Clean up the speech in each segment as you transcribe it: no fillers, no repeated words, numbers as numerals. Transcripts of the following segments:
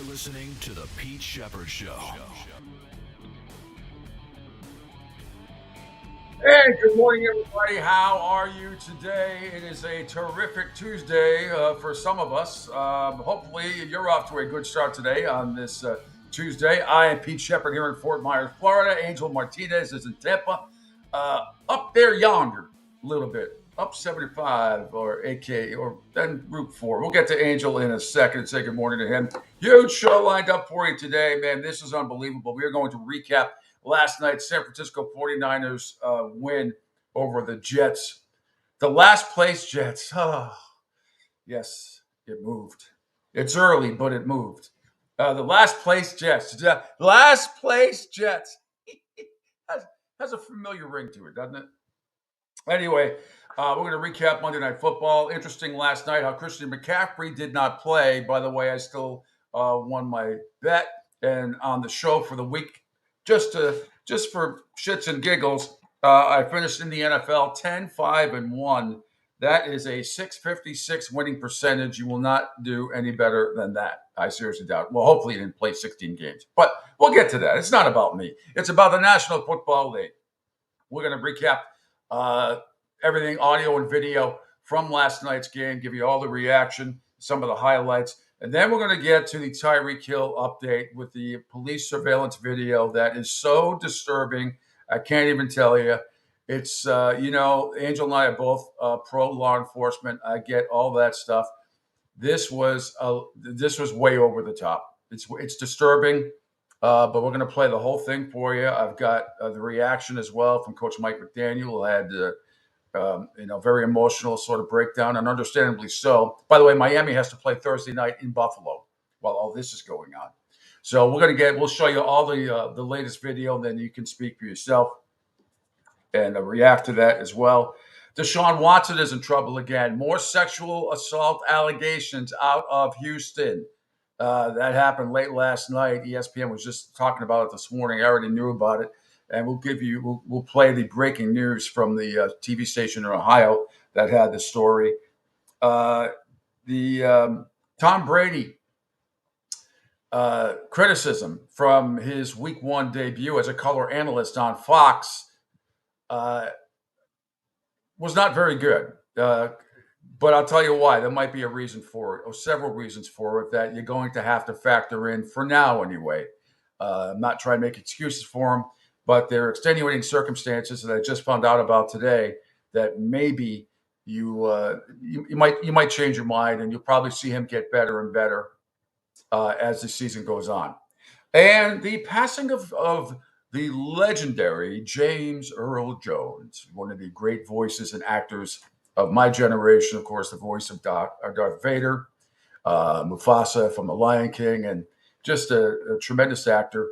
listening to The Pete Shepherd Show. Hey, good morning, everybody. How are you today? It is a terrific Tuesday for some of us. Hopefully, you're off to a good start today on this Tuesday. I am Pete Shepherd here in Fort Myers, Florida. Angel Martinez is in Tampa. Up there yonder, a little bit. Up 75 or AK or then Route 4. We'll get to Angel in a second and say good morning to him. Huge show lined up for you today, man. This is unbelievable. We are going to recap last night's San Francisco 49ers win over the Jets. The last place Jets. Oh, yes, it moved. It's early, but it moved. The last place Jets. Last place Jets. has a familiar ring to it, doesn't it? Anyway, we're going to recap Monday Night Football. Interesting last night how Christian McCaffrey did not play. By the way, I still won my bet. And on the show for the week, just for shits and giggles, I finished in the NFL 10-5-1. That is a 656 winning percentage. You will not do any better than that. I seriously doubt. Well, hopefully you didn't play 16 games. But we'll get to that. It's not about me. It's about the National Football League. We're going to recap everything audio and video from last night's game, give you all the reaction, some of the highlights. And then we're going to get to the Tyreek Hill update with the police surveillance video that is so disturbing. I can't even tell you. It's, Angel and I are both pro law enforcement. I get all that stuff. This was way over the top. It's disturbing. But we're going to play the whole thing for you. I've got the reaction as well from Coach Mike McDaniel, who had very emotional sort of breakdown, and understandably so. By the way, Miami has to play Thursday night in Buffalo while all this is going on. So we'll show you all the latest video, and then you can speak for yourself and react to that as well. Deshaun Watson is in trouble again. More sexual assault allegations out of Houston. That happened late last night. ESPN was just talking about it this morning. I already knew about it. And we'll play the breaking news from the TV station in Ohio that had the story. Tom Brady criticism from his Week 1 debut as a color analyst on Fox was not very good. But I'll tell you why. There might be a reason for it, or several reasons for it, that you're going to have to factor in for now anyway. I'm not trying to make excuses for him, but there are extenuating circumstances that I just found out about today that maybe you might change your mind, and you'll probably see him get better and better as the season goes on. And the passing of the legendary James Earl Jones, one of the great voices and actors of my generation, of course, the voice of Darth Vader, Mufasa from The Lion King, and just a tremendous actor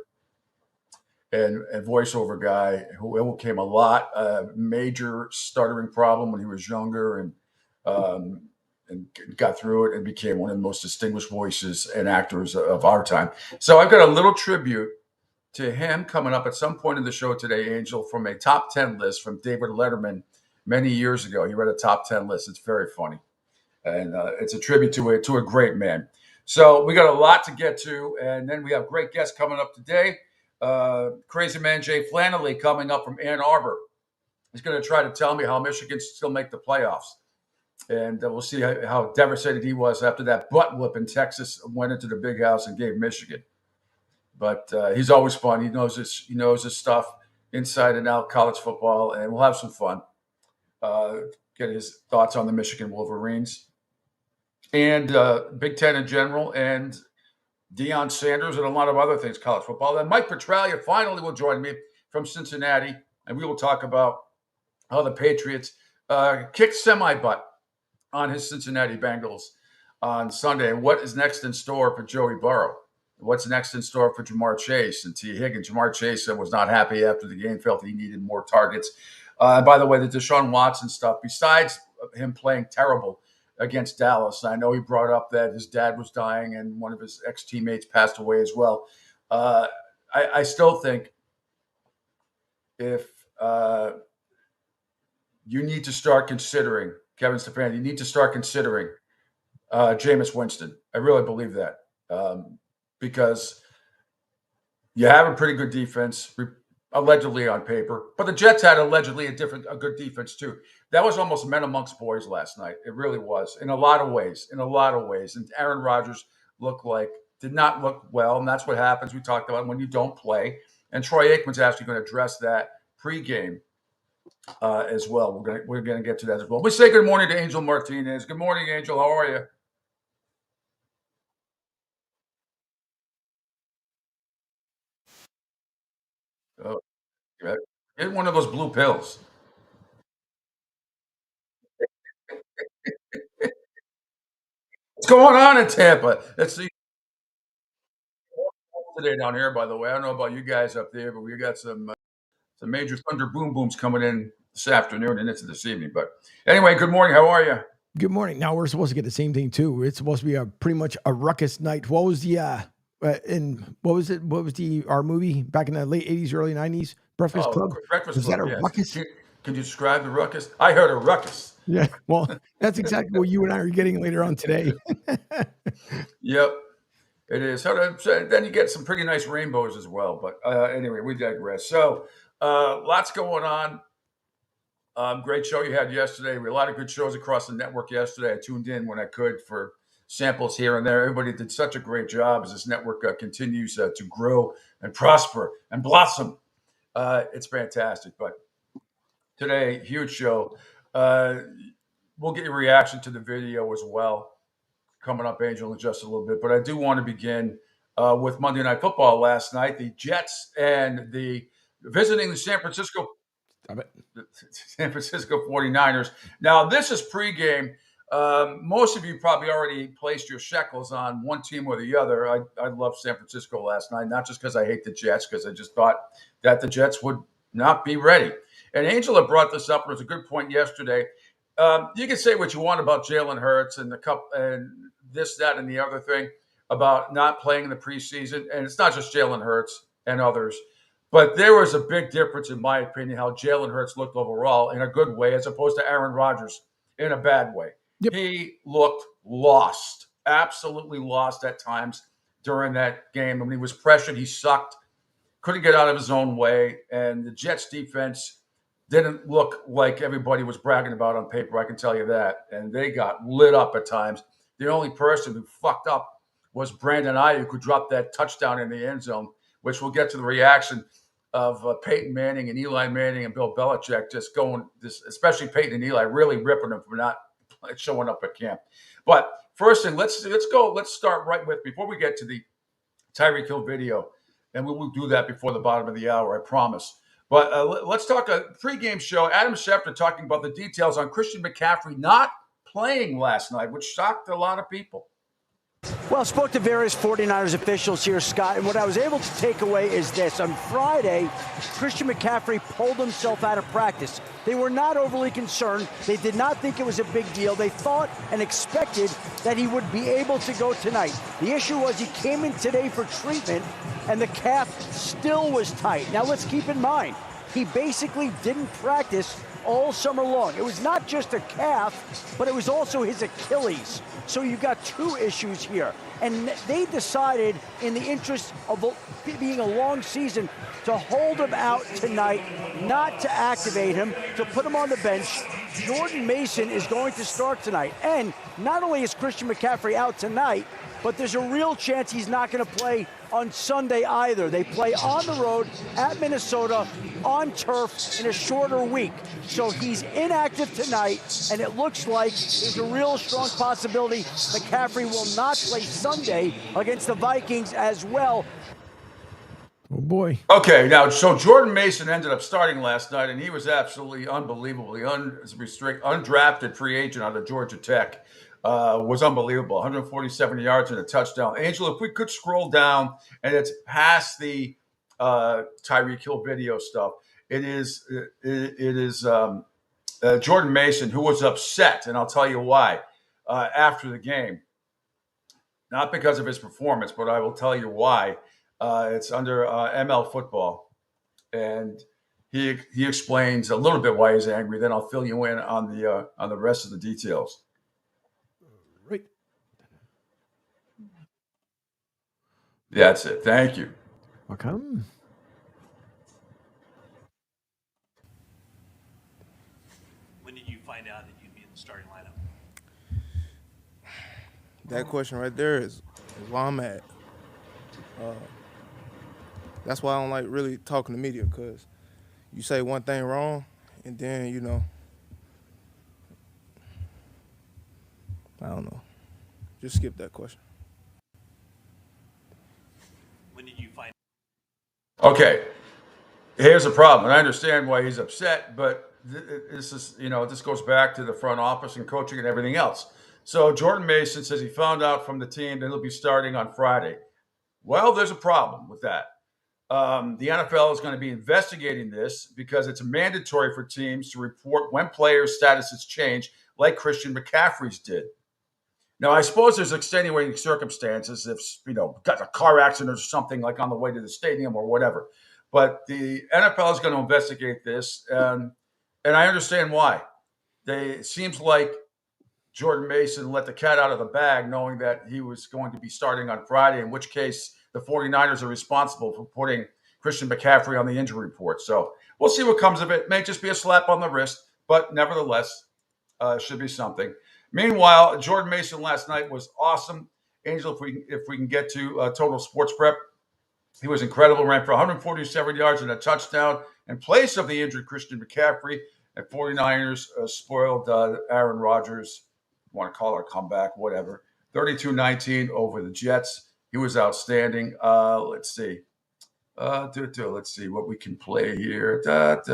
and voiceover guy who overcame a lot, major stuttering problem when he was younger, and got through it and became one of the most distinguished voices and actors of our time. So I've got a little tribute to him coming up at some point in the show today, Angel, from a top 10 list from David Letterman many years ago. He read a top 10 list. It's very funny. And it's a tribute to a great man. So we got a lot to get to. And then we have great guests coming up today. Crazy man Jay Flannelly coming up from Ann Arbor. He's going to try to tell me how Michigan still make the playoffs. And we'll see how devastated he was after that butt whoop in Texas went into the big house and gave Michigan. But he's always fun. He knows his stuff inside and out, college football, and we'll have some fun. Get his thoughts on the Michigan Wolverines and Big Ten in general, and Deion Sanders and a lot of other things, college football. And Mike Petraglia finally will join me from Cincinnati, and we will talk about how the Patriots kicked semi-butt on his Cincinnati Bengals on Sunday. And what is next in store for Joey Burrow? What's next in store for Ja'Marr Chase and T. Higgins? Ja'Marr Chase was not happy after the game, felt he needed more targets. By the way, the Deshaun Watson stuff, besides him playing terrible against Dallas, I know he brought up that his dad was dying and one of his ex-teammates passed away as well. I still think if you need to start considering, Kevin Stefanski, you need to start considering Jameis Winston. I really believe that. because you have a pretty good defense, allegedly on paper, but the Jets had allegedly a good defense too. That was almost men amongst boys last night. It really was in a lot of ways. And Aaron Rodgers did not look well, and that's what happens. We talked about when you don't play. And Troy Aikman's actually going to address that pregame as well. We're gonna get to that as well. We say good morning to Angel Martinez. Good morning, Angel. How are you? Oh, get one of those blue pills. What's going on in Tampa? Let's see today down here. By the way, I don't know about you guys up there, but we got some major thunder boom booms coming in this afternoon and into this evening. But anyway, good morning. How are you? Good morning. Now we're supposed to get the same thing too. It's supposed to be a pretty much a ruckus night. What was the what was it? What was our movie back in the late 80s, early 90s? Breakfast Club. Breakfast Was Club. that a Yes. ruckus? Can you describe the ruckus? I heard a ruckus. Yeah. Well, that's exactly what you and I are getting later on today. Yep. It is. So then you get some pretty nice rainbows as well. But anyway, we digress. So lots going on. Great show you had yesterday. We had a lot of good shows across the network yesterday. I tuned in when I could for samples here and there. Everybody did such a great job as this network continues to grow and prosper and blossom. It's fantastic. But today, huge show. We'll get your reaction to the video as well coming up, Angel, in just a little bit. But I do want to begin with Monday Night Football last night. The Jets and visiting the San Francisco 49ers. Now, this is pregame. Most of you probably already placed your shekels on one team or the other. I loved San Francisco last night, not just because I hate the Jets, because I just thought that the Jets would not be ready. And Angela brought this up. It was a good point yesterday. You can say what you want about Jalen Hurts and the cup and this, that, and the other thing about not playing in the preseason. And it's not just Jalen Hurts and others. But there was a big difference, in my opinion, how Jalen Hurts looked overall in a good way as opposed to Aaron Rodgers in a bad way. Yep. He looked lost, absolutely lost at times during that game. When he was pressured, he sucked, couldn't get out of his own way. And the Jets defense didn't look like everybody was bragging about on paper, I can tell you that. And they got lit up at times. The only person who fucked up was Brandon Ayuk, who dropped that touchdown in the end zone, which we'll get to the reaction of Peyton Manning and Eli Manning and Bill Belichick especially Peyton and Eli, really ripping them for not showing up at camp. But first thing, let's start right with, before we get to the Tyreek Hill video, and we will do that before the bottom of the hour, I promise. But let's talk a pregame show. Adam Schefter talking about the details on Christian McCaffrey not playing last night, which shocked a lot of people. Well, I spoke to various 49ers officials here, Scott, and what I was able to take away is this. On Friday, Christian McCaffrey pulled himself out of practice. They were not overly concerned. They did not think it was a big deal. They thought and expected that he would be able to go tonight. The issue was he came in today for treatment, and the calf still was tight. Now, let's keep in mind, he basically didn't practice all summer long. It was not just a calf, but it was also his Achilles. So you've got two issues here. And they decided, in the interest of being a long season, to hold him out tonight, not to activate him, to put him on the bench. Jordan Mason is going to start tonight. And not only is Christian McCaffrey out tonight, but there's a real chance he's not going to play on Sunday either. They play on the road at Minnesota on turf in a shorter week. So he's inactive tonight, and it looks like there's a real strong possibility McCaffrey will not play Sunday against the Vikings as well. Oh, boy. Okay, now, so Jordan Mason ended up starting last night, and he was absolutely unbelievably undrafted free agent out of Georgia Tech. Was unbelievable. 147 yards and a touchdown. Angela, if we could scroll down, and it's past the Tyreek Hill video stuff. It is Jordan Mason, who was upset, and I'll tell you why, after the game. Not because of his performance, but I will tell you why. It's under ML Football, and he explains a little bit why he's angry. Then I'll fill you in on the rest of the details. Right. That's it. Thank you. Welcome. When did you find out that you'd be in the starting lineup? That question right there is why I'm at. That's why I don't like really talking to media, because you say one thing wrong, and then, I don't know. Just skip that question. When did you find Okay. Here's the problem. And I understand why he's upset, but this is, this goes back to the front office and coaching and everything else. So Jordan Mason says he found out from the team that he'll be starting on Friday. Well, there's a problem with that. The NFL is going to be investigating this because it's mandatory for teams to report when players' statuses change, like Christian McCaffrey's did. Now, I suppose there's extenuating circumstances if, got a car accident or something like on the way to the stadium or whatever. But the NFL is going to investigate this, and I understand why. It seems like Jordan Mason let the cat out of the bag knowing that he was going to be starting on Friday, in which case the 49ers are responsible for putting Christian McCaffrey on the injury report. So we'll see what comes of it. It may just be a slap on the wrist, but nevertheless, should be something. Meanwhile, Jordan Mason last night was awesome. Angel, if we can get to Total Sports Prep, he was incredible. Ran for 147 yards and a touchdown in place of the injured Christian McCaffrey. And 49ers spoiled Aaron Rodgers. Want to call it a comeback, whatever. 32-19 over the Jets. He was outstanding. Let's see. Let's see what we can play here. I'm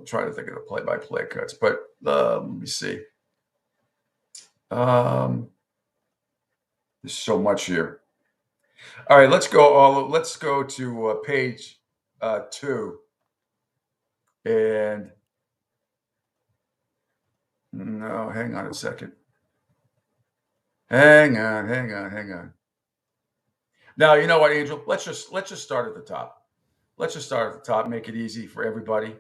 trying to think of the play-by-play cuts, but let me see. There's so much here. All right, let's go to page 2. And no, hang on a second. Hang on. Now, you know what, Angel? Let's just start at the top. Make it easy for everybody.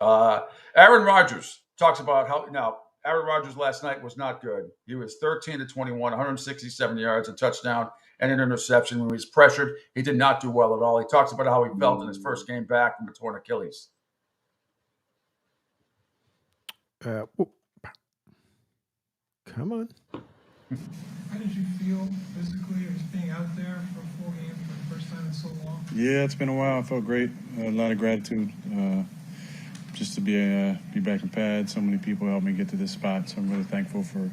Aaron Rodgers talks about how Aaron Rodgers last night was not good. He was 13-21, 167 yards, a touchdown, and an interception. When he was pressured, he did not do well at all. He talks about how he felt in his first game back from a torn Achilles. Come on. How did you feel physically or just being out there for a full game for the first time in so long? Yeah, it's been a while. I felt great. A lot of gratitude just to be back in pad. So many people helped me get to this spot. So I'm really thankful for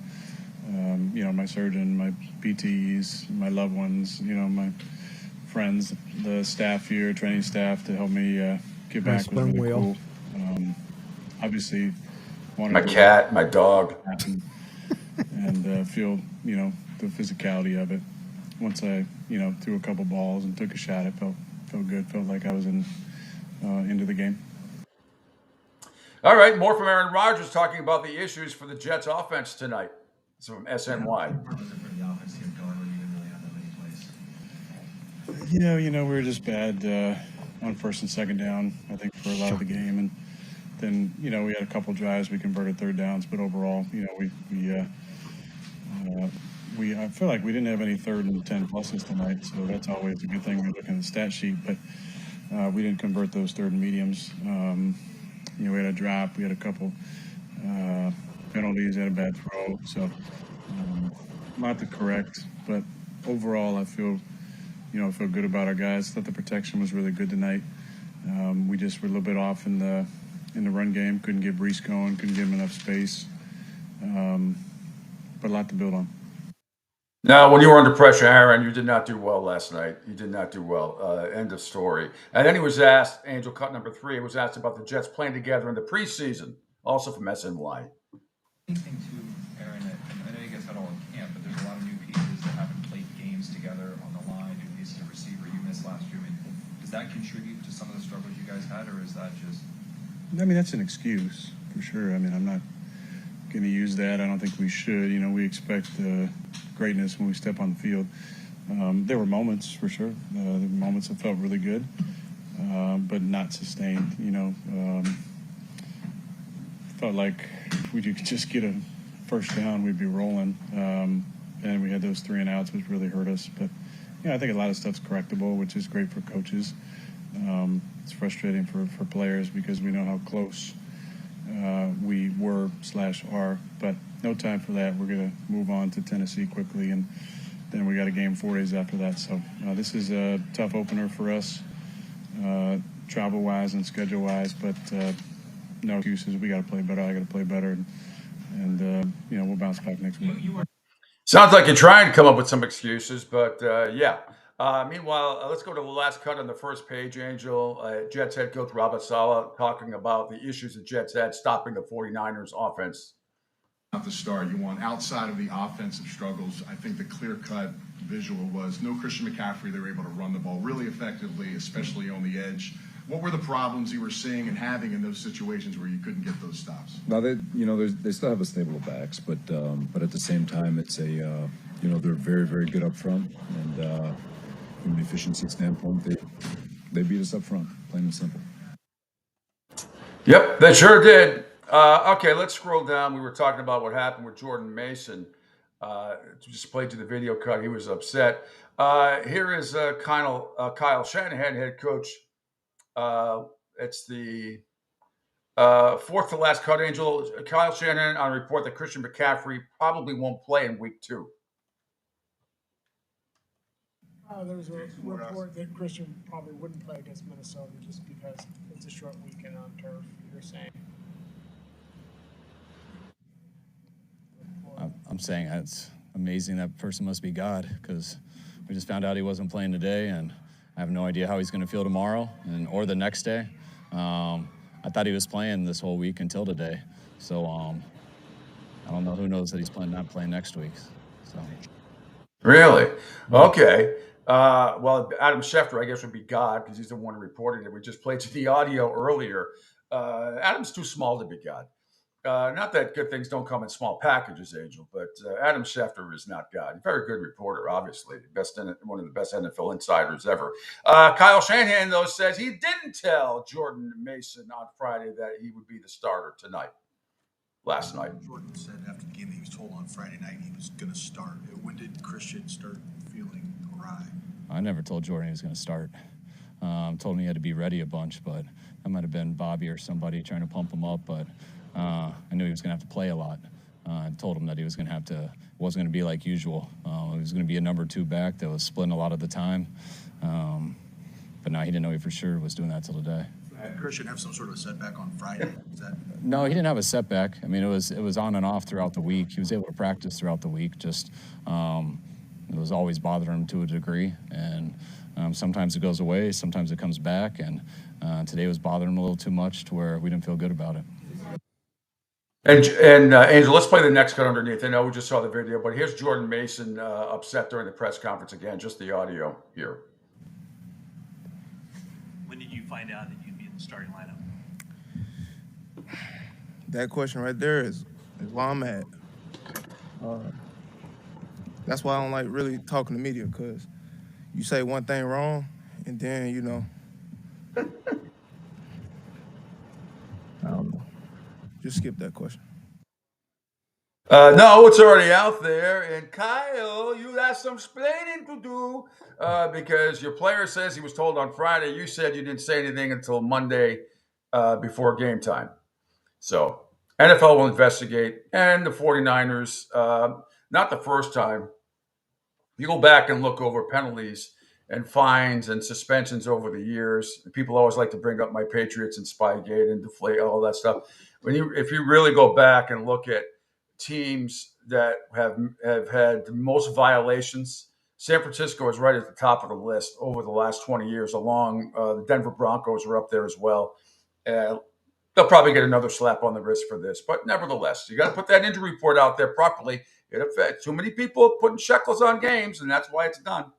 my surgeon, my PTs, my loved ones, my friends, the staff here, training staff to help me get back. Was really cool. Obviously, my cat, my dog, and feel the physicality of it. Once I threw a couple balls and took a shot, it felt good. Felt like I was into the game. All right, more from Aaron Rodgers talking about the issues for the Jets offense tonight. It's from SNY. Yeah, we were just bad on first and second down, I think, for a lot of the game. And then, we had a couple drives. We converted third downs. But overall, I feel like we didn't have any 3rd and 10 pluses tonight. So that's always a good thing. We're looking at the stat sheet. But we didn't convert those 3rd and mediums. We had a drop. We had a couple penalties. Had a bad throw. So a lot to correct. But overall, I feel good about our guys. Thought the protection was really good tonight. We just were a little bit off in the run game. Couldn't get Brees going. Couldn't give him enough space. But a lot to build on. Now, when you were under pressure, Aaron, you did not do well last night. You did not do well. End of story. And then he was asked, Angel cut number 3, was asked about the Jets playing together in the preseason, also from SNY. Anything to Aaron, I know you guys had all in camp, but there's a lot of new pieces that haven't played games together on the line. You missed a receiver, you missed last year. I mean, does that contribute to some of the struggles you guys had, or is that just... that's an excuse, for sure. I'm not going to use that. I don't think we should. We expect greatness when we step on the field. There were moments, for sure. There were moments that felt really good, but not sustained. Felt felt like if we could just get a first down, we'd be rolling. And we had those 3 and outs, which really hurt us. But yeah, I think a lot of stuff's correctable, which is great for coaches. It's frustrating for players because we know how close we were/are. But no time for that. We're going to move on to Tennessee quickly, and then we got a game 4 days after that. So this is a tough opener for us, travel-wise and schedule-wise. But no excuses. We got to play better. I got to play better, and we'll bounce back next week. Sounds like you're trying to come up with some excuses, but yeah. Meanwhile, let's go to the last cut on the first page, Angel. Jets head coach Robert Saleh talking about the issues the Jets had stopping the 49ers offense. At the start, you want outside of the offensive struggles. I think the clear-cut visual was no Christian McCaffrey. They were able to run the ball really effectively, especially on the edge. What were the problems you were seeing and having in those situations where you couldn't get those stops? Now they still have a stable of backs, but at the same time, it's they're very, very good up front, and from an efficiency standpoint, they beat us up front, plain and simple. Yep, they sure did. Okay, let's scroll down. We were talking about what happened with Jordan Mason. Just played to the video cut. He was upset. Here is Kyle Shanahan, head coach. It's the fourth to last cut, Angel. Kyle Shanahan on a report that Christian McCaffrey probably won't play in week 2. There was a report that Christian probably wouldn't play against Minnesota just because it's a short weekend on turf, you're saying. I'm saying it's amazing. That person must be God, because we just found out he wasn't playing today, and I have no idea how he's going to feel tomorrow or the next day. I thought he was playing this whole week until today. So I don't know. Who knows that he's not playing next week. So. Really? Okay. Well, Adam Schefter, I guess, would be God because he's the one who reported it. We just played the audio earlier. Adam's too small to be God. Not that good things don't come in small packages, Angel, but Adam Schefter is not God. Very good reporter, obviously. One of the best NFL insiders ever. Kyle Shanahan, though, says he didn't tell Jordan Mason on Friday that he would be the starter last night. Jordan said after the game he was told on Friday night he was going to start. When did Christian start feeling awry? I never told Jordan he was going to start. Told him he had to be ready a bunch, but that might have been Bobby or somebody trying to pump him up, but I knew he was going to have to play a lot. I told him that he was going to it wasn't going to be like usual. He was going to be a number 2 back that was splitting a lot of the time. But no, he didn't know he for sure was doing that till today. Did Christian have some sort of a setback on Friday? No, he didn't have a setback. I mean, it was on and off throughout the week. He was able to practice throughout the week. Just it was always bothering him to a degree, and sometimes it goes away, sometimes it comes back, and today was bothering him a little too much to where we didn't feel good about it. And Angel, let's play the next cut underneath. I know we just saw the video, but here's Jordan Mason upset during the press conference again. Just the audio here. When did you find out that you'd be in the starting lineup? That question right there is why I'm at. That's why I don't like really talking to media, because you say one thing wrong, and then, I don't know. Just skip that question. No, it's already out there. And Kyle, you got some explaining to do because your player says he was told on Friday. You said you didn't say anything until Monday before game time. So NFL will investigate. And the 49ers, not the first time. You go back and look over penalties and fines and suspensions over the years. People always like to bring up my Patriots and Spygate and deflate all that stuff. If you really go back and look at teams that have had the most violations, San Francisco is right at the top of the list over the last 20 years. Along the Denver Broncos are up there as well. They'll probably get another slap on the wrist for this, but nevertheless, you got to put that injury report out there properly. It affects too many people putting shekels on games, and that's why it's done.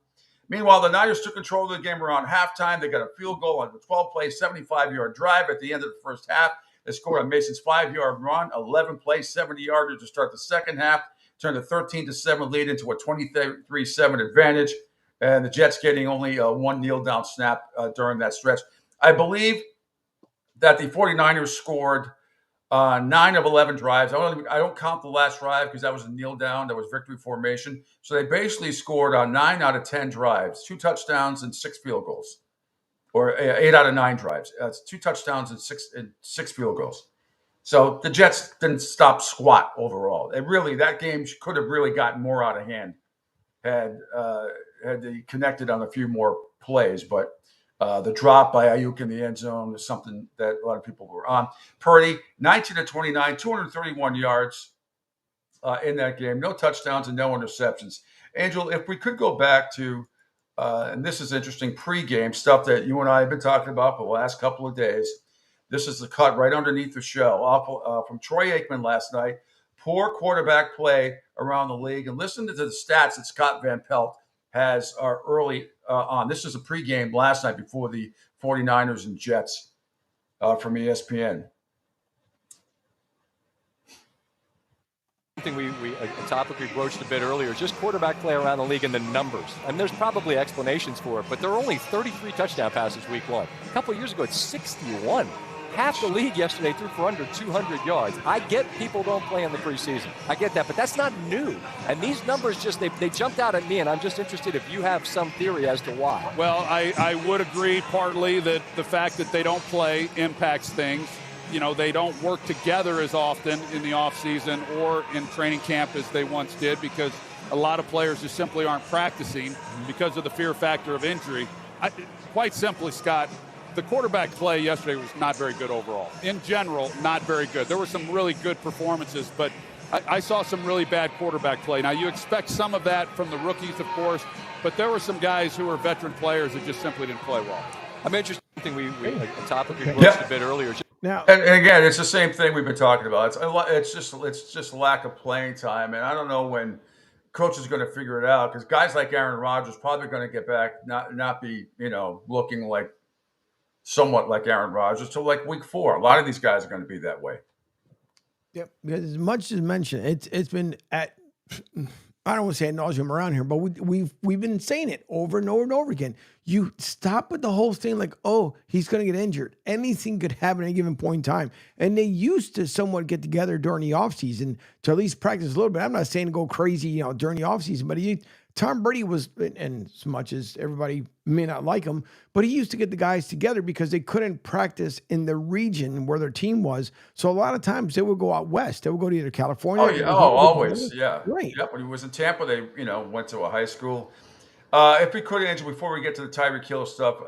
Meanwhile, the Niners took control of the game around halftime. They got a field goal on the 12-play, 75-yard drive at the end of the first half. They scored on Mason's 5-yard run, 11-play, 70-yarder to start the second half, turned a 13-7 lead into a 23-7 advantage, and the Jets getting only one kneel-down snap during that stretch. I believe that the 49ers scored 9 of 11 drives. I don't count the last drive because that was a kneel down. That was victory formation. So they basically scored on 9 out of 10 drives, 2 touchdowns and 6 field goals, or 8 out of 9 drives. That's 2 touchdowns and 6 field goals. So the Jets didn't stop squat overall. That game could have really gotten more out of hand had they connected on a few more plays, but. The drop by Ayuk in the end zone is something that a lot of people were on. Purdy, 19 of 29, 231 yards in that game. No touchdowns and no interceptions. Angel, if we could go back to, and this is interesting, pregame stuff that you and I have been talking about for the last couple of days. This is the cut right underneath the show from Troy Aikman last night. Poor quarterback play around the league. And listen to the stats that Scott Van Pelt has early on. This is a pregame last night before the 49ers and Jets from ESPN. Something a topic we broached a bit earlier, just quarterback play around the league and the numbers. And there's probably explanations for it, but there are only 33 touchdown passes week 1. A couple of years ago, it's 61. Half the league yesterday threw for under 200 yards. I get people don't play in the preseason. I get that, but that's not new. And these numbers they jumped out at me, and I'm just interested if you have some theory as to why. Well, I would agree partly that the fact that they don't play impacts things. You know, they don't work together as often in the offseason or in training camp as they once did because a lot of players just simply aren't practicing because of the fear factor of injury. Quite simply, Scott, the quarterback play yesterday was not very good overall. In general, not very good. There were some really good performances, but I saw some really bad quarterback play. Now, you expect some of that from the rookies, of course, but there were some guys who were veteran players that just simply didn't play well. I'm interested in a topic we broached a bit earlier. Now, and again, it's the same thing we've been talking about. It's just lack of playing time, and I don't know when coach is going to figure it out because guys like Aaron Rodgers probably going to get back, not be looking like somewhat like Aaron Rodgers till like week 4. A lot of these guys are going to be that way. Yep. Because as much as mentioned, it's been at, I don't want to say ad nauseum around here, but we've been saying it over and over and over again. You stop with the whole thing like, oh, he's going to get injured. Anything could happen at any given point in time. And they used to somewhat get together during the offseason to at least practice a little bit. I'm not saying to go crazy, during the offseason, but Tom Brady was, and as much as everybody may not like him, but he used to get the guys together because they couldn't practice in the region where their team was. So a lot of times they would go out west. They would go to either California. Oh, yeah. Always. Yeah. Right. Yeah. When he was in Tampa, they, went to a high school. If we could, Angel, before we get to the Tyreek Hill stuff,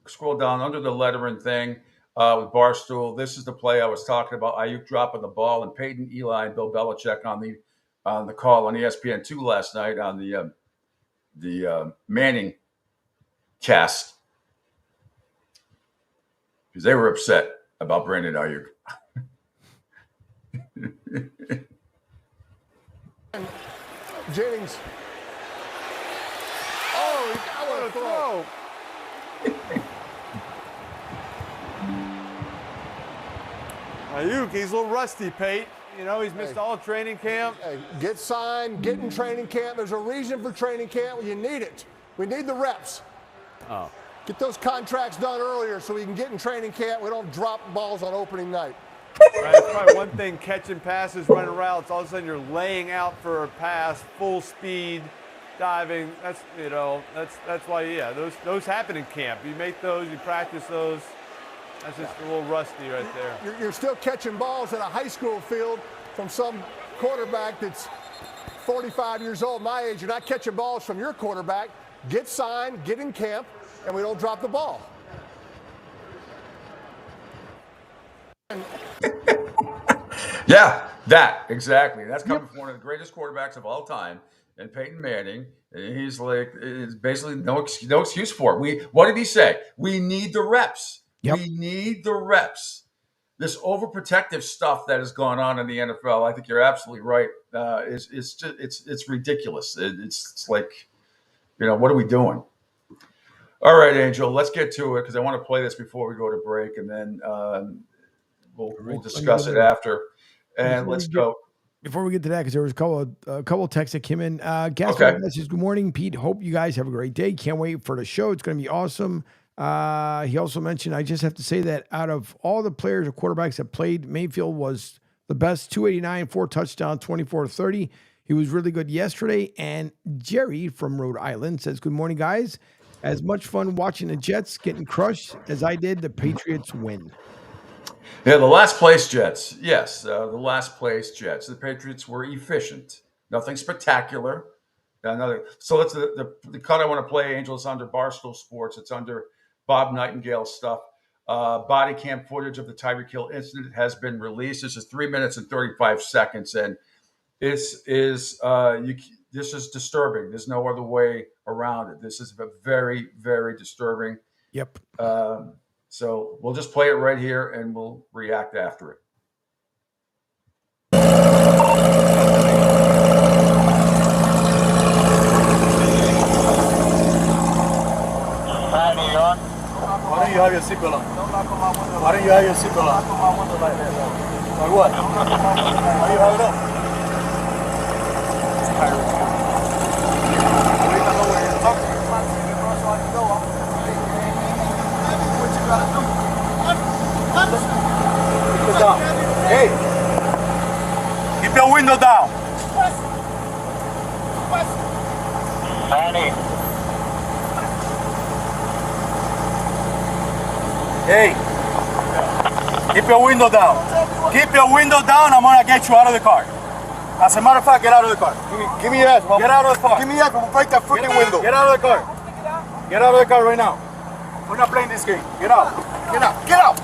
scroll down under the lettering thing with Barstool. This is the play I was talking about. Ayuk dropping the ball, and Peyton, Eli, and Bill Belichick on the call on ESPN2 last night on the Manning cast because they were upset about Brandon Ayuk. Jennings. Oh, I want to throw. Ayuk, he's a little rusty, Pate. He's missed all training camp. Hey, get signed, get in training camp. There's a reason for training camp. You need it. We need the reps. Oh. Get those contracts done earlier so we can get in training camp. We don't drop balls on opening night. Right, it's probably one thing catching passes, running routes. All of a sudden you're laying out for a pass, full speed, diving. That's why those happen in camp. You make those, you practice those. That's just a little rusty right there. You're still catching balls at a high school field from some quarterback that's 45 years old, my age. You're not catching balls from your quarterback. Get signed, get in camp, and we don't drop the ball. Yeah, that exactly. That's coming from one of the greatest quarterbacks of all time, and Peyton Manning. He's like, it's basically no excuse for it. What did he say? We need the reps. Yep. We need the reps. This overprotective stuff that has gone on in the NFL, I think you're absolutely right. It's ridiculous. It's like, what are we doing? All right, Angel, let's get to it because I want to play this before we go to break, and then we'll discuss it after. And let's go. Before we get to that, because there was a couple of texts that came in. Message, good morning, Pete. Hope you guys have a great day. Can't wait for the show. It's going to be awesome. He also mentioned, I just have to say that out of all the players or quarterbacks that played, Mayfield was the best, 289, 4 touchdowns, 24-30. He was really good yesterday. And Jerry from Rhode Island says, good morning, guys. As much fun watching the Jets getting crushed as I did the Patriots win. Yeah, the last place Jets. Yes, the last place Jets. The Patriots were efficient. Nothing spectacular. So let's the cut I want to play, Angel, is under Barstool Sports. It's under Bob Nightingale stuff. Body cam footage of the Tyreek Hill incident has been released. This is 3 minutes and 35 seconds, and this is disturbing. There's no other way around it. This is very, very disturbing. Yep. So we'll just play it right here, and we'll react after it. Why don't you have your seatbelt on? Why don't you have your seatbelt on? Why what? Why do you have it up? Keep it down. Hey! Keep your window down. Danny. Hey, keep your window down. Keep your window down. I'm gonna get you out of the car. As a matter of fact, get out of the car. Give me your ass. Get out of the car. Give me your ass. We'll break that freaking window. Get out of the car. Get out of the car right now. We're not playing this game. Get out. Get out. Get out.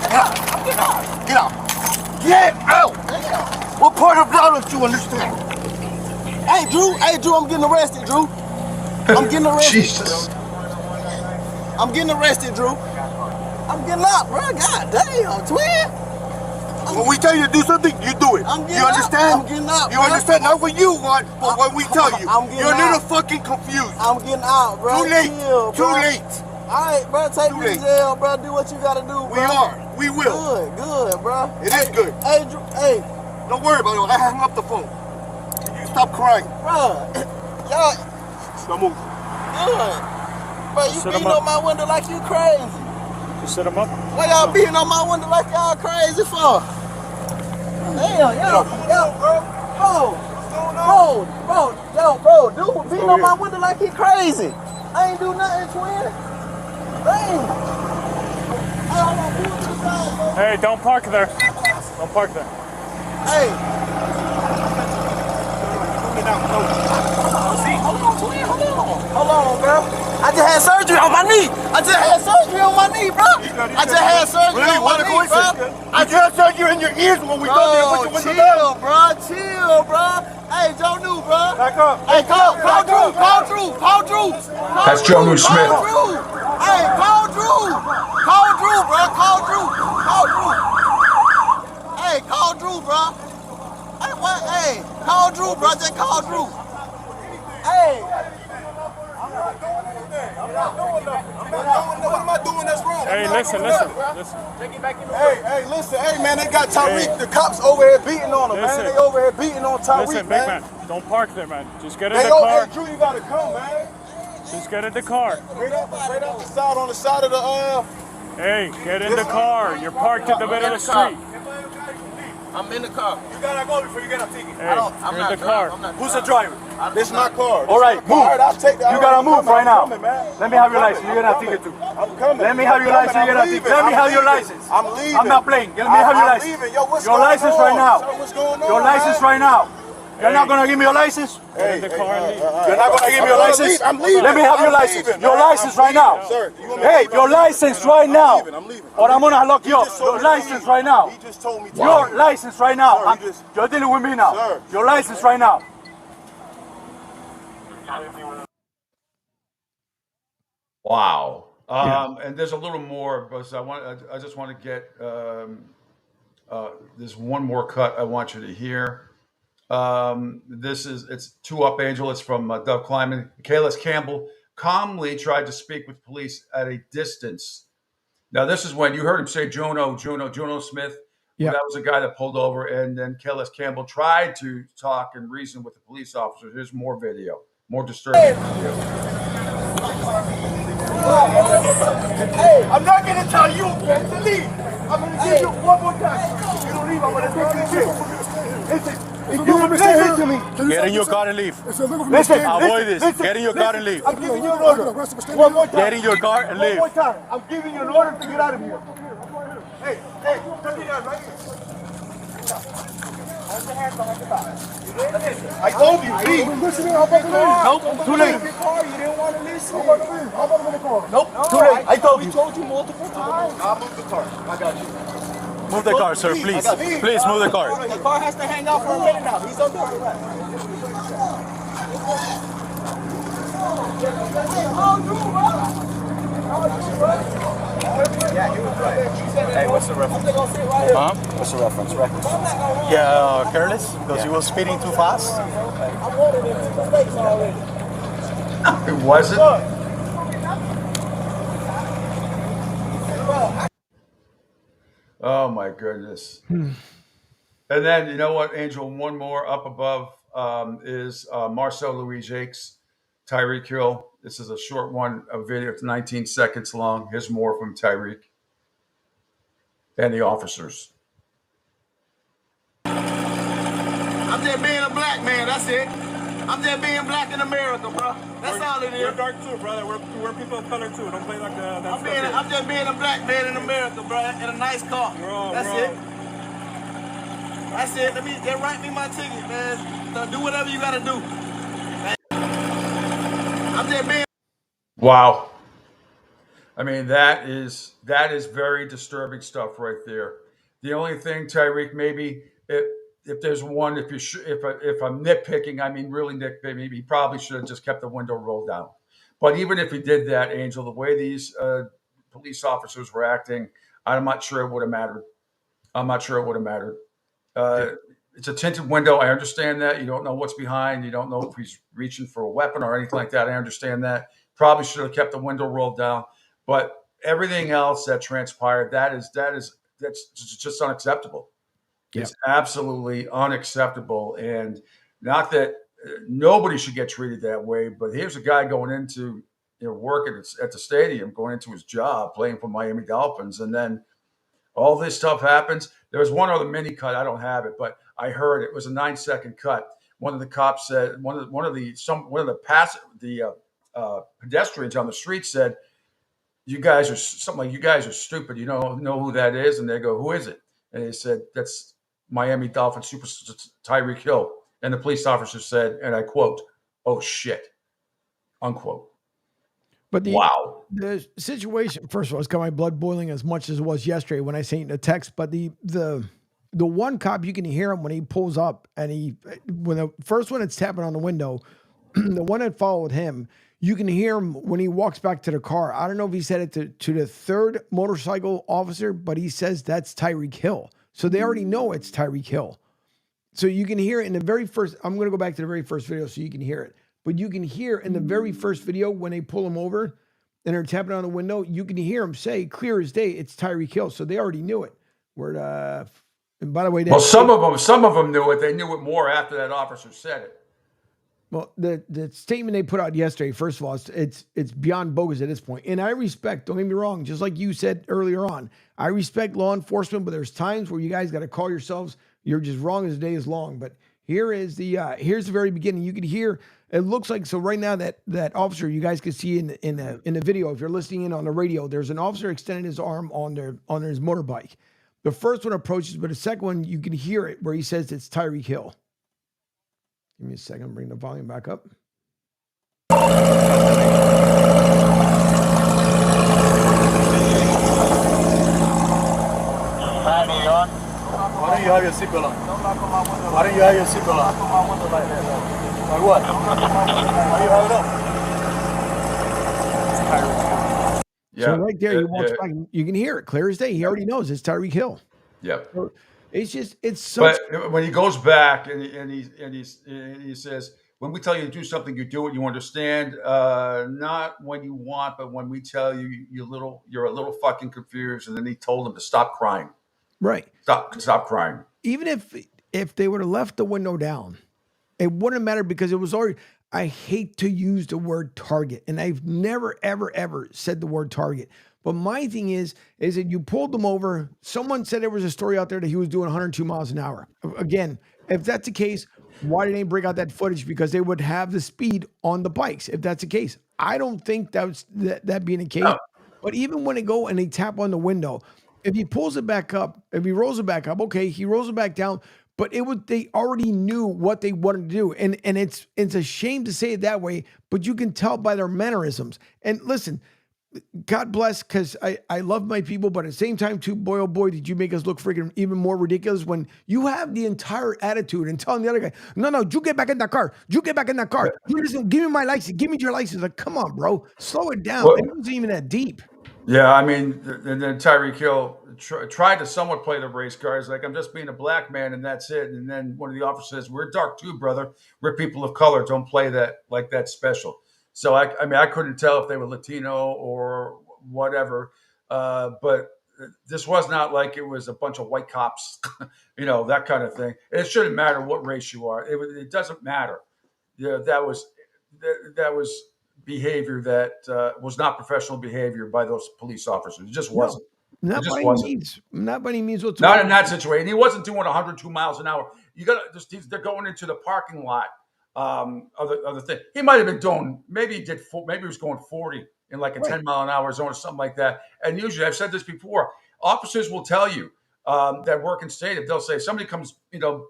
Get out. Get out. Get out. Get out. What part of that don't you understand? Hey, Drew, I'm getting arrested, Drew. I'm getting arrested. Jesus. I'm getting arrested, Drew. I'm getting out, bro. God damn, twin. When we tell you to do something, you do it. You understand? I'm getting out, You bro. understand? Not what you want, but what we tell you. I'm getting You're a little out. fucking confused. I'm getting out, bro. Too late. Chill, Too bro. late. All right, bro. Take Too me to late. jail, bro. Do what you gotta do, bro. We are. We will. Good, bro. It is good. Hey, Drew. Hey, Don't worry about it. I hung up the phone. You stop crying. bro. Y'all Don't move. good. Bro, you Sit 'em beating up. on my window like you crazy. Just sit him up. Why y'all beating on my window like y'all crazy for? Damn, bro, dude beating on my window like he crazy. I ain't do nothing, twin. Damn. Hey, don't park there. Don't park there. Hey. Hold on, bro. I just had surgery on my knee. I just had surgery on my knee, bro. I just had surgery on my knee, bro. I just had surgery in your ears when we come there. Put your window down. Chill, bro. Hey, Joe New, bro. Back up. Hey, call Drew. That's Joe New Smith. Call Drew. Hey, call Drew. Call Drew, bro. Call Drew. Hey, call Drew, bro. Hey, what? Hey, call Drew, bro. Just call Drew. Hey. What am I doing that's wrong? Hey, listen. Hey, listen. Hey, man, they got Tyreek. The cops over here beating on him, man. Listen. They over here beating on Tyreek, Listen, big man, don't park there, man. Just get in Hey, the yo, car. hey, Drew, you gotta come, man. Just get in the car. Right out the side, on the side of the, Hey, get in the car. You're parked in the middle of the street. I'm in the car. You gotta go before you get a ticket. Hey, you're in the car. Who's the driver? This is my car. All right, move. All right, I'll take that. You gotta move right now. I'm coming, man. Let me have your license. You're gonna have a ticket too. I'm coming. Let me have your license. You're gonna have a ticket. Let me have your license. I'm leaving. I'm not playing. Let me have your license. I'm leaving. Yo, what's Your going license on? right now. Sir, what's going on, Your license man? right now. You're not gonna give me your license? Hey, Get in the car and leave. You're not gonna give me your license? I'm leaving. Let me have your I'm license. leaving, Your man. license I'm right now. leaving. Sir, you want me to Hey, leave? your license right now. I'm leaving. Or I'm gonna lock you up. just told Your me to license leave. right now. He just told me to Your leave. license right now. Sir, he just- You're dealing with me now. Sir. Your license right now. Wow. And there's a little more, but I just want to get there's one more cut I want you to hear. It's Two Up Angel. It's from Doug Kleiman. Kalis Campbell calmly tried to speak with police at a distance. Now, this is when you heard him say Jono Smith. Yeah. That was the guy that pulled over, and then Kalis Campbell tried to talk and reason with the police officer. Here's more video, more disturbing video. Hey, I'm not going to tell you to leave. I'm going to give you one more time. If you don't leave, I'm going to take you to jail. Listen, if you listen to me, Get in your car and leave. listen, Avoid this. listen, Get in your car and leave. I'm giving you an order. One more time. Get in your car and leave. One more time. I'm giving you an order to get out of here. Hey, turn it down right here. I told you, leave. Nope, too late. Nope, too late. I told you. We told you multiple times. I'll move the car. I got you. Move the car, sir, please. Please move the car. The car has to hang out for a minute now. He's under arrest. Yeah, he was right. Hey, what's the reference? Huh? What's the reference? Yeah, careless because he was speeding too fast. It wasn't. Oh my goodness. And then, you know what, Angel, one more up above is Marcel Louis-Jacques, Tyreek Hill. This is a short one, a video. It's 19 seconds long. Here's more from Tyreek and the officers. I'm just being a black man, that's it. I'm just being black in America, bro. That's all it is. We're dark too, brother. We're people of color too. Don't play like that. I'm just being a black man in America, bro, in a nice car. That's it. That's it. They write me my ticket, man. So do whatever you gotta do. I'm just being. Wow. I mean, that is very disturbing stuff right there. The only thing, Tyreek, maybe if there's one, if I'm nitpicking, I mean really nitpicking, maybe he probably should have just kept the window rolled down. But even if he did that, Angel, the way these police officers were acting, I'm not sure it would have mattered. It's a tinted window. I understand that. You don't know what's behind. You don't know if he's reaching for a weapon or anything like that. I understand that. Probably should have kept the window rolled down. But everything else that transpired, that's just unacceptable. Yeah. It's absolutely unacceptable. And not that nobody should get treated that way, but here's a guy going into work at the stadium, going into his job, playing for Miami Dolphins, and then all this stuff happens. There was one other mini cut. I don't have it, but I heard it was a 9-second cut. One of the cops said, one of the pedestrians on the street said, "You guys are stupid. You don't know who that is?" And they go, "Who is it?" And they said, "That's Miami Dolphins super Tyreek Hill." And the police officer said, and I quote, "Oh shit," unquote. But wow. The situation, first of all, it's got my blood boiling as much as it was yesterday when I sent the text. But the one cop, you can hear him when he pulls up, and when the first one that's tapping on the window, the one that followed him, you can hear him when he walks back to the car. I don't know if he said it to the third motorcycle officer, but he says that's Tyreek Hill. So they already know it's Tyreek Hill. So you can hear it in the very first. I'm going to go back to the very first video so you can hear it. But you can hear in the very first video when they pull him over and they're tapping on the window, you can hear him say clear as day, it's Tyreek Hill. So they already knew it. And by the way, some of them knew it. They knew it more after that officer said it. Well, the statement they put out yesterday, first of all, it's beyond bogus at this point. And I respect, don't get me wrong, just like you said earlier on, I respect law enforcement, but there's times where you guys got to call yourselves, you're just wrong as the day is long. But here's the very beginning. You could hear, it looks like, so right now that officer, you guys can see in the video, if you're listening in on the radio, there's an officer extending his arm on his motorbike. The first one approaches, but the second one, you can hear it where he says it's Tyreek Hill. Give me a second, bring the volume back up. Why don't you have your seatbelt on? Why don't you have your seatbelt on? Like what? Why do you have it up? Yeah. So right there, you watch back, you can hear it clear as day. He already knows it's Tyreek Hill. Yeah. So it's so. But when he goes back and he says, when we tell you to do something, you do it. You understand. Not when you want, but when we tell you you're a little fucking confused. And then he told him to stop crying. Right. Stop crying. Even if they would have left the window down, it wouldn't matter because it was already. I hate to use the word target, and I've never, ever, ever said the word target. But my thing is that you pulled them over. Someone said there was a story out there that he was doing 102 miles an hour. Again, if that's the case, why didn't they bring out that footage? Because they would have the speed on the bikes. If that's the case, I don't think that being the case. No. But even when they go and they tap on the window, if he pulls it back up, if he rolls it back up, okay, he rolls it back down. But they already knew what they wanted to do. And it's a shame to say it that way, but you can tell by their mannerisms. And listen, God bless, because I love my people, but at the same time, too, boy, oh boy, did you make us look freaking even more ridiculous when you have the entire attitude and telling the other guy, no, you get back in that car. You get back in that car. You listen, give me my license. Give me your license. Like, come on, bro. Slow it down. Well, It wasn't even that deep. Yeah, I mean, and then Tyreek Hill tried to somewhat play the race card. He's like, I'm just being a black man, and that's it. And then one of the officers says, we're dark too, brother. We're people of color. Don't play that like that special. So, I mean, I couldn't tell if they were Latino or whatever. But this was not like it was a bunch of white cops, that kind of thing. It shouldn't matter what race you are. It doesn't matter. Yeah, that was behavior that was not professional behavior by those police officers. It just wasn't. Not It just by any wasn't. means. Not by any means whatsoever. Not in that situation. He wasn't doing 102 miles an hour. You got to. They're going into the parking lot. Other thing. He might have been doing. Maybe he did. Maybe he was going 40 in like a 10-mile-an-hour zone or something like that. And usually, I've said this before. Officers will tell you that work in stadium. They'll say somebody comes, coming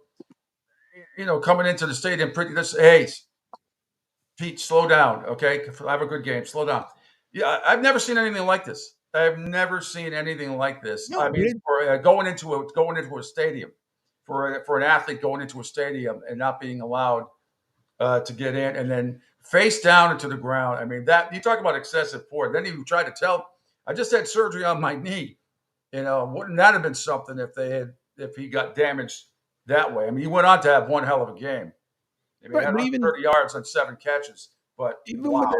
into the stadium. Hey, Pete, slow down. Okay, have a good game. Slow down. Yeah, I've never seen anything like this. I've never seen anything like this. No, I mean, for going into a stadium, for an athlete going into a stadium and not being allowed to get in, and then face down into the ground. I mean, that you talk about excessive force. Then he tried to tell, I just had surgery on my knee. Wouldn't that have been something if he got damaged that way? I mean, he went on to have one hell of a game. I mean, Right, he had 30 yards on 7 catches, but wow.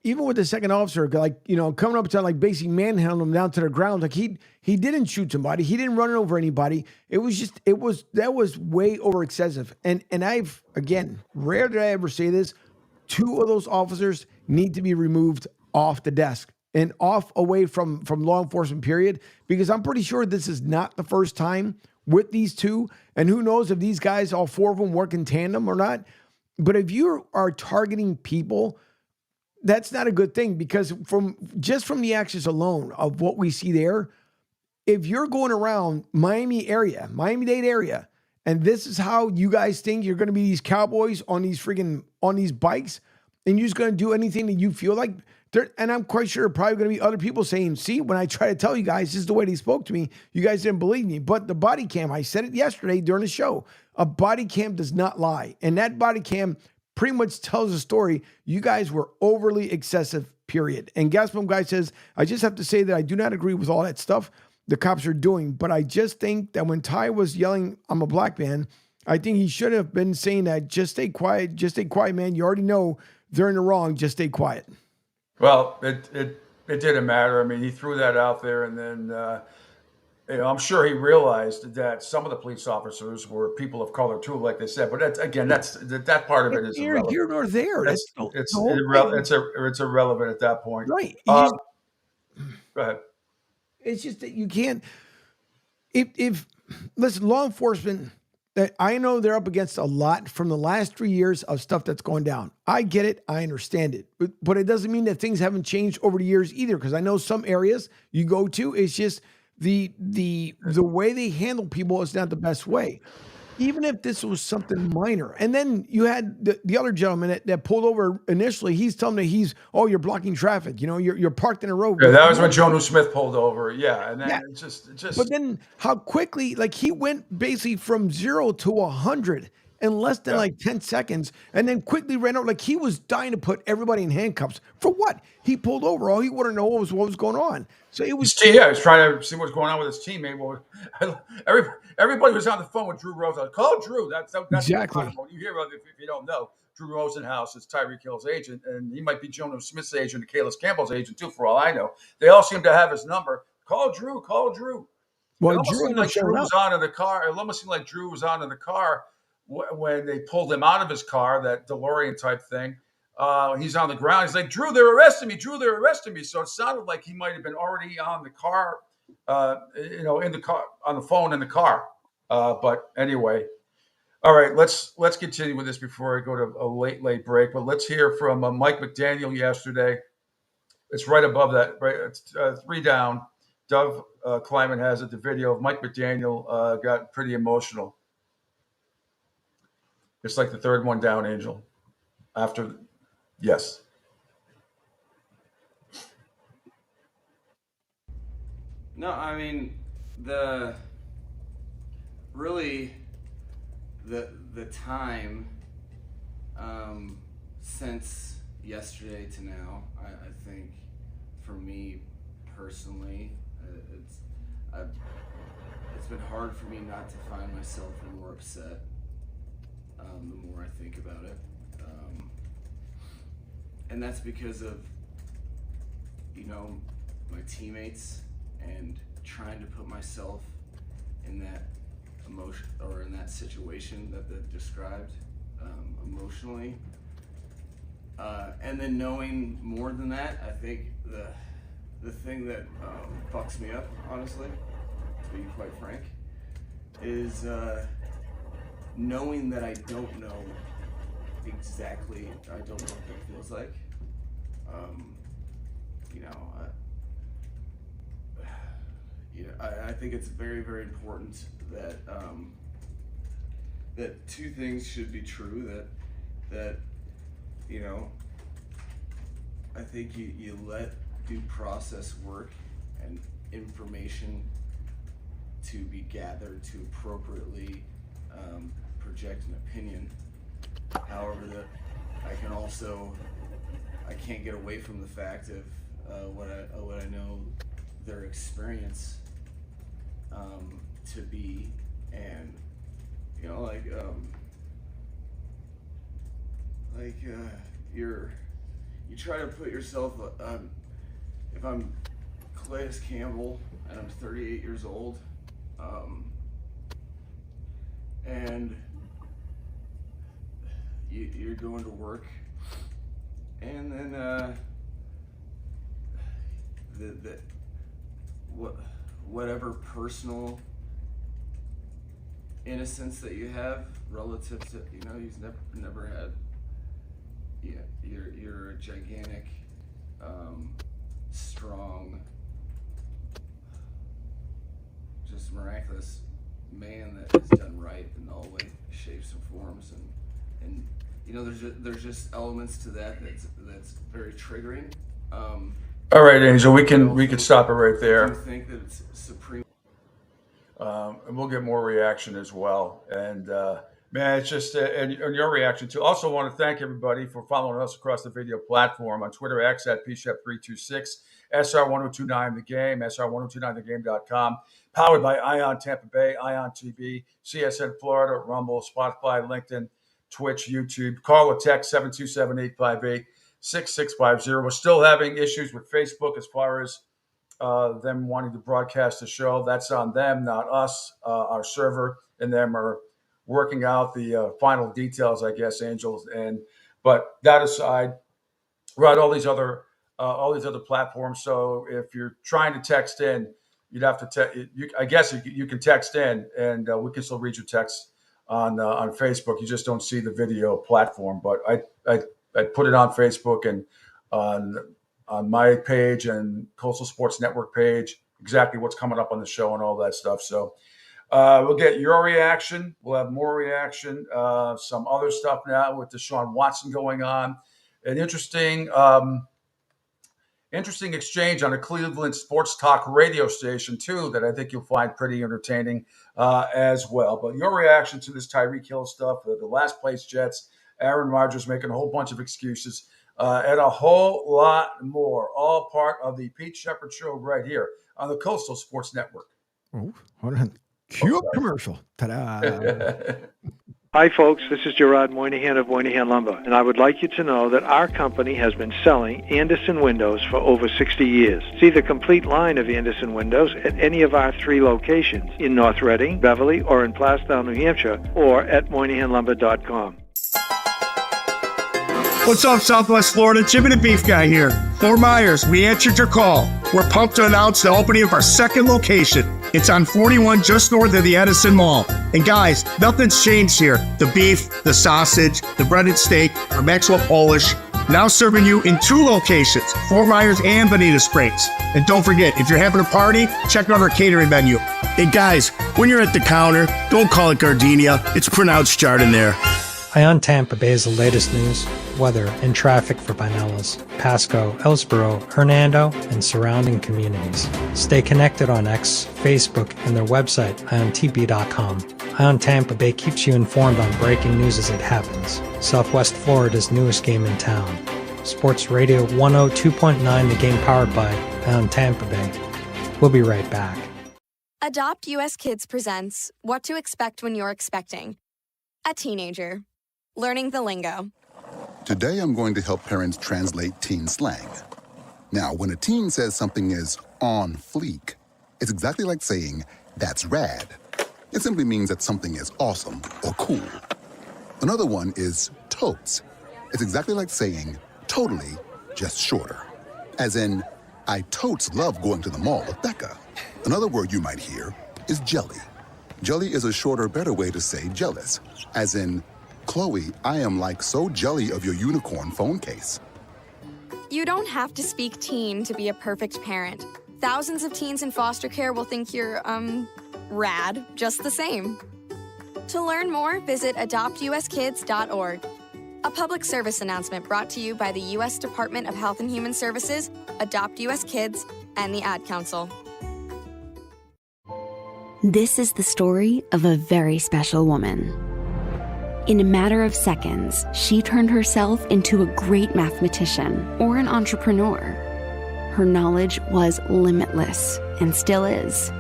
Even with the second officer, coming up to basically manhandle him down to the ground, like he didn't shoot somebody, he didn't run over anybody. That was way over excessive. And rare did I ever say this. 2 of those officers need to be removed off the desk and away from law enforcement, period, because I'm pretty sure this is not the first time with these 2. And who knows if these guys, all 4 of them, work in tandem or not. But if you are targeting people, that's not a good thing, because from the actions alone of what we see there, if you're going around Miami-Dade area, and this is how you guys think you're going to be these cowboys on these bikes, and you're just going to do anything that you feel like, and I'm quite sure probably going to be other people saying, see, when I try to tell you guys, this is the way they spoke to me, you guys didn't believe me. But the body cam, I said it yesterday during the show, a body cam does not lie. And that body cam pretty much tells a story. You guys were overly excessive, period. And Gaspam Guy says, I just have to say that I do not agree with all that stuff the cops are doing. But I just think that when Ty was yelling, I'm a black man, I think he should have been saying that, just stay quiet, man. You already know they're in the wrong. Just stay quiet. Well, it didn't matter. I mean, he threw that out there, and then I'm sure he realized that some of the police officers were people of color too, like they said. But that part of it is irrelevant. Here nor there. It's irrelevant at that point. Right. Go ahead. It's just that you can't. Listen, law enforcement, I know they're up against a lot from the last 3 years of stuff that's going down. I get it. I understand it. But it doesn't mean that things haven't changed over the years either, because I know some areas you go to, it's just the way they handle people is not the best way. Even if this was something minor. And then you had the other gentleman that pulled over initially. He's telling me you're blocking traffic. You're parked in a road. Yeah, that was when Jonah Smith pulled over. Yeah, and then it just. But then how quickly, he went basically from 0 to 100 in less than 10 seconds, and then quickly ran out. He was dying to put everybody in handcuffs. For what? He pulled over. All he wanted to know was what was going on. So it was. He was trying to see what's going on with his teammate. Well, everybody was on the phone with Drew Rosen. Call Drew. That's exactly. You hear about it if you don't know. Drew Rosenhaus is Tyreek Hill's agent, and he might be Jonah Smith's agent, and Kalis Campbell's agent too, for all I know. They all seem to have his number. Call Drew. Call Drew. Well, it almost seemed like Drew was on in the car. It almost seemed like Drew was on in the car when they pulled him out of his car, that DeLorean type thing, he's on the ground. He's like, Drew, they're arresting me. Drew, they're arresting me. So it sounded like he might have been already on the car, in the car, on the phone in the car. But anyway, all right, let's continue with this before I go to a late break. But let's hear from Mike McDaniel yesterday. It's right above that, right? It's 3 down. Dov Kleiman has it. The video of Mike McDaniel got pretty emotional. It's like the third one down, Angel. Yes. No, I mean the time since yesterday to now, I think for me personally, it's been hard for me not to find myself more upset the more I think about it, and that's because of my teammates and trying to put myself in that emotion or in that situation that they've described emotionally, and then knowing more than that, I think the thing that fucks me up, honestly, to be quite frank, is knowing that I don't know exactly. I don't know what that feels like. I think it's very, very important that that two things should be true. That I think you let due process work and information to be gathered to appropriately project an opinion. However, that I can't get away from the fact of what I know their experience to be, and you try to put yourself. If I'm Calais Campbell and I'm 38 years old, and you're going to work, and then whatever personal innocence that you have relative to you've never had. You're a gigantic, strong, just miraculous man that has done right in all way, shapes, and forms, and there's just elements to that's very triggering. All right, Angel, we can stop it right there. I do think that it's supreme. And we'll get more reaction as well. And man, it's just and your reaction too. Also, want to thank everybody for following us across the video platform on Twitter X at PShep326, SR1029 The Game, SR1029thegame.com, powered by Ion Tampa Bay, Ion TV, CSN Florida, Rumble, Spotify, LinkedIn, Twitch, YouTube. Call or text 727-858-6650. We're still having issues with Facebook as far as them wanting to broadcast the show. That's on them, not us. Our server and them are working out the final details, I guess, Angels. But that aside, we're on all these other platforms. So if you're trying to text in, you'd have to I guess you can text in, and we can still read your text on Facebook. You just don't see the video platform. But I put it on Facebook and on my page and Coastal Sports Network page, exactly what's coming up on the show and all that stuff. So we'll get your reaction. We'll have more reaction. Some other stuff now with Deshaun Watson going on. An interesting exchange on a Cleveland sports talk radio station, too, that I think you'll find pretty entertaining as well. But your reaction to this Tyreek Hill stuff, the last place Jets, Aaron Rodgers making a whole bunch of excuses, and a whole lot more, all part of the Pete Shepard Show right here on the Coastal Sports Network. Oh, hold on. Cue up commercial. Ta-da. Hi, folks. This is Gerard Moynihan of Moynihan Lumber, and I would like you to know that our company has been selling Anderson windows for over 60 years. See the complete line of Anderson windows at any of our 3 locations in North Reading, Beverly, or in Plastown, New Hampshire, or at MoynihanLumber.com. What's up, Southwest Florida? Jimmy the Beef Guy here. Fort Myers, we answered your call. We're pumped to announce the opening of our second location. It's on 41 just north of the Edison Mall. And guys, nothing's changed here. The beef, the sausage, the breaded steak, our Maxwell Polish. Now serving you in 2 locations, Fort Myers and Bonita Springs. And don't forget, if you're having a party, check out our catering menu. And guys, when you're at the counter, don't call it Gardenia. It's pronounced Jardiniere. Eye on Tampa Bay is the latest news, weather, and traffic for Pinellas, Pasco, Ellsboro, Hernando, and surrounding communities. Stay connected on X, Facebook, and their website, IonTP.com. Eye on Tampa Bay keeps you informed on breaking news as it happens. Southwest Florida's newest game in town. Sports Radio 102.9, the game powered by Eye on Tampa Bay. We'll be right back. Adopt US Kids presents What to Expect When You're Expecting. A teenager. Learning the lingo. Today I'm going to help parents translate teen slang. Now, when a teen says something is on fleek, it's exactly like saying, that's rad. It simply means that something is awesome or cool. Another one is totes. It's exactly like saying, totally, just shorter. As in, I totes love going to the mall with Becca. Another word you might hear is jelly. Jelly is a shorter, better way to say jealous. As in, Chloe, I am like so jelly of your unicorn phone case. You don't have to speak teen to be a perfect parent. Thousands of teens in foster care will think you're, rad, just the same. To learn more, visit adoptuskids.org. A public service announcement brought to you by the U.S. Department of Health and Human Services, Adopt U.S. Kids, and the Ad Council. This is the story of a very special woman. In a matter of seconds, she turned herself into a great mathematician or an entrepreneur. Her knowledge was limitless and still is.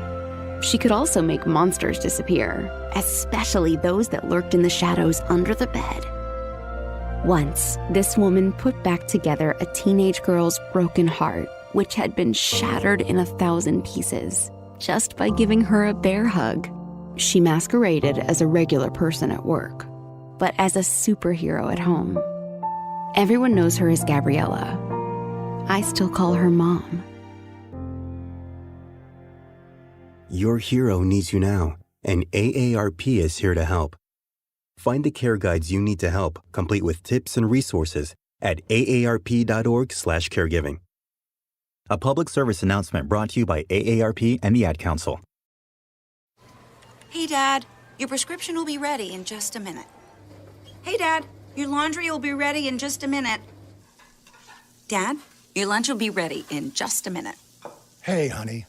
She could also make monsters disappear, especially those that lurked in the shadows under the bed. Once, this woman put back together a teenage girl's broken heart, which had been shattered in 1,000 pieces, just by giving her a bear hug. She masqueraded as a regular person at work, but as a superhero at home. Everyone knows her as Gabriella. I still call her Mom. Your hero needs you now, and AARP is here to help. Find the care guides you need to help, complete with tips and resources at aarp.org/caregiving. A public service announcement brought to you by AARP and the Ad Council. Hey, Dad, your prescription will be ready in just a minute. Hey, Dad, your laundry will be ready in just a minute. Dad, your lunch will be ready in just a minute. Hey, honey,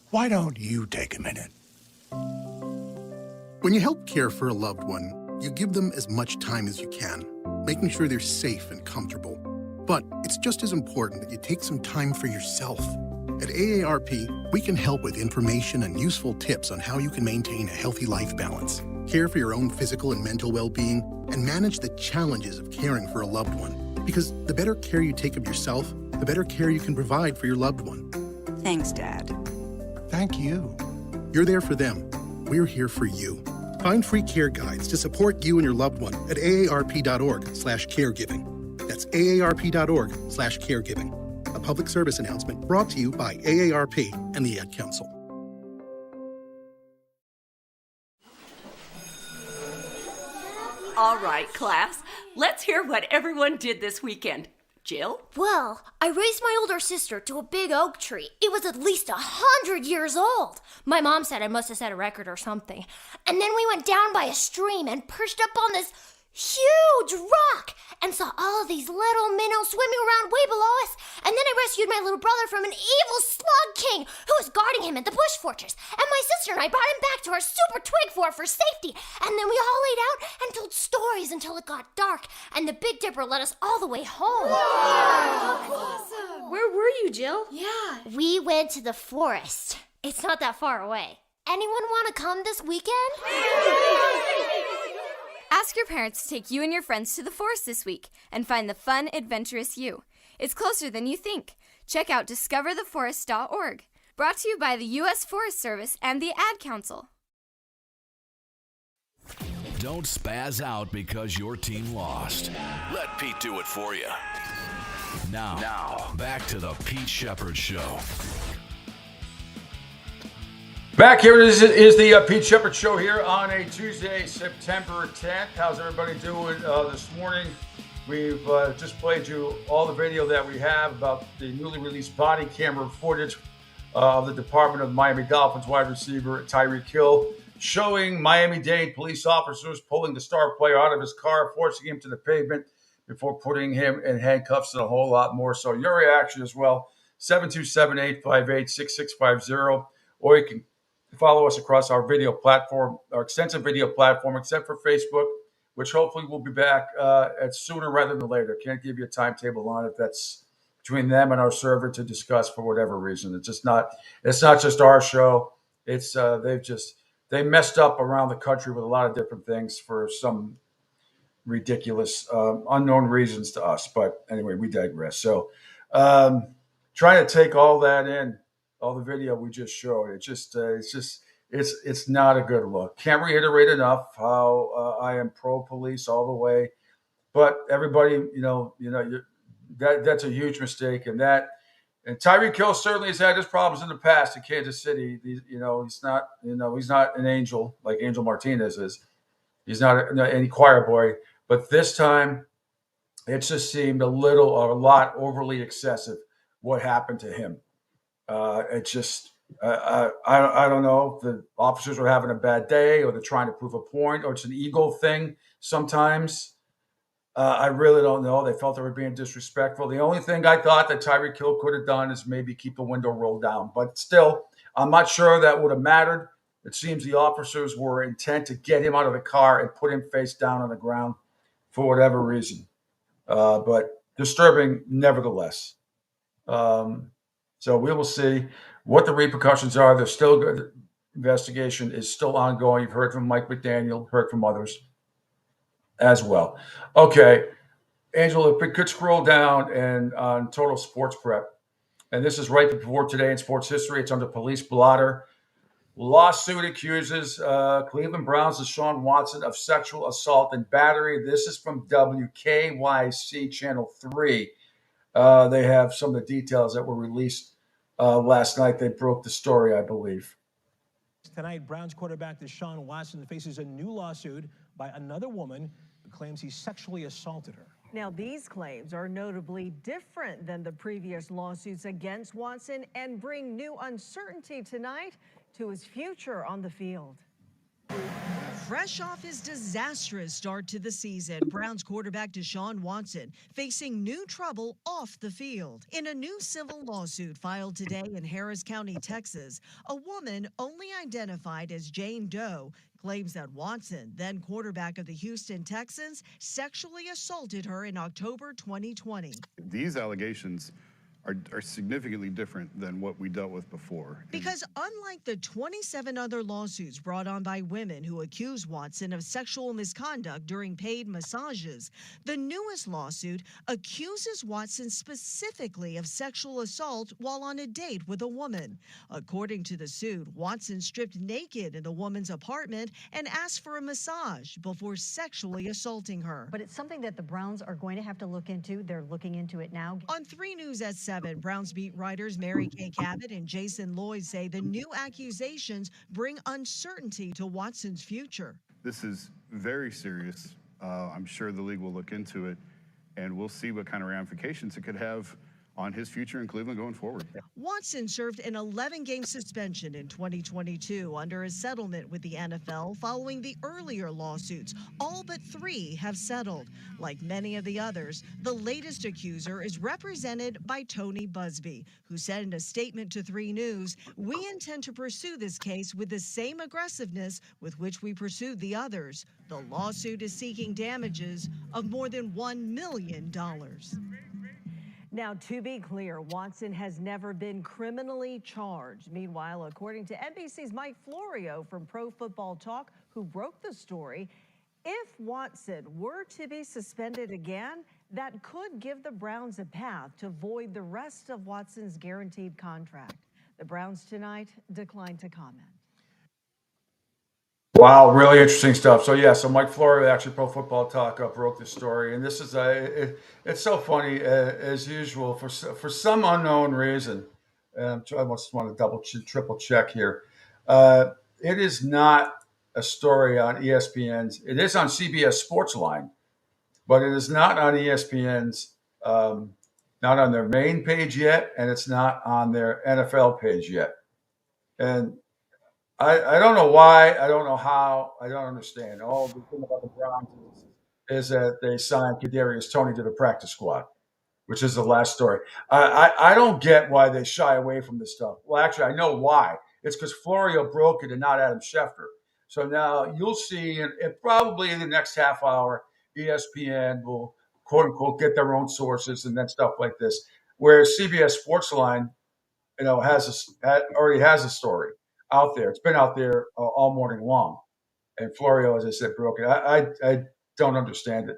why don't you take a minute? When you help care for a loved one, you give them as much time as you can, making sure they're safe and comfortable. But it's just as important that you take some time for yourself. At AARP, we can help with information and useful tips on how you can maintain a healthy life balance, care for your own physical and mental well-being, and manage the challenges of caring for a loved one. Because the better care you take of yourself, the better care you can provide for your loved one. Thanks, Dad. Thank you. You're there for them. We're here for you. Find free care guides to support you and your loved one at aarp.org/caregiving. That's aarp.org/caregiving. A public service announcement brought to you by AARP and the Ad Council. All right, class. Let's hear what everyone did this weekend. Jill? Well, I raised my older sister to a big oak tree. It was at least 100 years old. My mom said I must have set a record or something. And then we went down by a stream and perched up on this huge rock and saw all of these little minnows swimming around way below us. And then I rescued my little brother from an evil slug king who was guarding him at the bush fortress. And my sister and I brought him back to our super twig fort for safety. And then we all laid out and told stories until it got dark. And the Big Dipper led us all the way home. Wow. Awesome. Where were you, Jill? Yeah. We went to the forest. It's not that far away. Anyone want to come this weekend? Ask your parents to take you and your friends to the forest this week and find the fun, adventurous you. It's closer than you think. Check out discovertheforest.org. Brought to you by the U.S. Forest Service and the Ad Council. Don't spaz out because your team lost. Let Pete do it for you. Now, back to the Pete Shepherd Show. Back here is the Pete Shepherd Show here on a Tuesday, September 10th. How's everybody doing this morning? We've just played you all the video that we have about the newly released body camera footage of the Department of Miami Dolphins wide receiver Tyreek Hill, showing Miami-Dade police officers pulling the star player out of his car, forcing him to the pavement before putting him in handcuffs, and a whole lot more. So your reaction as well, 727-858-6650, or you can follow us across our video platform, our extensive video platform, except for Facebook, which hopefully will be back at sooner rather than later. Can't give you a timetable on it. That's between them and our server to discuss for whatever reason. It's not just our show. It's they messed up around the country with a lot of different things for some ridiculous, unknown reasons to us. But anyway, we digress. So trying to take all that in, all the video we just showed, it's not a good look. Can't reiterate enough how I am pro police all the way. But everybody, that's a huge mistake. And Tyreek Hill certainly has had his problems in the past in Kansas City. He's not an angel like Angel Martinez is. He's not any choir boy. But this time, it just seemed a lot overly excessive what happened to him. I don't know if the officers are having a bad day or they're trying to prove a point or it's an ego thing sometimes. I really don't know. They felt they were being disrespectful. The only thing I thought that Tyreek Hill could have done is maybe keep the window rolled down. But still, I'm not sure that would have mattered. It seems the officers were intent to get him out of the car and put him face down on the ground for whatever reason. But disturbing nevertheless. So we will see what the repercussions are. There's still good. Investigation is still ongoing. You've heard from Mike McDaniel, heard from others as well. Okay, Angela, if we could scroll down and on Total Sports Prep, and this is right before Today in Sports History. It's under Police Blotter. Lawsuit accuses Cleveland Browns' Deshaun Watson of sexual assault and battery. This is from WKYC Channel 3. They have some of the details that were released last night. They broke the story, I believe. Tonight, Browns quarterback Deshaun Watson faces a new lawsuit by another woman who claims he sexually assaulted her. Now, these claims are notably different than the previous lawsuits against Watson and bring new uncertainty tonight to his future on the field. Fresh off his disastrous start to the season, Browns quarterback Deshaun Watson facing new trouble off the field. In a new civil lawsuit filed today in Harris County, Texas, a woman only identified as Jane Doe claims that Watson, then quarterback of the Houston Texans, sexually assaulted her in October 2020. These allegations are significantly different than what we dealt with before. Because unlike the 27 other lawsuits brought on by women who accuse Watson of sexual misconduct during paid massages, the newest lawsuit accuses Watson specifically of sexual assault while on a date with a woman. According to the suit, Watson stripped naked in the woman's apartment and asked for a massage before sexually assaulting her. But it's something that the Browns are going to have to look into. They're looking into it now. On 3 News at 7, Browns beat writers Mary Kay Cabot and Jason Lloyd say the new accusations bring uncertainty to Watson's future. This is very serious. I'm sure the league will look into it, and we'll see what kind of ramifications it could have on his future in Cleveland going forward. Watson served an 11-game suspension in 2022 under a settlement with the NFL following the earlier lawsuits. All but 3 have settled. Like many of the others, the latest accuser is represented by Tony Busby, who said in a statement to 3 News, "We intend to pursue this case with the same aggressiveness with which we pursued the others." The lawsuit is seeking damages of more than $1 million. Now, to be clear, Watson has never been criminally charged. Meanwhile, according to NBC's Mike Florio from Pro Football Talk, who broke the story, If Watson were to be suspended again, that could give the Browns a path to void the rest of Watson's guaranteed contract. The Browns tonight declined to comment. Wow, really interesting stuff. So Mike Florio, actually Pro Football Talk, broke this story, and this is it's so funny as usual for some unknown reason. I just want to triple check here. It is not a story on ESPN's. It is on CBS Sportsline, but it is not on ESPN's. Not on their main page yet, and it's not on their NFL page yet. And I don't know why. I don't know how. I don't understand. All the thing about the Browns is that they signed Kadarius Toney to the practice squad, which is the last story. I don't get why they shy away from this stuff. Well, actually, I know why. It's because Florio broke it and not Adam Schefter. So now you'll see, and probably in the next half hour, ESPN will, quote unquote, get their own sources and then stuff like this. Whereas CBS Sportsline, already has a story out there. It's been out there all morning long. And Florio, as I said, broke it. I don't understand it.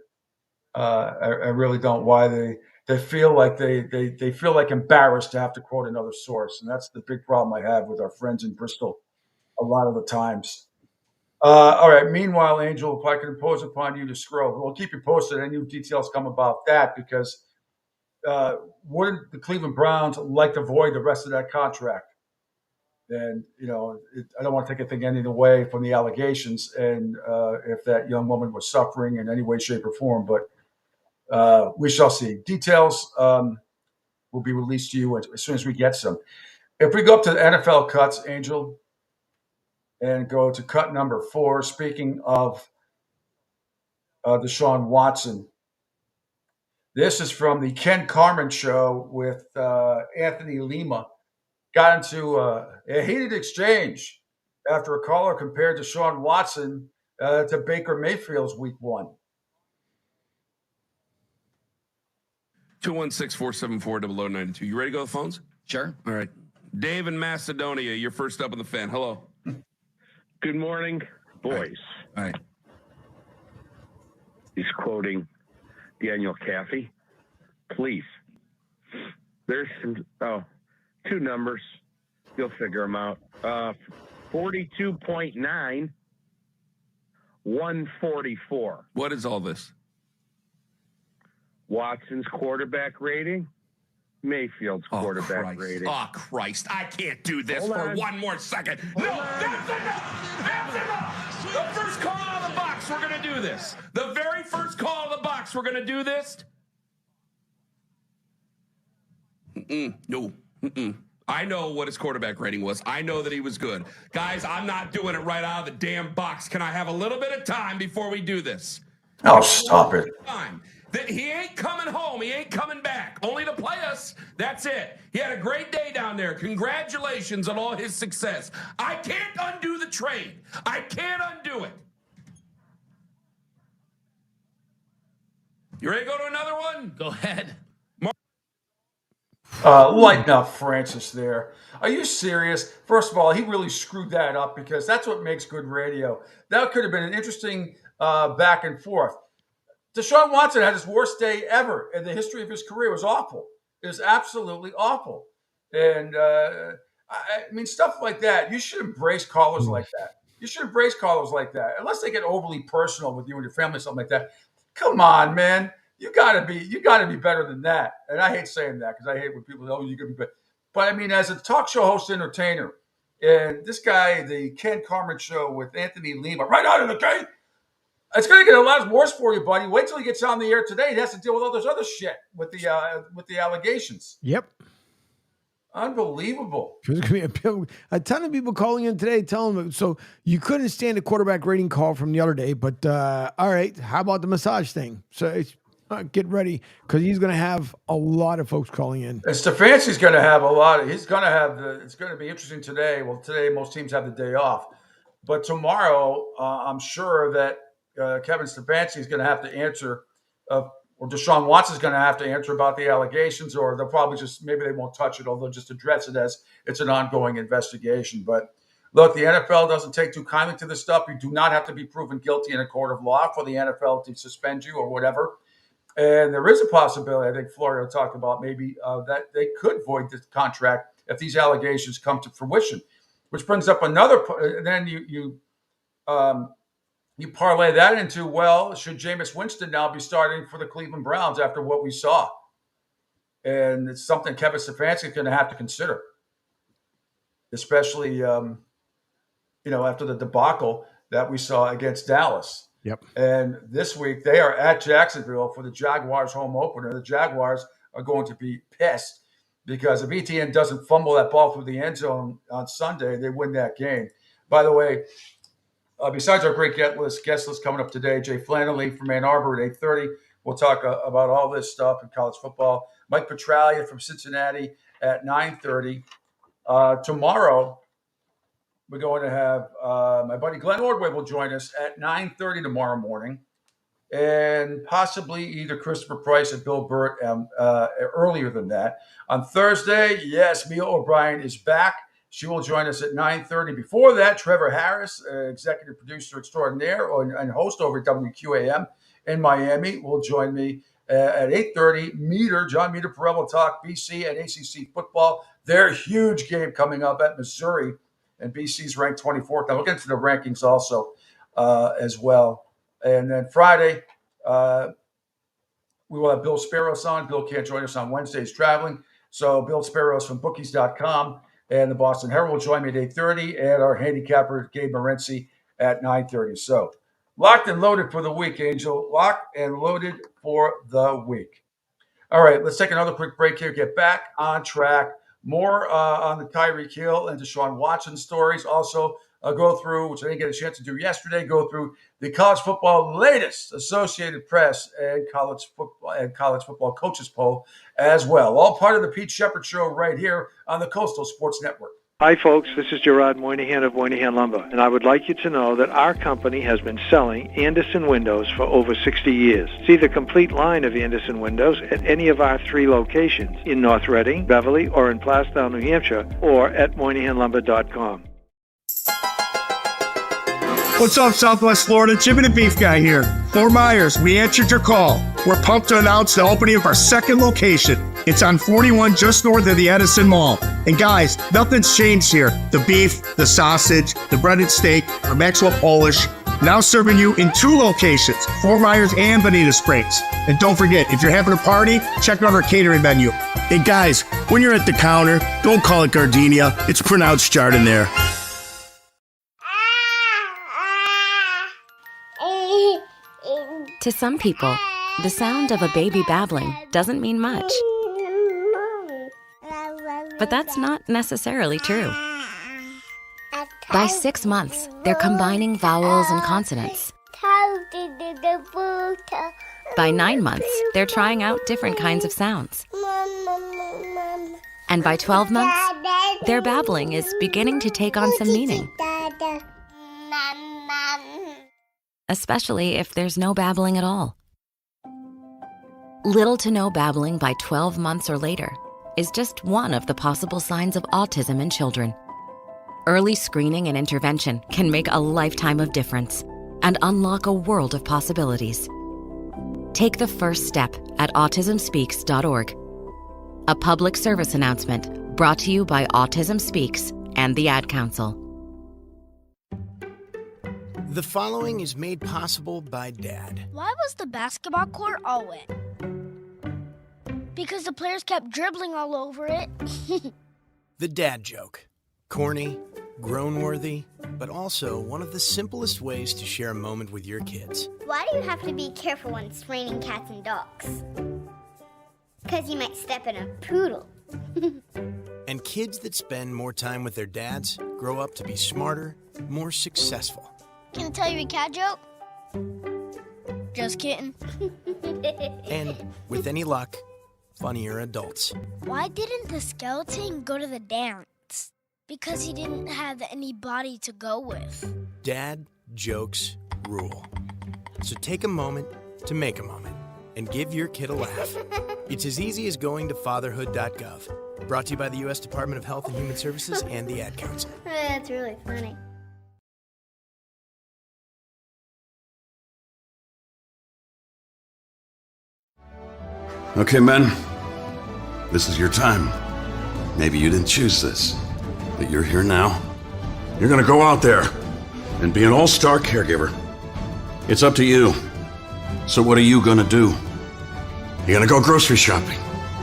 I really don't. Why they feel like they feel like embarrassed to have to quote another source, and that's the big problem I have with our friends in Bristol a lot of the times. All right. Meanwhile, Angel, if I can impose upon you to scroll, we'll keep you posted. Any new details come about that, because wouldn't the Cleveland Browns like to void the rest of that contract? And, I don't want to take anything away from the allegations and if that young woman was suffering in any way, shape, or form. But we shall see. Details will be released to you as soon as we get some. If we go up to the NFL cuts, Angel, and go to cut number 4, speaking of Deshaun Watson, this is from the Ken Carman show with Anthony Lima. Got into a heated exchange after a caller compared Deshaun Watson to Baker Mayfield's Week 1. 216-474-0092. You ready to go to the phones? Sure. All right. Dave in Macedonia, you're first up on the fan. Hello. Good morning, boys. All right. He's quoting Daniel Caffey. Please. There's two numbers. You'll figure them out. 42.9, 144. What is all this? Watson's quarterback rating, Mayfield's quarterback rating. Oh, Christ. I can't do this one more second. No, that's enough. That's enough. The first call out of the box, we're going to do this. The very first call out of the box, we're going to do this. No. I know what his quarterback rating was. I know that he was good. Guys, I'm not doing it right out of the damn box. Can I have a little bit of time before we do this? Oh, stop it. Time. That he ain't coming home. He ain't coming back. Only to play us. That's it. He had a great day down there. Congratulations on all his success. I can't undo the trade. I can't undo it. You ready to go to another one? Go ahead. Lighten up, Francis, there. Are you serious? First of all, he really screwed that up, because that's what makes good radio. That could have been an interesting back and forth. Deshaun Watson had his worst day ever in the history of his career. It was awful. It was absolutely awful. And, I mean, stuff like that, you should embrace callers like that. You should embrace callers like that, unless they get overly personal with you and your family, something like that. Come on, man. You gotta be better than that. And I hate saying that, because I hate when people say, you gotta be better. But I mean, as a talk show host, entertainer, and this guy, the Ken Carman show with Anthony Lima, right out of the gate, it's gonna get a lot worse for you, buddy. Wait till he gets on the air today. He has to deal with all this other shit with the allegations. Yep. Unbelievable. There's going to be a ton of people calling in today telling them, so you couldn't stand a quarterback rating call from the other day, but all right, how about the massage thing? So it's, get ready, because he's going to have a lot of folks calling in. And Stefanski's going to have a lot. It's going to be interesting today. Well, today most teams have the day off. But tomorrow, I'm sure that Kevin Stefanski is going to have to answer, or Deshaun Watson's going to have to answer about the allegations, or they'll probably maybe they won't touch it, or they'll just address it as it's an ongoing investigation. But Look, the NFL doesn't take too kindly to this stuff. You do not have to be proven guilty in a court of law for the NFL to suspend you or whatever. And there is a possibility, I think Florida talked about maybe that they could void this contract if these allegations come to fruition, which brings up another. Then you parlay that into, well, should Jameis Winston now be starting for the Cleveland Browns after what we saw? And it's something Kevin Stefanski is going to have to consider, especially after the debacle that we saw against Dallas. Yep. And this week they are at Jacksonville for the Jaguars home opener. The Jaguars are going to be pissed because if ETN doesn't fumble that ball through the end zone on Sunday, they win that game. By the way, besides our great guest list coming up today, Jay Flannelly from Ann Arbor at 8:30. We'll talk about all this stuff in college football. Mike Petraglia from Cincinnati at 9:30. Tomorrow, we're going to have my buddy Glenn Ordway will join us at 9:30 tomorrow morning, and possibly either Christopher Price and Bill Burt earlier than that. On Thursday, yes, Mia O'Brien is back. She will join us at 9:30. Before that, Trevor Harris, executive producer extraordinaire and host over at WQAM in Miami, will join me at 8:30. John Meter-Perel will talk BC and ACC football. Their huge game coming up at Missouri. And BC's ranked 24th. Now we'll get into the rankings also as well. And then Friday, we will have Bill Sparrows on. Bill can't join us on Wednesday. He's traveling. So Bill Sparrows from bookies.com and the Boston Herald will join me at 8:30. And our handicapper, Gabe Morency, at 9:30. So locked and loaded for the week, Angel. Locked and loaded for the week. All right, let's take another quick break here. Get back on track. More on the Tyreek Hill and Deshaun Watson stories. Also, go through, which I didn't get a chance to do yesterday, go through the college football latest Associated Press and college football coaches poll as well. All part of the Pete Shepard Show right here on the Coastal Sports Network. Hi, folks. This is Gerard Moynihan of Moynihan Lumber, and I would like you to know that our company has been selling Anderson windows for over 60 years. See the complete line of Anderson windows at any of our 3 locations in North Reading, Beverly, or in Plastown, New Hampshire, or at MoynihanLumber.com. What's up, Southwest Florida? Jim and the Beef Guy here. Fort Myers, we answered your call. We're pumped to announce the opening of our second location. It's on 41 just north of the Edison Mall. And guys, nothing's changed here. The beef, the sausage, the breaded steak, our Maxwell Polish. Now serving you in 2 locations, Fort Myers and Bonita Springs. And don't forget, if you're having a party, check out our catering menu. And guys, when you're at the counter, don't call it gardenia. It's pronounced Chardonnay. To some people, the sound of a baby babbling doesn't mean much. But that's not necessarily true. By 6 months, they're combining vowels and consonants. By 9 months, they're trying out different kinds of sounds. And by 12 months, their babbling is beginning to take on some meaning. Especially if there's no babbling at all. Little to no babbling by 12 months or later is just one of the possible signs of autism in children. Early screening and intervention can make a lifetime of difference and unlock a world of possibilities. Take the first step at autismspeaks.org. A public service announcement brought to you by Autism Speaks and the Ad Council. The following is made possible by Dad. Why was the basketball court all wet? Because the players kept dribbling all over it. The dad joke. Corny, groan-worthy, but also one of the simplest ways to share a moment with your kids. Why do you have to be careful when it's raining cats and dogs? Because you might step in a poodle. And kids that spend more time with their dads grow up to be smarter, more successful. Can I tell you a cat joke? Just kidding. And with any luck, funnier adults. Why didn't the skeleton go to the dance? Because he didn't have any body to go with. Dad jokes rule. So take a moment to make a moment and give your kid a laugh. It's as easy as going to fatherhood.gov. Brought to you by the U.S. Department of Health and Human Services and the Ad Council. That's really funny. Okay, men, this is your time. Maybe you didn't choose this, but you're here now. You're gonna go out there and be an all-star caregiver. It's up to you. So what are you gonna do? You're gonna go grocery shopping,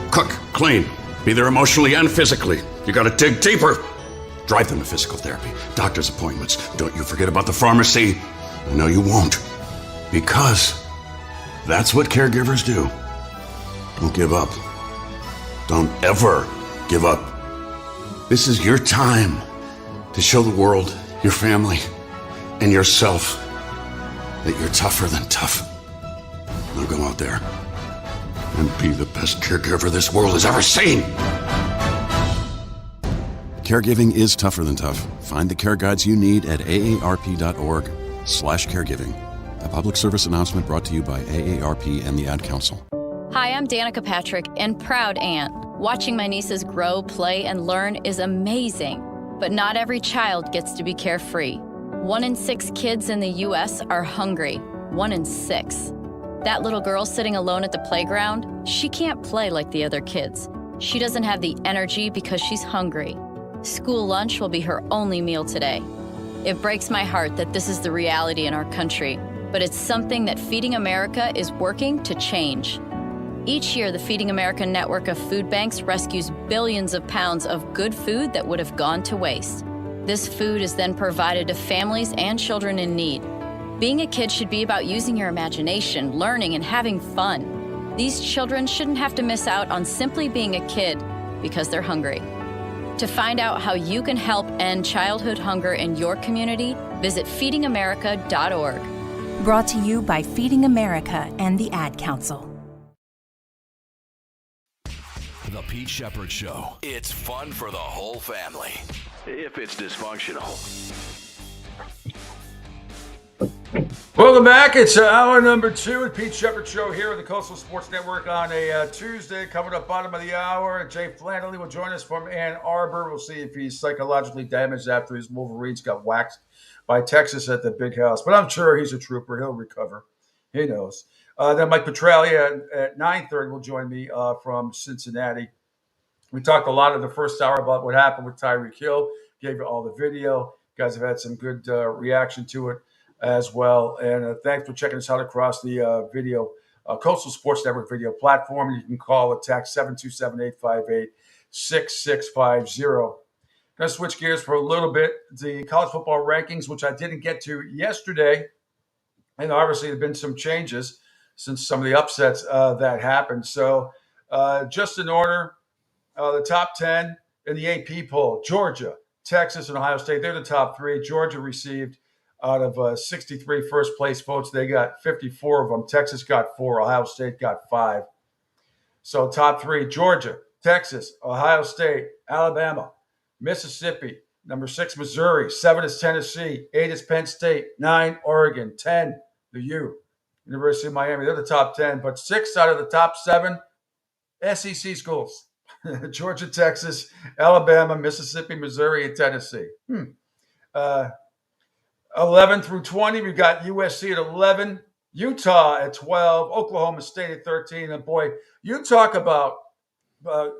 cook, clean, be there emotionally and physically. You gotta dig deeper. Drive them to physical therapy, doctor's appointments. Don't you forget about the pharmacy. I know you won't, because that's what caregivers do. Don't give up. Don't ever give up. This is your time to show the world, your family, and yourself that you're tougher than tough. Now go out there and be the best caregiver this world has ever seen. Caregiving is tougher than tough. Find the care guides you need at aarp.org/caregiving. A public service announcement brought to you by AARP and the Ad Council. Hi, I'm Danica Patrick and proud aunt. Watching my nieces grow, play, and learn is amazing. But not every child gets to be carefree. 1 in 6 kids in the U.S. are hungry. 1 in 6. That little girl sitting alone at the playground, she can't play like the other kids. She doesn't have the energy because she's hungry. School lunch will be her only meal today. It breaks my heart that this is the reality in our country, but it's something that Feeding America is working to change. Each year, the Feeding America network of food banks rescues billions of pounds of good food that would have gone to waste. This food is then provided to families and children in need. Being a kid should be about using your imagination, learning, and having fun. These children shouldn't have to miss out on simply being a kid because they're hungry. To find out how you can help end childhood hunger in your community, visit feedingamerica.org. Brought to you by Feeding America and the Ad Council. The Pete Shepherd Show. It's fun for the whole family, if it's dysfunctional. Welcome back. It's hour number 2 at Pete Shepherd Show here at the Coastal Sports Network on a Tuesday. Coming up bottom of the hour, Jay Flannery will join us from Ann Arbor. We'll see if he's psychologically damaged after his Wolverines got whacked by Texas at the Big House. But I'm sure he's a trooper. He'll recover. He knows. Then Mike Petralia at 9:30 will join me from Cincinnati. We talked a lot in the first hour about what happened with Tyreek Hill. Gave you all the video. You guys have had some good reaction to it as well. And thanks for checking us out across the video Coastal Sports Network video platform. You can call or text 727-858-6650. Going to switch gears for a little bit. The college football rankings, which I didn't get to yesterday, and obviously there have been some changes since some of the upsets that happened. So just in order, the top 10 in the AP poll, Georgia, Texas, and Ohio State, they're the top 3. Georgia received out of 63 first-place votes, they got 54 of them. Texas got 4. Ohio State got 5. So top 3, Georgia, Texas, Ohio State, Alabama, Mississippi, number 6, Missouri, 7 is Tennessee, 8 is Penn State, 9, Oregon, 10, the U, University of Miami. They're the top 10, but 6 out of the top 7 SEC schools. Georgia, Texas, Alabama, Mississippi, Missouri, and Tennessee. 11 through 20, we've got USC at 11, Utah at 12, Oklahoma State at 13. And boy, you talk about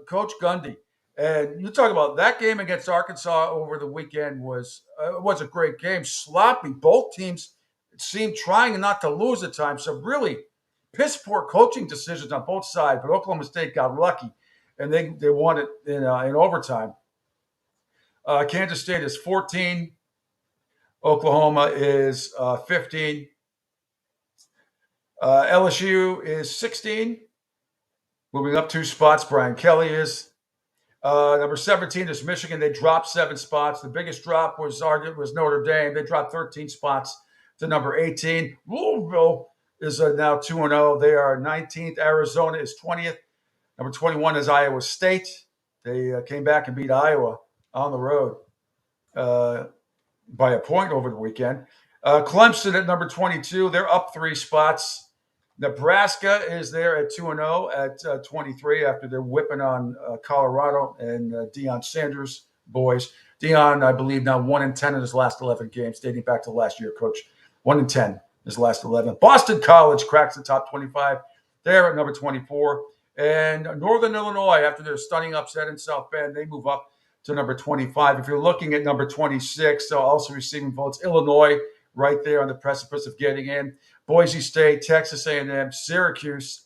Coach Gundy, and you talk about that game against Arkansas over the weekend was a great game. Sloppy. Both teams seemed trying not to lose at times. So really piss poor coaching decisions on both sides. But Oklahoma State got lucky, and they won it in overtime. Kansas State is 14. Oklahoma is 15. LSU is 16. Moving up 2 spots, Brian Kelly is. Number 17 is Michigan. They dropped 7 spots. The biggest drop was Notre Dame. They dropped 13 spots to number 18. Louisville is now 2-0. They are 19th. Arizona is 20th. Number 21 is Iowa State. They came back and beat Iowa on the road by a point over the weekend. Clemson at number 22. They're up 3 spots. Nebraska is there at 2-0 at 23 after they're whipping on Colorado and Deion Sanders' boys. Deion, I believe, now 1-10 in his last 11 games, dating back to last year, Coach. 1-10 in his last 11. Boston College cracks the top 25. They're at number 24. And Northern Illinois, after their stunning upset in South Bend, they move up to number 25. If you're looking at number 26, so also receiving votes, Illinois right there on the precipice of getting in. Boise State, Texas A&M, Syracuse.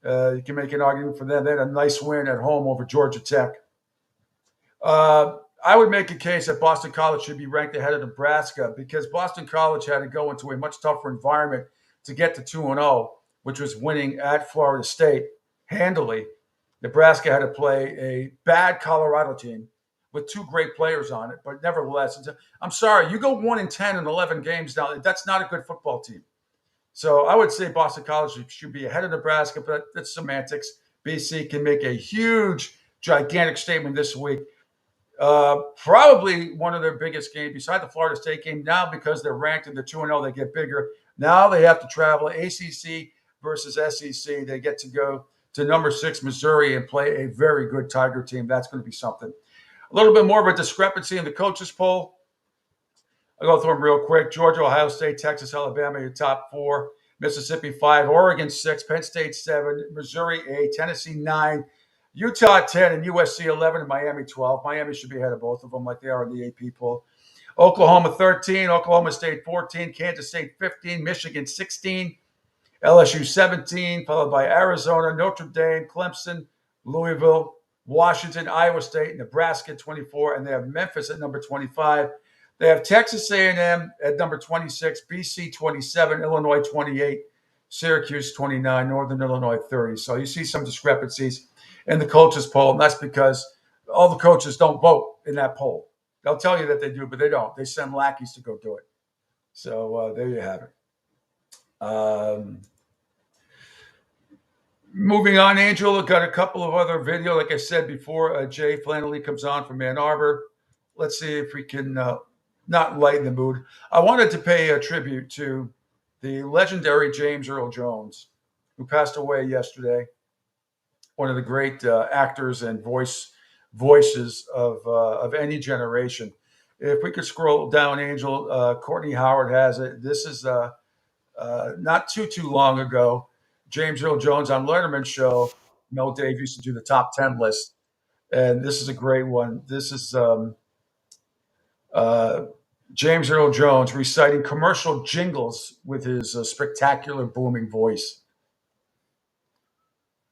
You can make an argument for them. They had a nice win at home over Georgia Tech. I would make a case that Boston College should be ranked ahead of Nebraska because Boston College had to go into a much tougher environment to get to 2-0, which was winning at Florida State handily. Nebraska had to play a bad Colorado team with two great players on it, but nevertheless, I'm sorry, you go 1-10 in 11 games now. That's not a good football team. So I would say Boston College should be ahead of Nebraska, but that's semantics. BC can make a huge, gigantic statement this week. Probably one of their biggest games beside the Florida State game now because they're ranked and they're 2-0, they get bigger. Now they have to travel ACC versus SEC. They get to go to number 6 Missouri and play a very good Tiger team. That's going to be something. A little bit more of a discrepancy in the coaches poll. I'll go through them real quick. Georgia, Ohio State, Texas, Alabama, your top 4. Mississippi 5, Oregon 6, Penn State 7, Missouri 8, Tennessee 9, Utah 10, and USC 11, and Miami 12. Miami should be ahead of both of them like they are in the AP poll. Oklahoma 13, Oklahoma State 14, Kansas State 15, Michigan 16, LSU 17, followed by Arizona, Notre Dame, Clemson, Louisville, Washington, Iowa State, Nebraska 24, and they have Memphis at number 25. They have Texas A&M at number 26, BC 27, Illinois 28, Syracuse 29, Northern Illinois 30. So you see some discrepancies in the coaches poll, and that's because all the coaches don't vote in that poll. They'll tell you that they do, but they don't. They send lackeys to go do it. So there you have it. Moving on, Angel, I've got a couple of other videos. Like I said before, Jay Flannelly comes on from Ann Arbor. Let's see if we can not lighten the mood. I wanted to pay a tribute to the legendary James Earl Jones, who passed away yesterday. One of the great actors and voices of any generation. If we could scroll down, Angel, Courtney Howard has it. This is not too long ago. James Earl Jones on Letterman's show. Mel Dave used to do the top 10 list, and this is a great one. This is James Earl Jones reciting commercial jingles with his spectacular booming voice.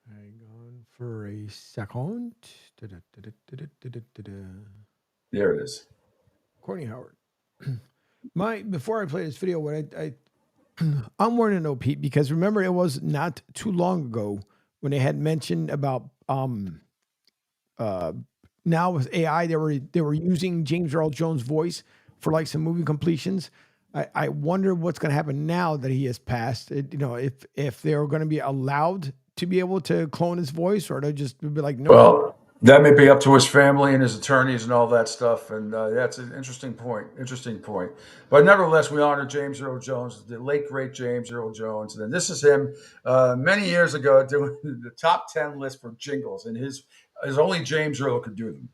Hang on for a second. There it is. Courtney Howard. Before I play this video, what I'm wanting to know, Pete, because remember it was not too long ago when they had mentioned about now with AI they were using James Earl Jones' voice for like some movie completions. I wonder what's going to happen now that he has passed. If they're going to be allowed to be able to clone his voice, or to just be like, no. Well, that may be up to his family and his attorneys and all that stuff. And that's an interesting point. But nevertheless, we honor James Earl Jones, the late, great James Earl Jones. And this is him many years ago doing the top 10 list for jingles. And his only James Earl could do them.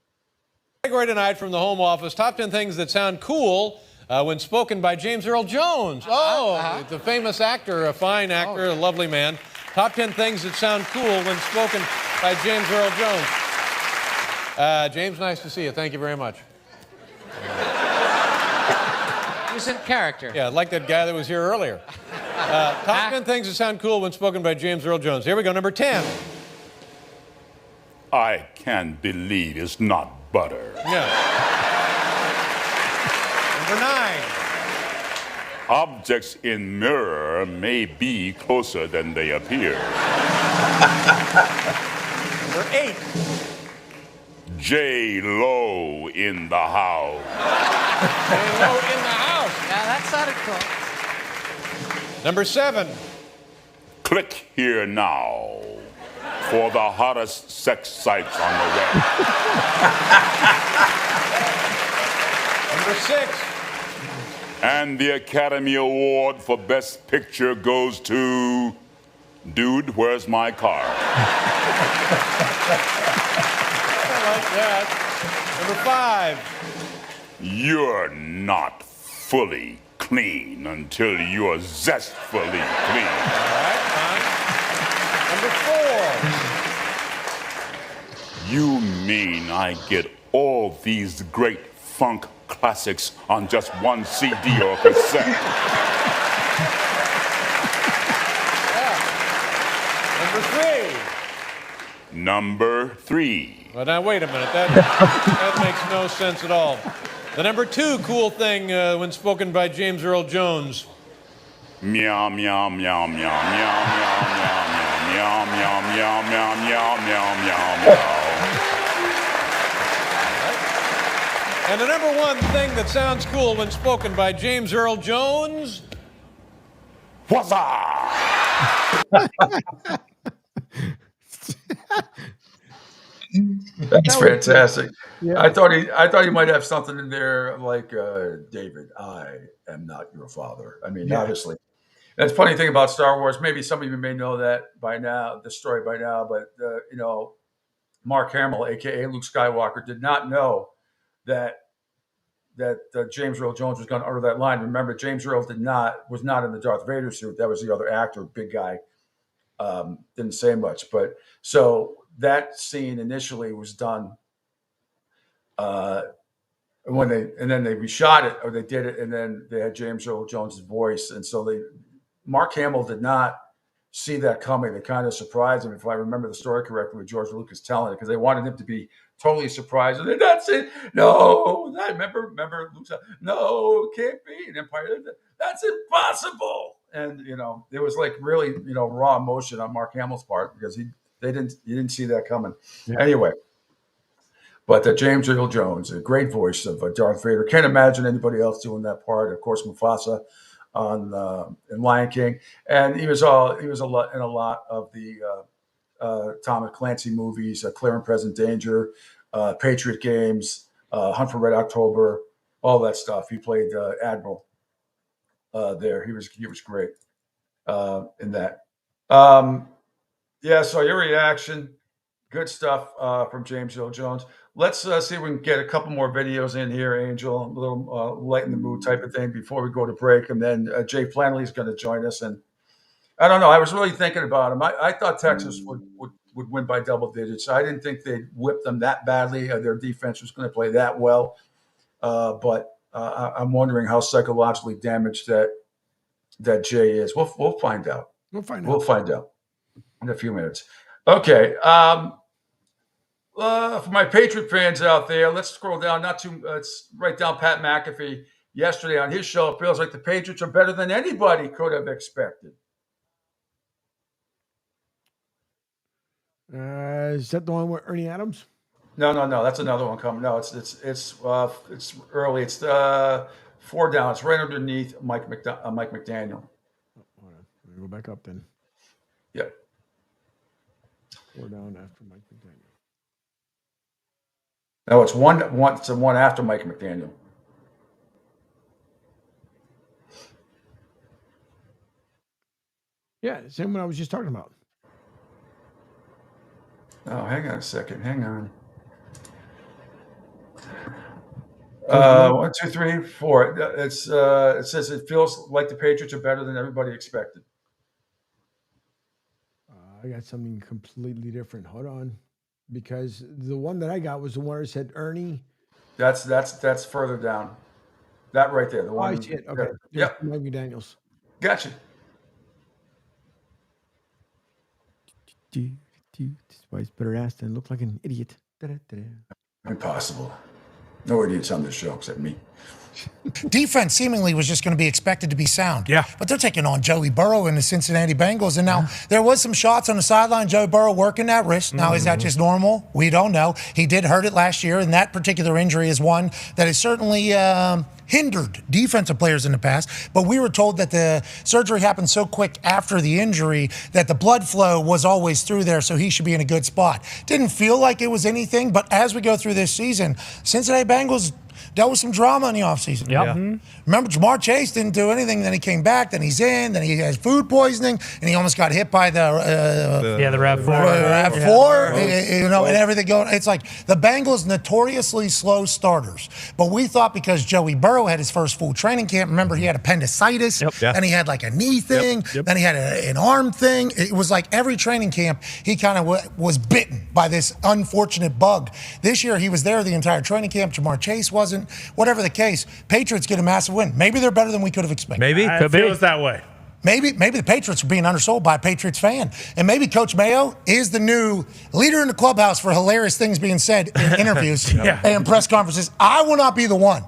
Category tonight from the Home Office, top 10 things that sound cool when spoken by James Earl Jones. The famous actor, a fine actor, a lovely man. Top 10 things that sound cool when spoken by James Earl Jones. James, nice to see you. Thank you very much. He's in character. Yeah, like that guy that was here earlier. Top 10 things that sound cool when spoken by James Earl Jones. Here we go, number 10. I can't believe it's not butter. Yeah. Number 9. Objects in mirror may be closer than they appear. Number 8. J-Lo in the house. J-Lo in the house. Yeah, that sounded cool. Number 7. Click here now for the hottest sex sites on the web. Number 6. And the Academy Award for Best Picture goes to Dude, where's my car? I like that. Number 5. You're not fully clean until you're zestfully clean. All right, fine. Number 4. You mean I get all these great funk classics on just one CD or cassette? Number 3. Well, now, wait a minute. That makes no sense at all. The number 2 cool thing when spoken by James Earl Jones. Meow, meow, meow, meow, meow, meow, meow, meow, meow, meow, meow, meow, meow, meow, meow. And the number 1 thing that sounds cool when spoken by James Earl Jones. What's-up? That's fantastic. Yeah. I thought he might have something in there like David, I am not your father. I mean, obviously. That's a funny thing about Star Wars. Maybe some of you may know that by now, the story by now, but Mark Hamill, aka Luke Skywalker, did not know that James Earl Jones was going to utter that line. Remember, James Earl was not in the Darth Vader suit. That was the other actor, big guy. Didn't say much, but so that scene initially was done when they reshot it, or they did it, and then they had James Earl Jones' voice, and so Mark Hamill did not see that coming. They kind of surprised him, if I remember the story correctly, with George Lucas telling it, because they wanted him to be totally surprised. And then, that's it. No, remember Luke said, no, it can't be an Empire. That's impossible. And it was like really raw emotion on Mark Hamill's part, because he didn't see that coming. Yeah. Anyway, but James Earl Jones, a great voice of Darth Vader. Can't imagine anybody else doing that part. Of course, Mufasa in Lion King, and he was in a lot of the Tom Clancy movies, Clear and Present Danger, Patriot Games, Hunt for Red October, all that stuff. He played Admiral there. He was great in that. So your reaction, good stuff from James Earl Jones. Let's see if we can get a couple more videos in here, Angel, a little lighten the mood type of thing before we go to break. And then Jay Flannelly is going to join us. And I don't know, I was really thinking about him. I thought Texas would win by double digits. I didn't think they'd whip them that badly. Their defense was going to play that well. But I'm wondering how psychologically damaged that Jay is. We'll find out. We'll find out in a few minutes. Okay. For my Patriot fans out there, let's scroll down. Let's write down Pat McAfee yesterday on his show. It feels like the Patriots are better than anybody could have expected. Is that the one with Ernie Adams? No. That's another one coming. No, it's early. It's 4 down. It's right underneath Mike McDaniel. Hold on. Let me go back up then. Yep. 4 down after Mike McDaniel. No, it's one after Mike McDaniel. Yeah, same one I was just talking about. Oh, hang on a second. Hang on. 1, 2, 3, 4. It says it feels like the Patriots are better than everybody expected. I got something completely different. Hold on, because the one that I got was the one that said Ernie. That's further down. That right there. The one. I see it. Okay. Yep. Mike McDaniels. Gotcha. This is why he's better ass than look like an idiot. Impossible. No idiots on this show except me. Defense seemingly was just going to be expected to be sound. Yeah. But they're taking on Joey Burrow and the Cincinnati Bengals. And now there was some shots on the sideline, Joey Burrow working that wrist. Now, is that just normal? We don't know. He did hurt it last year, and that particular injury is one that has certainly hindered defensive players in the past. But we were told that the surgery happened so quick after the injury that the blood flow was always through there, so he should be in a good spot. Didn't feel like it was anything, but as we go through this season, Cincinnati Bengals dealt with some drama in the offseason. Remember, Jamar Chase didn't do anything. Then he came back. Then he's in. Then he has food poisoning, and he almost got hit by the RAV4. You know, and everything going. It's like the Bengals notoriously slow starters, but we thought because Joey Burrow had his first full training camp. Remember, he had appendicitis, and he had like a knee thing, then he had an arm thing. It was like every training camp he kind of was bitten by this unfortunate bug. This year he was there the entire training camp. Jamar Chase wasn't. Whatever the case, Patriots get a massive win. Maybe they're better than we could have expected. Maybe. It feels that way. Maybe the Patriots are being undersold by a Patriots fan. And maybe Coach Mayo is the new leader in the clubhouse for hilarious things being said in interviews and press conferences. I will not be the one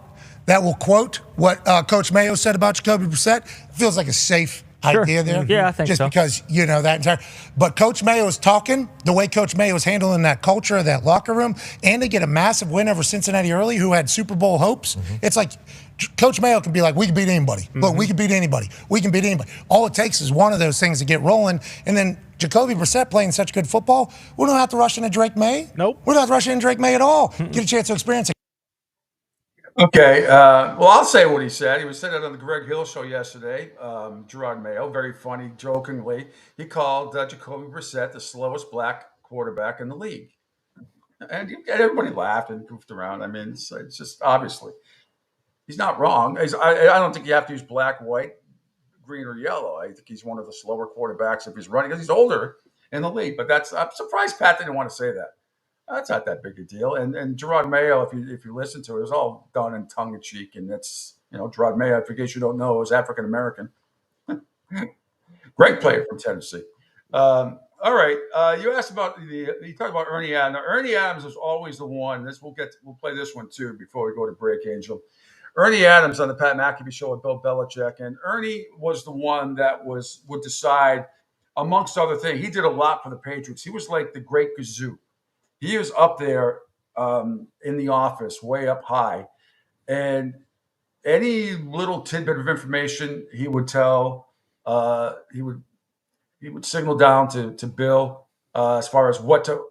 that will quote what Coach Mayo said about Jacoby Brissett. Feels like a safe idea there. Yeah, I think just so. Because, you know, that entire. But Coach Mayo is talking the way Coach Mayo is handling that culture, that locker room, and to get a massive win over Cincinnati early, who had Super Bowl hopes. It's like Coach Mayo can be like, we can beat anybody. Look, we can beat anybody. We can beat anybody. All it takes is one of those things to get rolling. And then Jacoby Brissett playing such good football, we don't have to rush into Drake May. Nope. We don't have to rush into Drake May at all. Get a chance to experience it. Okay. Well, I'll say what he said. He was saying it on the Greg Hill show yesterday. Gerard Mayo, very funny, jokingly, he called Jacoby Brissett the slowest black quarterback in the league. And everybody laughed and goofed around. I mean, it's just obviously. He's not wrong. I don't think you have to use black, white, green, or yellow. I think he's one of the slower quarterbacks if he's running because he's older in the league. But I'm surprised Pat didn't want to say that. That's not that big a deal. And Gerard Mayo, if you listen to it, it was all done in tongue in cheek. And that's, you know, Gerard Mayo, in case you don't know, is African American. Great player from Tennessee. All right. You asked about you talked about Ernie Adams. Now, Ernie Adams is always the one. We'll play this one too before we go to break, Angel. Ernie Adams on the Pat McAfee show with Bill Belichick, and Ernie was the one that would decide, amongst other things. He did a lot for the Patriots. He was like the great Gazoo. He was up there in the office, way up high, and any little tidbit of information he would tell, he would signal down to Bill as far as what to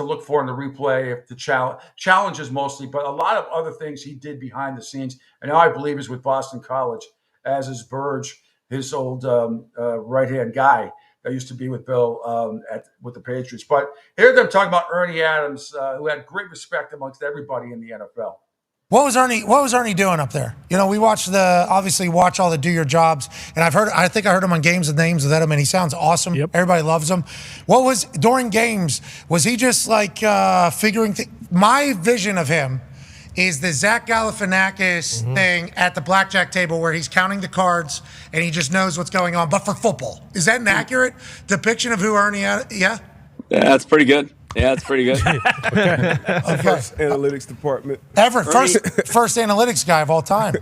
look for in the replay, if the challenges mostly, but a lot of other things he did behind the scenes. And now I believe is with Boston College, as is Burge, his old right-hand guy that used to be with Bill with the Patriots. But here them talking about Ernie Adams, who had great respect amongst everybody in the NFL. What was Ernie doing up there? You know, we obviously watch all the Do Your Jobs, and I think I heard him on Games with Names with Edelman. He sounds awesome. Everybody loves him. What was during games? Was he just like figuring? My vision of him is the Zach Galifianakis thing at the blackjack table where he's counting the cards and he just knows what's going on, but for football. Is that an accurate depiction of who Ernie? Yeah, that's pretty good. Yeah, it's pretty good. First analytics department. First analytics guy of all time.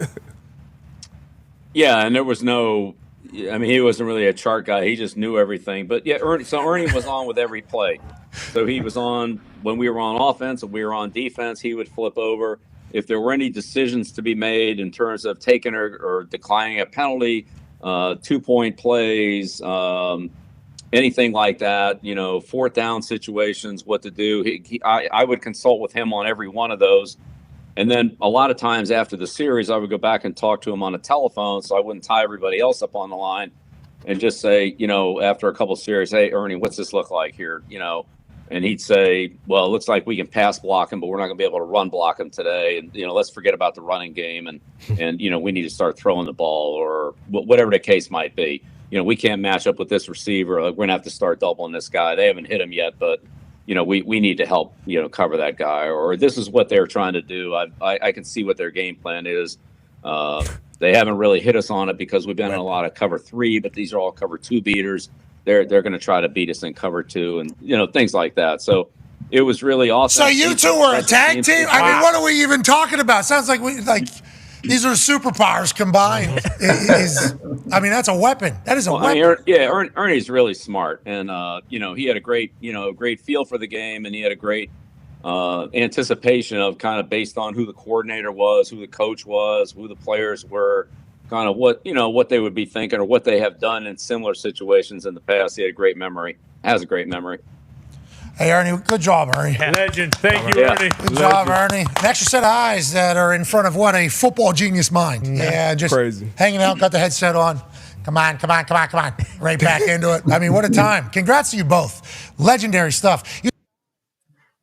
Yeah, and there was he wasn't really a chart guy. He just knew everything. But yeah, Ernie was on with every play. So he was on when we were on offense and we were on defense, he would flip over. If there were any decisions to be made in terms of taking or declining a penalty, 2-point plays, anything like that, you know, fourth down situations, what to do. I would consult with him on every one of those. And then a lot of times after the series, I would go back and talk to him on a telephone so I wouldn't tie everybody else up on the line and just say, you know, after a couple of series, hey, Ernie, what's this look like here? You know, and he'd say, well, it looks like we can pass block him, but we're not going to be able to run block him today. And, you know, let's forget about the running game. And you know, we need to start throwing the ball or whatever the case might be. You know, we can't match up with this receiver. We're going to have to start doubling this guy. They haven't hit him yet, but, you know, we need to help, you know, cover that guy. Or this is what they're trying to do. I can see what their game plan is. They haven't really hit us on it because we've been in a lot of cover 3, but these are all cover 2 beaters. They're going to try to beat us in cover 2 and, you know, things like that. So it was really awesome. So you two were a tag team? I mean, what are we even talking about? Sounds like these are superpowers combined. I mean, that's a weapon. That is a weapon. Ernie's really smart, and you know, he had a great feel for the game, and he had a great anticipation of kind of based on who the coordinator was, who the coach was, who the players were, kind of what they would be thinking or what they have done in similar situations in the past. He had a great memory. Has a great memory. Hey, Ernie, good job, Ernie. Legend. Thank you, Ernie. Good job, Ernie. An extra set of eyes that are in front of what? A football genius mind. Yeah, just Crazy. hanging out, got the headset on. Come on. Right back into it. I mean, what a time. Congrats to you both. Legendary stuff.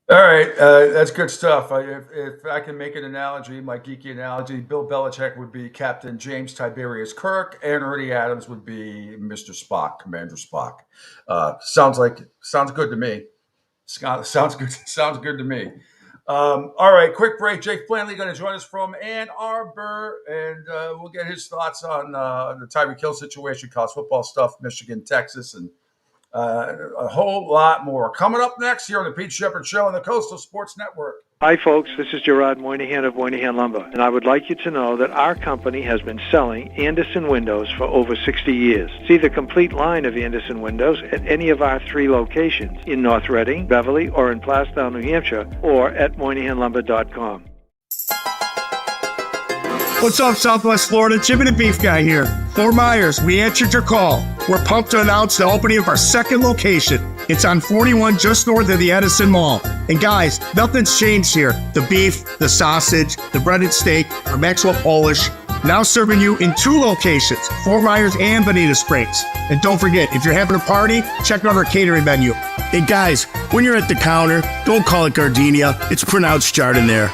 All right, that's good stuff. If I can make an analogy, my geeky analogy, Bill Belichick would be Captain James Tiberius Kirk, and Ernie Adams would be Mr. Spock, Commander Spock. Sounds good to me. Sounds good to me. All right, quick break. Jake Flanley going to join us from Ann Arbor, and we'll get his thoughts on the Tyreek Hill situation, college football stuff, Michigan, Texas, and a whole lot more. Coming up next here on the Pete Shepard Show on the Coastal Sports Network. Hi, folks. This is Gerard Moynihan of Moynihan Lumber, and I would like you to know that our company has been selling Anderson windows for over 60 years. See the complete line of Anderson windows at any of our 3 locations in North Reading, Beverly, or in Plastown, New Hampshire, or at MoynihanLumber.com. What's up, Southwest Florida? Jim and the Beef Guy here. Fort Myers, we answered your call. We're pumped to announce the opening of our second location. It's on 41 just north of the Edison Mall. And guys, nothing's changed here. The beef, the sausage, the breaded steak, our Maxwell Polish. Now serving you in 2 locations, Fort Myers and Bonita Springs. And don't forget, if you're having a party, check out our catering menu. Hey guys, when you're at the counter, don't call it Gardenia. It's pronounced Jardiniere.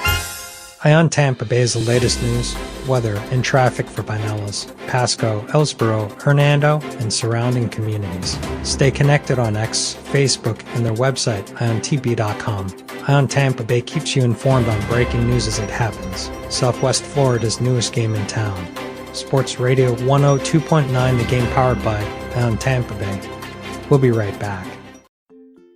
Ion Tampa Bay is the latest news, weather, and traffic for Pinellas, Pasco, Ellsboro, Hernando, and surrounding communities. Stay connected on X, Facebook, and their website, iontb.com. Ion Tampa Bay keeps you informed on breaking news as it happens. Southwest Florida's newest game in town. Sports Radio 102.9, the game powered by Ion Tampa Bay. We'll be right back.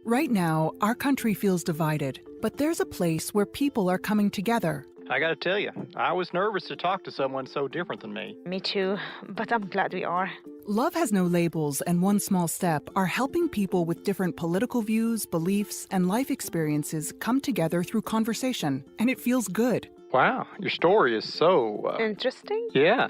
Right now, our country feels divided, but there's a place where people are coming together. I gotta tell you, I was nervous to talk to someone so different than me. Me too, but I'm glad we are. Love Has No Labels and One Small Step are helping people with different political views, beliefs, and life experiences come together through conversation, and it feels good. Wow, your story is so... Interesting? Yeah.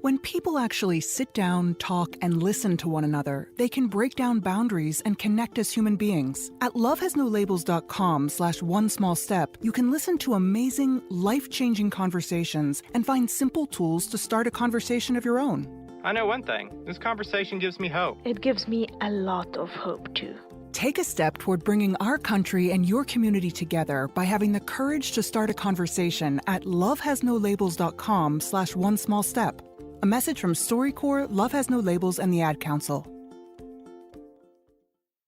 When people actually sit down, talk, and listen to one another, they can break down boundaries and connect as human beings. At lovehasnolabels.com/onesmallstep, you can listen to amazing, life-changing conversations and find simple tools to start a conversation of your own. I know one thing. This conversation gives me hope. It gives me a lot of hope, too. Take a step toward bringing our country and your community together by having the courage to start a conversation at lovehasnolabels.com/onesmallstep. A message from StoryCorps, Love Has No Labels, and the Ad Council.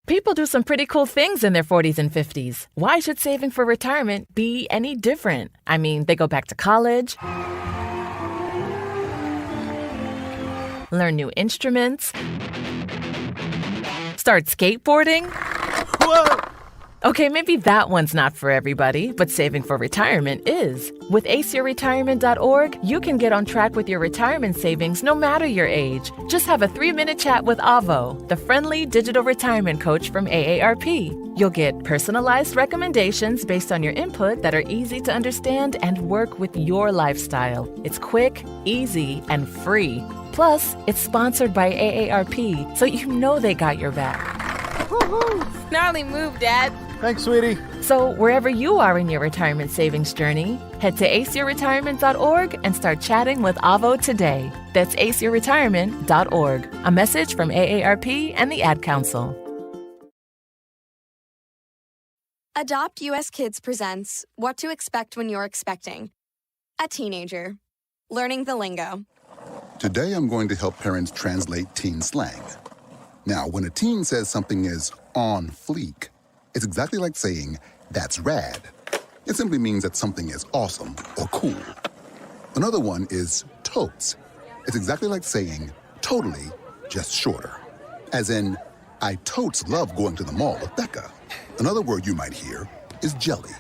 People do some pretty cool things in their 40s and 50s. Why should saving for retirement be any different? I mean, they go back to college, learn new instruments, start skateboarding. Whoa! Okay, maybe that one's not for everybody, but saving for retirement is. With aceyourretirement.org, you can get on track with your retirement savings no matter your age. Just have a 3-minute chat with Avo, the friendly digital retirement coach from AARP. You'll get personalized recommendations based on your input that are easy to understand and work with your lifestyle. It's quick, easy, and free. Plus, it's sponsored by AARP, so you know they got your back. Woohoo! Gnarly move, Dad. Thanks, sweetie. So wherever you are in your retirement savings journey, head to aceyourretirement.org and start chatting with Avo today. That's aceyourretirement.org. A message from AARP and the Ad Council. Adopt US Kids presents What to Expect When You're Expecting. A teenager. Learning the lingo. Today I'm going to help parents translate teen slang. Now, when a teen says something is on fleek, it's exactly like saying, that's rad. It simply means that something is awesome or cool. Another one is totes. It's exactly like saying, totally, just shorter. As in, I totes love going to the mall with Becca. Another word you might hear is jelly.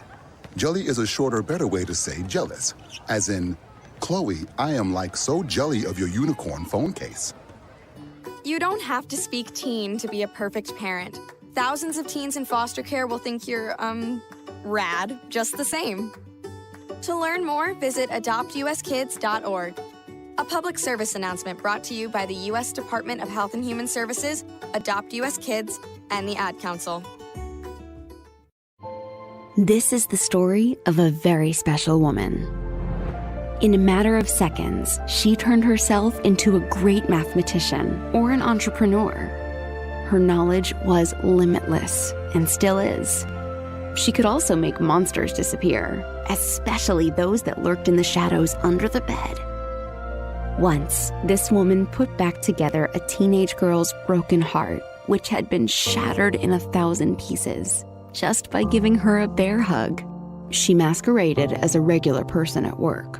Jelly is a shorter, better way to say jealous. As in, Chloe, I am like so jelly of your unicorn phone case. You don't have to speak teen to be a perfect parent. Thousands of teens in foster care will think you're, rad, just the same. To learn more, visit adoptuskids.org. A public service announcement brought to you by the U.S. Department of Health and Human Services, Adopt U.S. Kids, and the Ad Council. This is the story of a very special woman. In a matter of seconds, she turned herself into a great mathematician or an entrepreneur. Her knowledge was limitless and still is. She could also make monsters disappear, especially those that lurked in the shadows under the bed. Once, this woman put back together a teenage girl's broken heart, which had been shattered in 1,000 pieces, just by giving her a bear hug. She masqueraded as a regular person at work,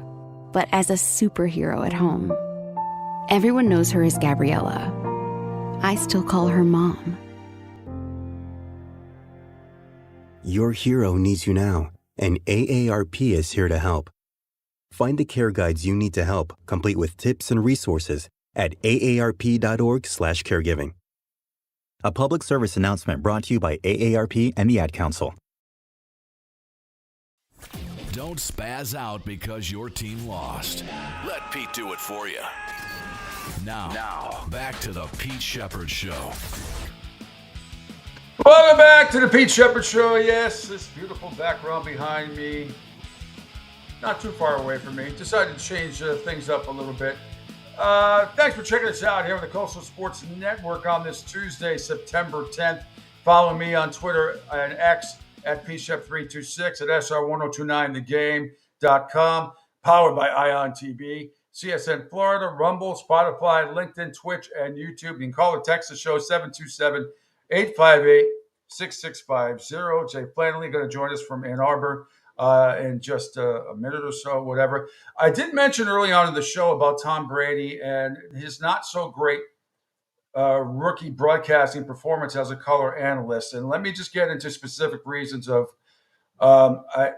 but as a superhero at home. Everyone knows her as Gabriella. I still call her Mom. Your hero needs you now, and AARP is here to help. Find the care guides you need to help, complete with tips and resources at aarp.org/caregiving. A public service announcement brought to you by AARP and the Ad Council. Don't spaz out because your team lost. Let Pete do it for you. Now, back to the Pete Shepherd Show. Welcome back to the Pete Shepherd Show. Yes, this beautiful background behind me, not too far away from me. Decided to change things up a little bit. Thanks for checking us out here on the Coastal Sports Network on this Tuesday, September 10th. Follow me on Twitter and X at PShep326 at SR1029thegame.com. Powered by Ion TV, CSN Florida, Rumble, Spotify, LinkedIn, Twitch, and YouTube. You can call or text the show 727-858-6650. Jay Flannelly going to join us from Ann Arbor in just a minute or so, whatever. I did mention early on in the show about Tom Brady and his not so great rookie broadcasting performance as a color analyst. And let me just get into specific reasons of I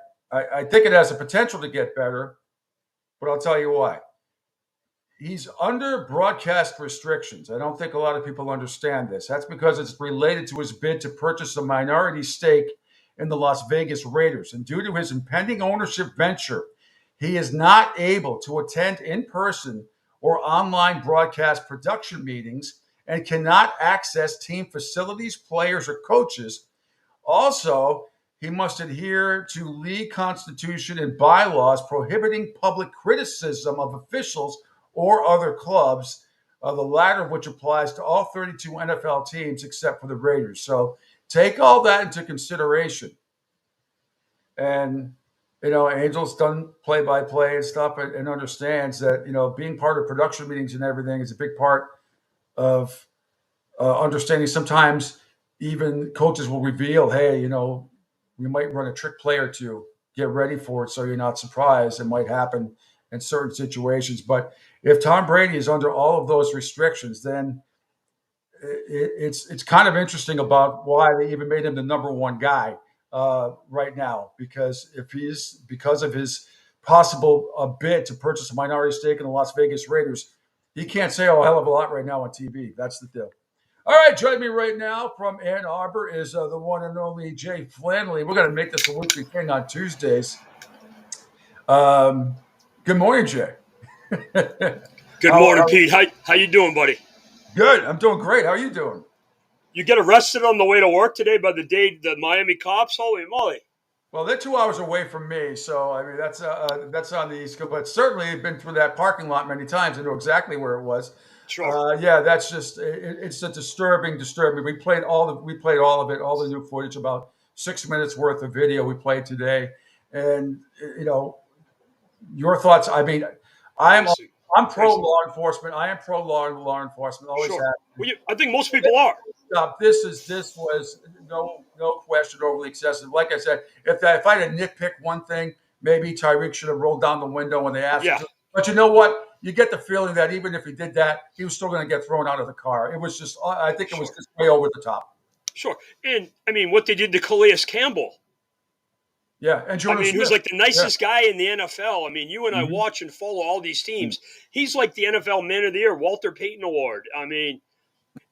think it has the potential to get better, but I'll tell you why. He's under broadcast restrictions. I don't think a lot of people understand this. That's because it's related to his bid to purchase a minority stake in the Las Vegas Raiders. And due to his impending ownership venture, he is not able to attend in-person or online broadcast production meetings and cannot access team facilities, players, or coaches. Also, he must adhere to league constitution and bylaws prohibiting public criticism of officials or other clubs, the latter of which applies to all 32 NFL teams except for the Raiders. So take all that into consideration. And, Angel's done play-by-play and stuff and understands that, being part of production meetings and everything is a big part of understanding. Sometimes even coaches will reveal, hey, we might run a trick play or two. Get ready for it so you're not surprised. It might happen in certain situations. But if Tom Brady is under all of those restrictions, then it's kind of interesting about why they even made him the number one guy right now. Because because of his possible bid to purchase a minority stake in the Las Vegas Raiders, he can't say a hell of a lot right now on TV. That's the deal. All right, joining me right now from Ann Arbor is the one and only Jay Flannelly. We're going to make this a weekly thing on Tuesdays. Good morning, Jay. Good morning, Pete. How you doing, buddy? Good. I'm doing great. How are you doing? You get arrested on the way to work today by the Miami cops? Holy moly. Well, they're 2 hours away from me, so I mean that's on the East Coast. But certainly, I've been through that parking lot many times. I know exactly where it was. Sure. Yeah, that's just it's a disturbing. We played all of it, all the new footage, about 6 minutes worth of video we played today, and your thoughts. I mean, I'm pro law enforcement. I am pro law enforcement. Always sure. have. Well, I think most people are. This was no question overly excessive. Like I said, if I had to nitpick one thing, maybe Tyreek should have rolled down the window when they asked him to. But you know what? You get the feeling that even if he did that, he was still going to get thrown out of the car. It was just, I think it was just way over the top. Sure. And, I mean, what they did to Calais Campbell. Yeah. And Jonas Smith, who's like the nicest guy in the NFL. I mean, you and I watch and follow all these teams. He's like the NFL Man of the Year, Walter Payton Award. I mean,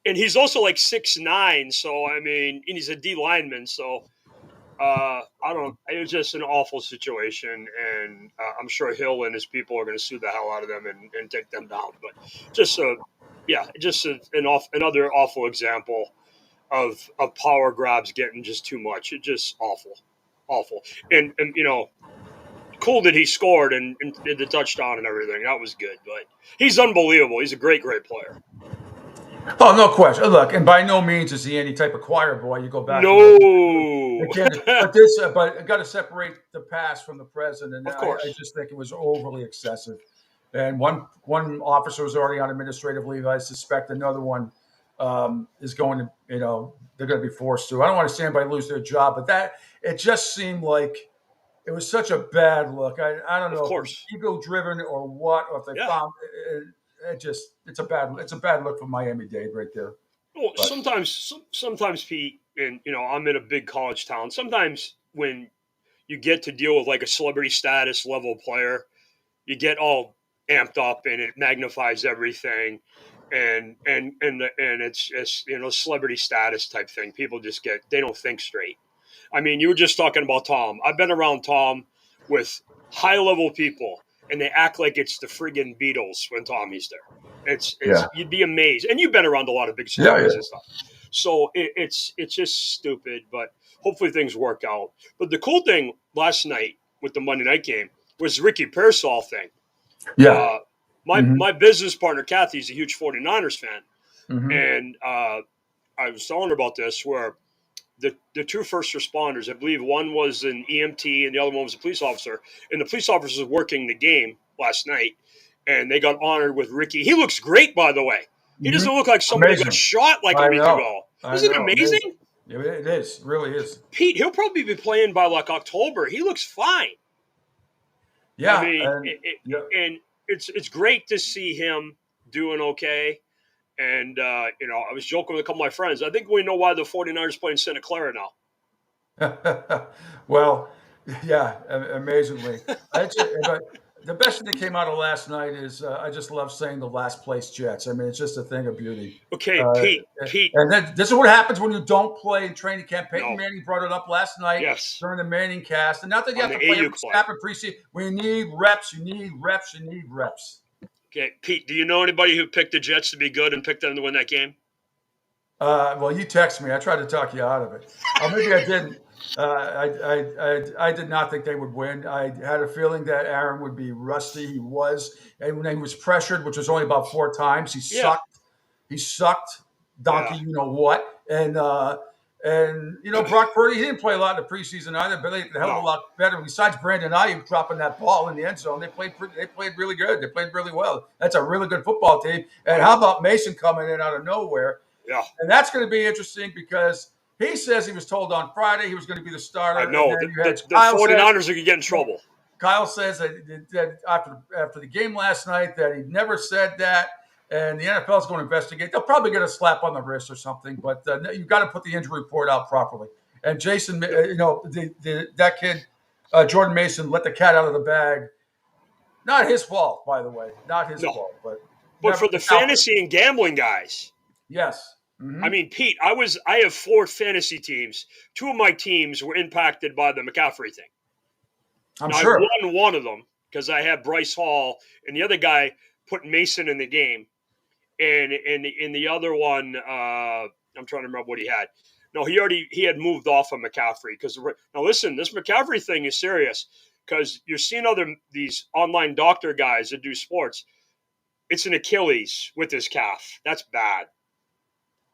and he's also like 6'9", so, I mean, and he's a D lineman, so it was just an awful situation, and I'm sure Hill and his people are going to sue the hell out of them and take them down. But another awful example of power grabs getting just too much. It's just awful. awful. And cool that he scored and did the touchdown and everything. That was good. But he's unbelievable. He's a great, great player. Oh, no question. Look, and by no means is he any type of choir boy. You go back. No. But I got to separate the past from the present, and Of course. I just think it was overly excessive. And one officer was already on administrative leave. I suspect another one is going to, they're going to be forced to. I don't want to see anybody lose their job, but it just seemed like it was such a bad look. I don't know if it's ego-driven or what, or if they found it's a bad look for Miami-Dade right there. Well, sometimes Pete, and I'm in a big college town. Sometimes when you get to deal with like a celebrity status level player, you get all amped up and it magnifies everything, and it's just celebrity status type thing. People just they don't think straight. I mean, you were just talking about Tom. I've been around Tom with high level people, and they act like it's the friggin' Beatles when Tommy's there. You'd be amazed. And you've been around a lot of big celebrities and stuff. So it's just stupid, but hopefully things work out. But the cool thing last night with the Monday night game was the Ricky Pearsall thing. Yeah. My business partner, Kathy's a huge 49ers fan. Mm-hmm. And I was telling her about this where the two first responders, I believe one was an EMT and the other one was a police officer. And the police officer was working the game last night, and they got honored with Ricky. He looks great, by the way. He doesn't look like somebody got shot like a week ago. Isn't it amazing? Yeah, it is. It really is. Pete, he'll probably be playing by like October. He looks fine. Yeah. I mean, and it's great to see him doing okay. And, I was joking with a couple of my friends. I think we know why the 49ers play in Santa Clara now. Well, yeah, amazingly. The best thing that came out of last night is I just love saying the last place Jets. I mean, it's just a thing of beauty. Okay, Pete. And this is what happens when you don't play in training camp. Peyton Manning brought it up last night during the Manning cast. And not that you have to play every snap in preseason. We need reps. You need reps. You need reps. Okay, Pete, do you know anybody who picked the Jets to be good and picked them to win that game? Well, you text me. I tried to talk you out of it. Maybe I didn't. I did not think they would win. I had a feeling that Aaron would be rusty. He was. And when he was pressured, which was only about 4 times, he sucked. He sucked. Donkey, you know what. And Brock Purdy, he didn't play a lot in the preseason either, but they held a lot better. Besides Brandon Ayuk dropping that ball in the end zone, they played really good. They played really well. That's a really good football team. And how about Mason coming in out of nowhere? Yeah. And that's going to be interesting because he says he was told on Friday he was going to be the starter. I know. The 49ers are going to get in trouble. Kyle says that after the game last night that he never said that. And the NFL is going to investigate. They'll probably get a slap on the wrist or something, but you've got to put the injury report out properly. And Jason, that kid, Jordan Mason, let the cat out of the bag. Not his fault, by the way. Not his fault. But for the fantasy and gambling guys. Yes. Mm-hmm. I mean, Pete, I have 4 fantasy teams. 2 of my teams were impacted by the McCaffrey thing. I'm sure. I won one of them because I had Bryce Hall, and the other guy put Mason in the game. And in the other one, I'm trying to remember what he had. No, he had moved off of McCaffrey now listen, this McCaffrey thing is serious because you're seeing these online doctor guys that do sports. It's an Achilles with his calf. That's bad.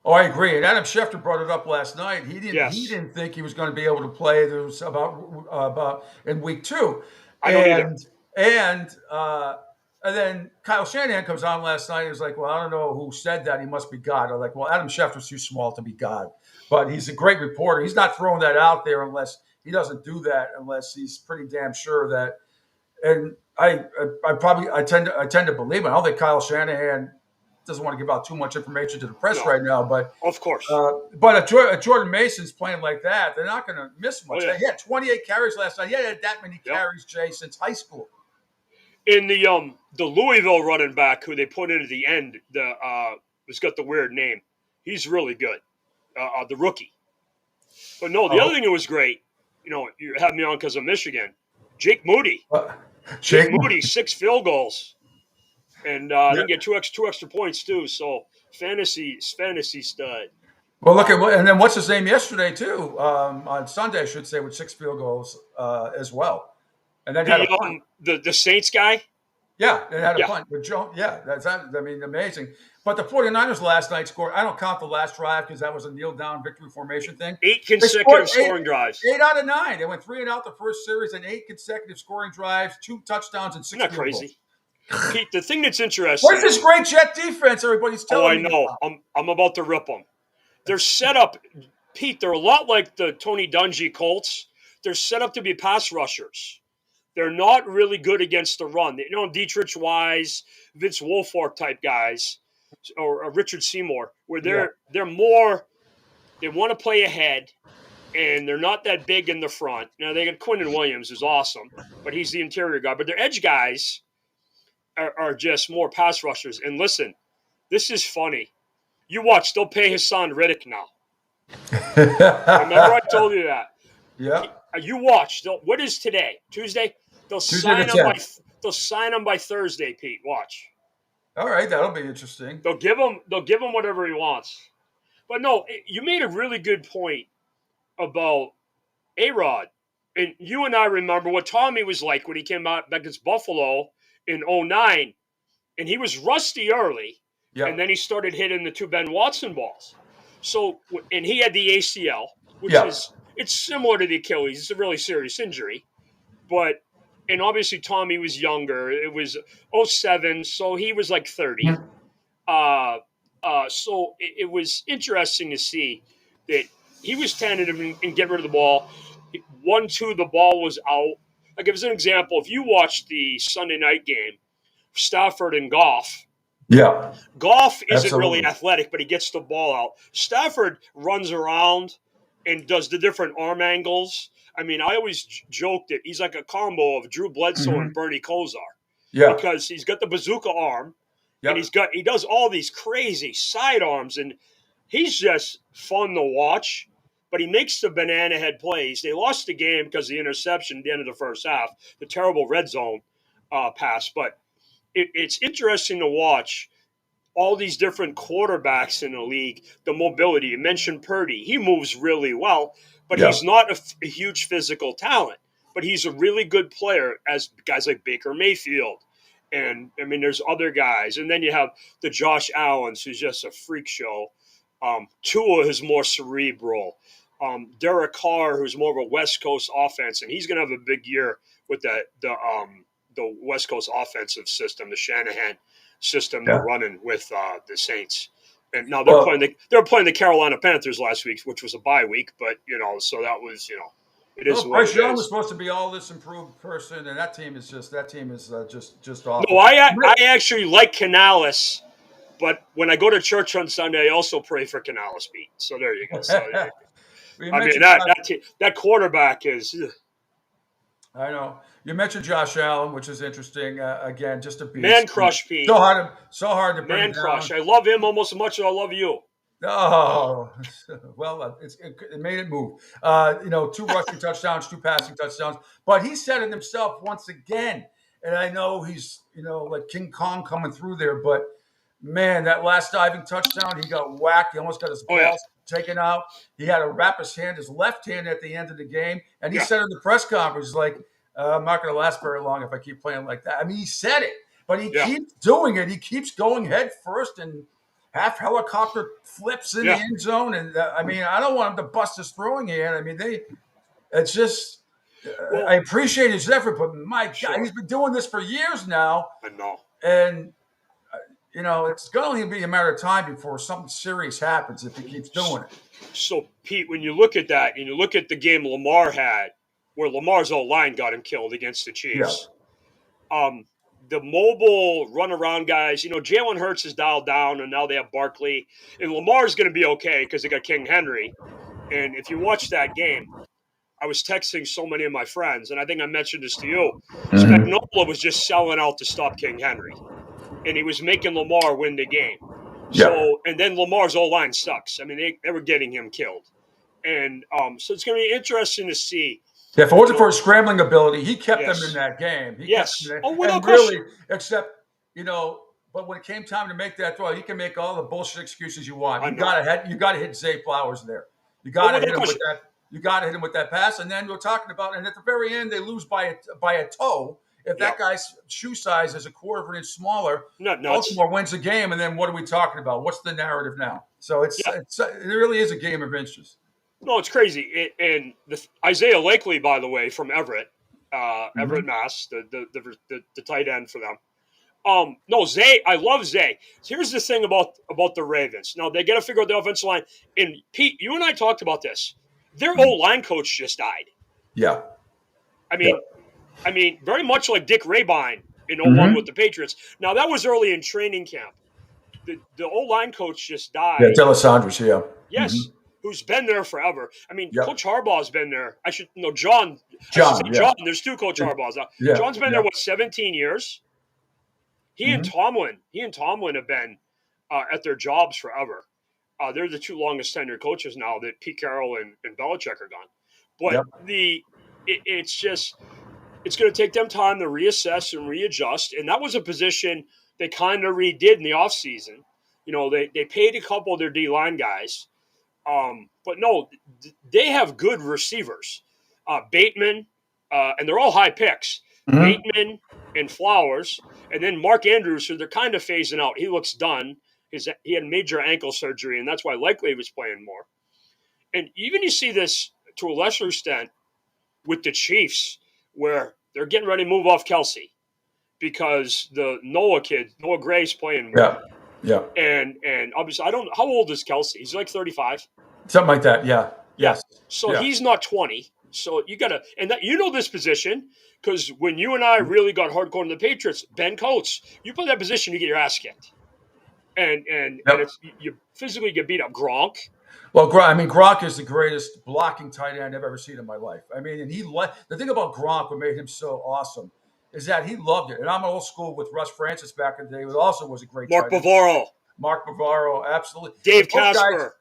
Oh, I agree. And Adam Schefter brought it up last night. He didn't think he was going to be able to play. There was about in week 2. I don't either. And then Kyle Shanahan comes on last night and was like, well, I don't know who said that. He must be God. I'm like, well, Adam Schefter's too small to be God. But he's a great reporter. He's not throwing that out there unless he doesn't do that, unless he's pretty damn sure that. And I tend to believe it. I don't think Kyle Shanahan doesn't want to give out too much information to the press right now. But of course. But if Jordan Mason's playing like that, they're not going to miss much. Oh, yeah. He had 28 carries last night. He had that many carries, Jay, since high school. In the Louisville running back who they put in at the end, who's got the weird name, he's really good. The rookie. But no, the other thing that was great, you had me on because of Michigan. Jake Moody. Jake Moody, 6 field goals. And didn't get two extra points too. So fantasy stud. Well, look at and then what's his name yesterday too? On Sunday, I should say, with 6 field goals as well, and then had a punt. The Saints guy. Yeah, they had a punt with Joe. Yeah, I mean, amazing. But the 49ers last night scored. I don't count the last drive because that was a kneel down victory formation thing. 8 consecutive scoring drives. 8 out of 9. They went 3 and out the first series and 8 consecutive scoring drives, 2 touchdowns and 6 Isn't that field crazy? goals. Pete, the thing that's interesting. Where's this great Jet defense? Everybody's telling me. Oh, I know. I'm about to rip them. They're set up, Pete. They're a lot like the Tony Dungy Colts. They're set up to be pass rushers. They're not really good against the run. You know, Dietrich Wise, Vince Wilfork type guys, or Richard Seymour, where they're more. They want to play ahead, and they're not that big in the front. Now they got Quinnen Williams, who's awesome, but he's the interior guy. But their edge guys are just more pass rushers. And listen, this is funny. You watch, they'll pay Hassan Riddick now. Remember I told you that. Yeah. You watch. What is today? Tuesday? They'll sign him by Thursday, Pete. Watch. All right, that'll be interesting. They'll give him whatever he wants. But no, you made a really good point about A-Rod. And you and I remember what Tommy was like when he came out back against Buffalo in 2009. And he was rusty early. Yeah. And then he started hitting the 2 Ben Watson balls. So, and he had the ACL, which is, it's similar to the Achilles. It's a really serious injury. But, and obviously Tommy was younger. It was 2007, so he was like 30. So it was interesting to see that he was tentative in getting rid of the ball. 1-2, the ball was out. Like, as an example, if you watch the Sunday night game, Stafford and Goff, Goff isn't really athletic, but he gets the ball out. Stafford runs around and does the different arm angles. I mean, I always joke that he's like a combo of Drew Bledsoe and Bernie Kosar. Yeah. Because he's got the bazooka arm, and he does all these crazy side arms, and he's just fun to watch. But he makes the banana head plays. They lost the game because of the interception at the end of the first half, the terrible red zone pass. But it's interesting to watch all these different quarterbacks in the league, the mobility. You mentioned Purdy. He moves really well, but he's not a huge physical talent. But he's a really good player, as guys like Baker Mayfield. And, I mean, there's other guys. And then you have the Josh Allens, who's just a freak show. Tua is more cerebral. Derek Carr, who's more of a West Coast offense, and he's going to have a big year with the West Coast offensive system, the Shanahan system they're running with the Saints. And now they're playing the Carolina Panthers last week, which was a bye week, but so that was it is. Bryce Young was supposed to be all this improved person, and that team is just awful. No, I actually like Canales, but when I go to church on Sunday, I also pray for Canales, Pete. So there you go. So, I mean that quarterback is. I know. You mentioned Josh Allen, which is interesting. Again, just a beast. Man crush, Pete. So hard to bring Man down. crush. I love him almost as much as I love you. Oh, well, it made it move. 2 rushing touchdowns, 2 passing touchdowns. But he said it himself once again. And I know he's, like King Kong coming through there. But, man, that last diving touchdown, he got whacked. He almost got his balls taken out. He had to wrap his left hand at the end of the game. And he said in the press conference, like, I'm not going to last very long if I keep playing like that. I mean, he said it, but he keeps doing it. He keeps going head first and half helicopter flips in the end zone. And I mean, I don't want him to bust his throwing hand. I mean, it's just, I appreciate his effort, but my God, he's been doing this for years now. I know. And, it's going to only be a matter of time before something serious happens if he keeps doing it. So, Pete, when you look at that and you look at the game Lamar had, where Lamar's whole line got him killed against the Chiefs. The mobile run-around guys, Jalen Hurts is dialed down, and now they have Barkley. And Lamar's going to be okay because they got King Henry. And if you watch that game, I was texting so many of my friends, and I think I mentioned this to you. Spagnuolo was just selling out to stop King Henry. And he was making Lamar win the game. So, and then Lamar's O-line sucks. I mean, they were getting him killed. And so it's going to be interesting to see. Yeah, if it wasn't for his scrambling ability, he kept them in that game. Without and really, except, But when it came time to make that throw, you can make all the bullshit excuses you want. I You know. gotta hit Zay Flowers there. You gotta without hit him with question. that. You gotta hit him with that pass. And then we're talking about, and at the very end, they lose by a toe. If that guy's shoe size is a quarter of an inch smaller, Baltimore wins the game. And then what are we talking about? What's the narrative now? So it really is a game of inches. No, it's crazy. And Isaiah Lakely, by the way, from Everett, Everett, Mass, the tight end for them. No, Zay, I love Zay. Here's the thing about the Ravens. Now, they got to figure out the offensive line. And Pete, you and I talked about this. Their O-line coach just died. Yeah. I mean, very much like Dick Rabine in 01 with the Patriots. Now, that was early in training camp. The O-line coach just died. Yeah, Delisandros, yeah. Yes, who's been there forever. I mean, Coach Harbaugh's been there. John. Yeah. There's two Coach Harbaughs. Yeah, John's been there, 17 years? He and Tomlin have been at their jobs forever. They're the two longest tenured coaches now that Pete Carroll and Belichick are gone. But it's going to take them time to reassess and readjust. And that was a position they kind of redid in the offseason. You know, they paid a couple of their D-line guys. But no, they have good receivers. Bateman, and they're all high picks. Bateman and Flowers, and then Mark Andrews, who they're kind of phasing out. He looks done. He had major ankle surgery, and that's why likely he was playing more. And even you see this to a lesser extent with the Chiefs, where they're getting ready to move off Kelsey because the Noah Gray's playing more. Yeah. And obviously, I don't know. How old is Kelsey? He's like 35? Something like that, yeah. Yes. So he's not 20. So you got to – and that, you know this position because when you and I really got hardcore in the Patriots, Ben Coates, you play that position, you get your ass kicked. And you physically get beat up. Gronk. Well, Gronk is the greatest blocking tight end I've ever seen in my life. I mean, and the thing about Gronk, what made him so awesome, is that he loved it. And I'm old school with Russ Francis back in the day, who also was a great Mark tight end. Mark Bavaro, absolutely. Dave Casper.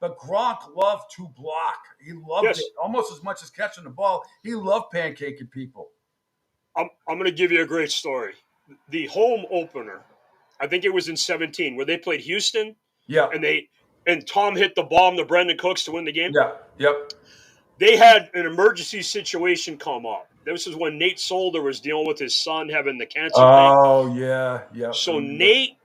But Gronk loved to block. He loved it almost as much as catching the ball. He loved pancaking people. I'm going to give you a great story. The home opener, I think it was in 17, where they played Houston. Yeah. And Tom hit the bomb to Brendan Cooks to win the game. Yeah. Yep. They had an emergency situation come up. This is when Nate Solder was dealing with his son having the cancer thing. Oh, yeah. Yeah. So Nate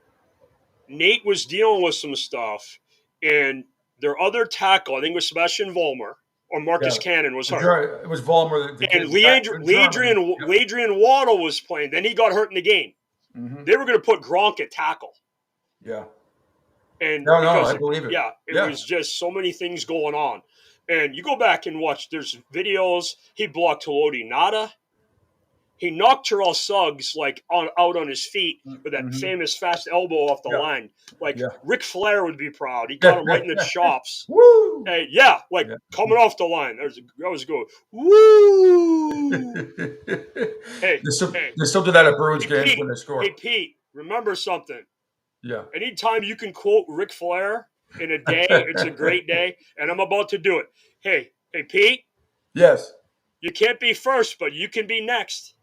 was dealing with some stuff, and their other tackle, I think it was Sebastian Vollmer, or Marcus Cannon was hurt. It was Vollmer. And Ladrian Waddle was playing. Then he got hurt in the game. Mm-hmm. They were going to put Gronk at tackle. Yeah. And I believe it. Yeah, it was just so many things going on. And you go back and watch, there's videos. He blocked Haloti Ngata. He knocked Terrell Suggs out on his feet with that famous fast elbow off the line. Ric Flair would be proud. He got him right in the chops. Woo! Hey, coming off the line. That was good. Woo! They still do that at Bruins games when they score. Hey, Pete, remember something. Yeah. Anytime you can quote Ric Flair in a day, it's a great day, and I'm about to do it. Hey, Pete? Yes. You can't be first, but you can be next.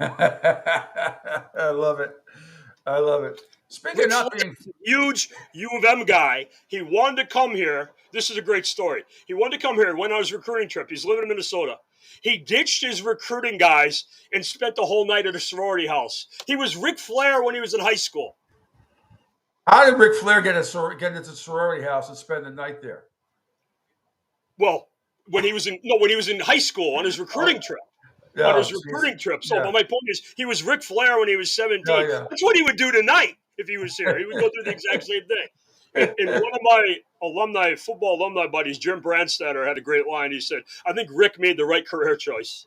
I love it. Speaking of being huge U of M guy, he wanted to come here. This is a great story. He wanted to come here, went on his recruiting trip. He's living in Minnesota. He ditched his recruiting guys and spent the whole night at a sorority house. He was Ric Flair when he was in high school. How did Ric Flair get into the sorority house and spend the night there? Well, when he was in high school on his recruiting trip. On his recruiting trip. So my point is, he was Ric Flair when he was 17. That's what he would do tonight if he was here. He would go through the exact same thing. And one of my football alumni buddies, Jim Brandstatter, had a great line. He said, I think Rick made the right career choice.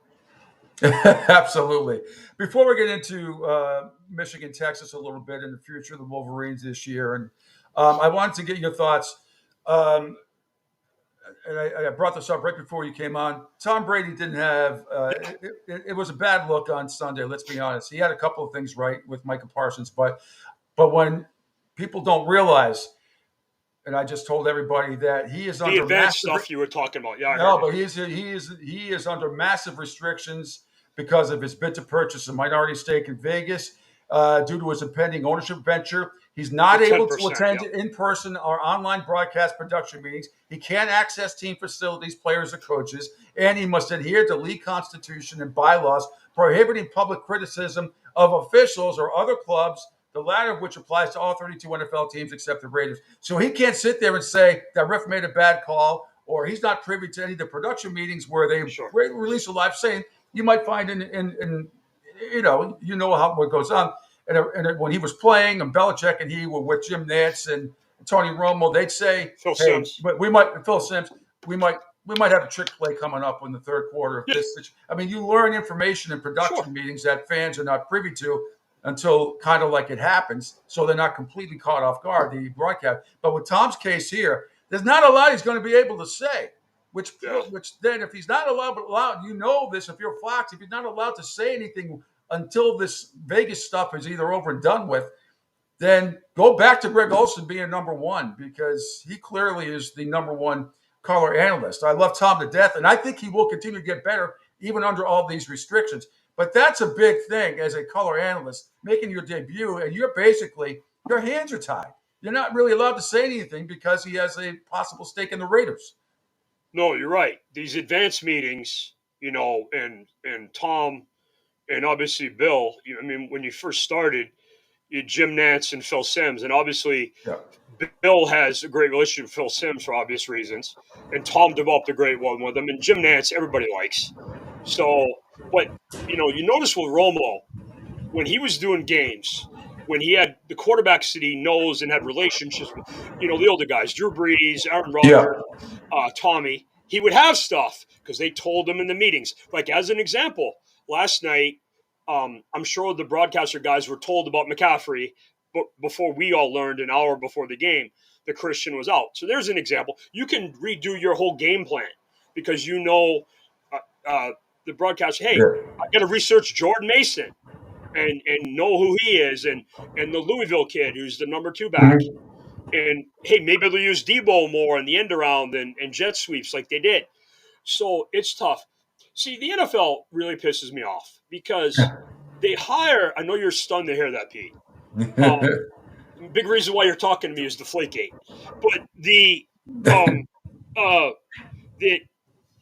Absolutely. Before we get into Michigan, Texas a little bit in the future of the Wolverines this year, and I wanted to get your thoughts. And I brought this up right before you came on. Tom Brady didn't have it was a bad look on Sunday, let's be honest. He had a couple of things right with Micah Parsons, but when people don't realize, and I just told everybody that he is under advanced stuff you were talking about. Yeah, but he is under massive restrictions because of his bid to purchase a minority stake in Vegas. due to his impending ownership venture. He's not able to attend in-person or online broadcast production meetings. He can't access team facilities, players, or coaches, and he must adhere to league constitution and bylaws prohibiting public criticism of officials or other clubs, the latter of which applies to all 32 NFL teams except the Raiders. So he can't sit there and say that ref made a bad call, or he's not privy to any of the production meetings where they release a live saying. You might find in what goes on. And when he was playing, and Belichick and he were with Jim Nantz and Tony Romo, they'd say, Phil Simms, we might have a trick play coming up in the third quarter of this. I mean, you learn information in production meetings that fans are not privy to until kind of like it happens, so they're not completely caught off guard, the broadcast. But with Tom's case here, there's not a lot he's going to be able to say, which then if he's not allowed, you know this, if you're Fox, if he's not allowed to say anything until this Vegas stuff is either over and done with, then go back to Greg Olsen being number one, because he clearly is the number one color analyst. I love Tom to death, and I think he will continue to get better even under all these restrictions. But that's a big thing as a color analyst, making your debut, and your hands are tied. You're not really allowed to say anything because he has a possible stake in the Raiders. No, you're right. These advanced meetings, and Tom and obviously Bill, I mean, when you first started, you had Jim Nantz and Phil Simms, and obviously Bill has a great relationship with Phil Simms for obvious reasons, and Tom developed a great one with him, and Jim Nantz everybody likes. So, but, you notice with Romo, when he was doing games, when he had the quarterbacks that he knows and had relationships with, the older guys, Drew Brees, Aaron Rodgers, Tommy, he would have stuff because they told him in the meetings. Like, as an example, last night, I'm sure the broadcaster guys were told about McCaffrey before we all learned an hour before the game that Christian was out. So there's an example. You can redo your whole game plan because the broadcaster, hey, I got to research Jordan Mason and know who he is and the Louisville kid who's the number 2 back. And, hey, maybe they'll use Debo more in the end around and jet sweeps like they did. So it's tough. See, the NFL really pisses me off because they hire – I know you're stunned to hear that, Pete. Big reason why you're talking to me is Deflategate. But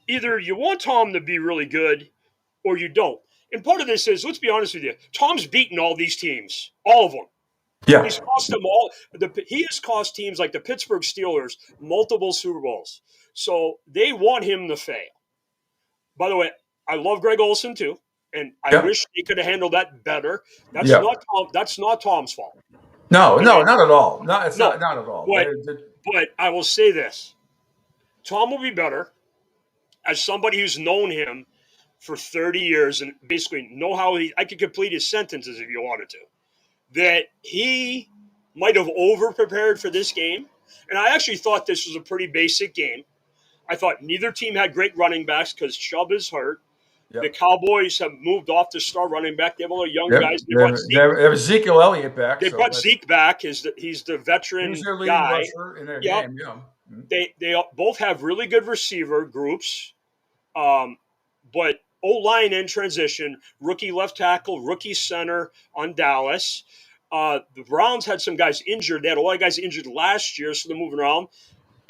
either you want Tom to be really good or you don't. And part of this is, let's be honest with you, Tom's beaten all these teams, all of them. Yeah. He's cost them all. He has cost teams like the Pittsburgh Steelers multiple Super Bowls. So they want him to fail. By the way, I love Greg Olsen too, and I wish he could have handled that better. That's not Tom. That's not Tom's fault. No, not at all. Not at all. But I will say this: Tom will be better as somebody who's known him for 30 years and basically know how I could complete his sentences if you wanted to. That he might have over-prepared for this game, and I actually thought this was a pretty basic game. I thought neither team had great running backs because Chubb is hurt. Yep. The Cowboys have moved off the star running back. They have all the young guys. They have Ezekiel Elliott back. They brought Zeke back. He's the veteran he's their leading guy. rusher in their game. Yeah. They both have really good receiver groups, but O-line in transition, rookie left tackle, rookie center on Dallas. The Browns had some guys injured. They had a lot of guys injured last year, so they're moving around.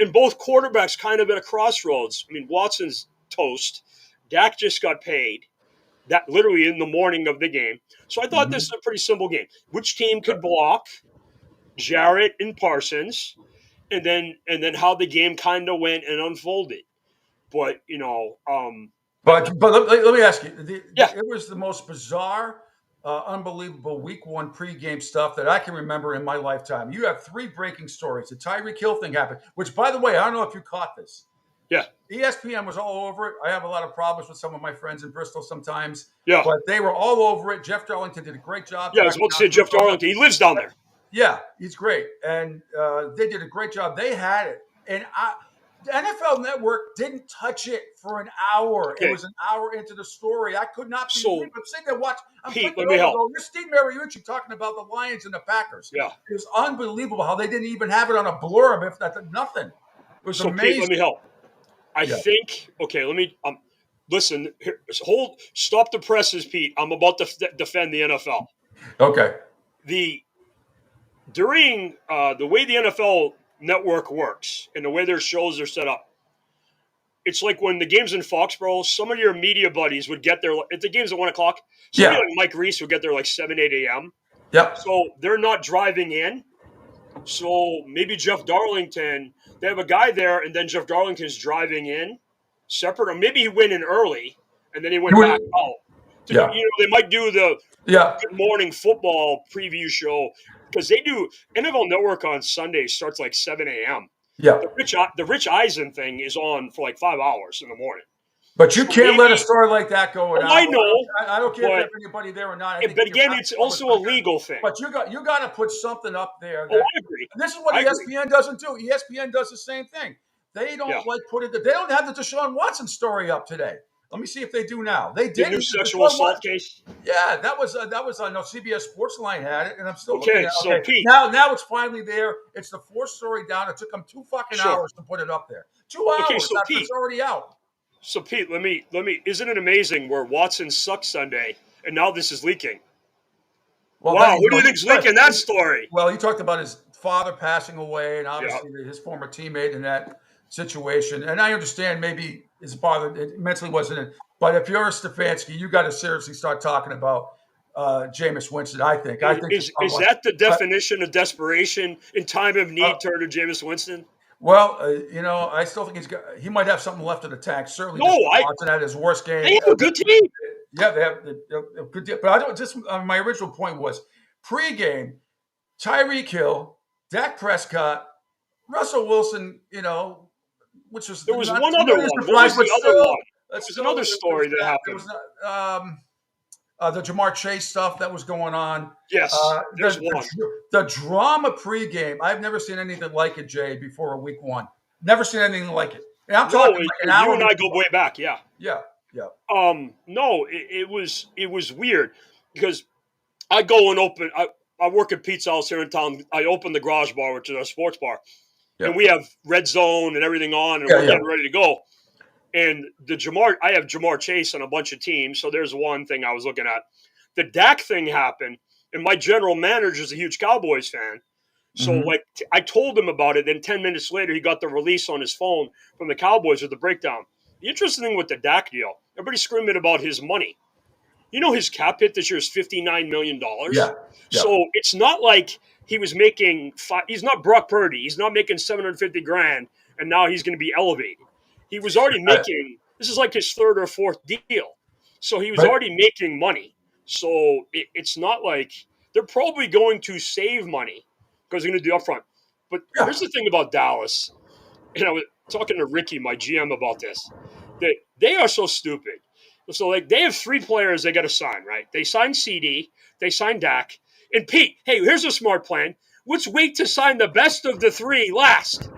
And both quarterbacks kind of at a crossroads. I mean, Watson's toast. Dak just got paid. That literally in the morning of the game. So I thought this is a pretty simple game. Which team could block Jarrett and Parsons, and then how the game kind of went and unfolded. But But let me ask you. It was the most bizarre, unbelievable Week 1 pregame stuff that I can remember in my lifetime. You have 3 breaking stories. The Tyreek Hill thing happened, which, by the way, I don't know if you caught this. Yeah. ESPN was all over it. I have a lot of problems with some of my friends in Bristol sometimes. Yeah. But they were all over it. Jeff Darlington did a great job. Yeah, I was about to say Jeff Darlington. He lives down there. Yeah, he's great. And they did a great job. They had it. And the NFL Network didn't touch it for an hour. Okay. It was an hour into the story. I could not believe it. I'm sitting there watching. Pete, let me help. You're Steve Mariucci talking about the Lions and the Packers. Yeah. It was unbelievable how they didn't even have it on a blurb, if that's nothing. It was amazing. Pete, let me help. I think, okay, let me listen. Stop the presses, Pete. I'm about to defend the NFL. Okay. during the way the NFL network works and the way their shows are set up, it's like when the game's in Foxborough, some of your media buddies would get there. If the game's at 1 o'clock, somebody like Mike Reese would get there like 7, 8 a.m. Yep. So they're not driving in. So maybe Jeff Darlington, they have a guy there, and then Jeff Darlington's driving in separate, or maybe he went in early and then he went back out. Yeah. You know, they might do the Good Morning Football preview show because they do NFL Network on Sunday starts like 7 a.m. Yeah. The Rich Eisen thing is on for like 5 hours in the morning. But you can't let a story like that go without. I know. I don't care if anybody there or not. But again, it's also a legal thing. But you got to put something up there. I agree. This is what ESPN doesn't do. ESPN does the same thing. They don't They don't have the Deshaun Watson story up today. Let me see if they do now. They did. The new sexual assault case. Yeah, that was no CBS Sportsline had it, and I'm still okay. Looking at, so Pete, now it's finally there. It's the fourth story down. It took them 2 fucking hours to put it up there. 2 hours. Okay, so Pete, it's already out. So Pete, let me. Isn't it amazing where Watson sucked Sunday, and now this is leaking? Well, wow, who do you think's leaking that story? Well, he talked about his father passing away, and obviously his former teammate in that situation. And I understand maybe his father mentally wasn't in. But if you're a Stefanski, you got to seriously start talking about Jameis Winston. I think is that the definition of desperation in time of need? Turn to Jameis Winston. Well, I still think he might have something left in the tank. Certainly, Watson had his worst game. They have a good team. Yeah, they have a good team. But I don't. Just my original point was pregame: Tyreek Hill, Dak Prescott, Russell Wilson. Which was there was one other one. What was the other one? There's another story that happened. The Jamar Chase stuff that was going on. Yes, there's one. The drama pregame. I've never seen anything like it, Jay, before week 1. Never seen anything like it. And I'm talking like an hour. You and I go way back, yeah. Yeah. No, it was weird because I go and open. I work at Pete's House here in town. I open the garage bar, which is our sports bar, and we have Red Zone and everything on, and we're getting ready to go. And I have Jamar Chase on a bunch of teams, so there's one thing I was looking at. The Dak thing happened, and my general manager is a huge Cowboys fan. So, I told him about it, then 10 minutes later, he got the release on his phone from the Cowboys with the breakdown. The interesting thing with the Dak deal, everybody's screaming about his money. You know his cap hit this year is $59 million? Yeah. So, it's not like he was making he's not Brock Purdy. He's not making $750,000, and now he's going to be elevated. He was already making – this is like his third or fourth deal. So he was already making money. So it's not like – they're probably going to save money because they're going to do upfront. But here's the thing about Dallas. And I was talking to Ricky, my GM, about this. They are so stupid. So, they have 3 players they got to sign, right? They signed CD. They signed Dak. And Pete, hey, here's a smart plan. Let's wait to sign the best of the 3 last.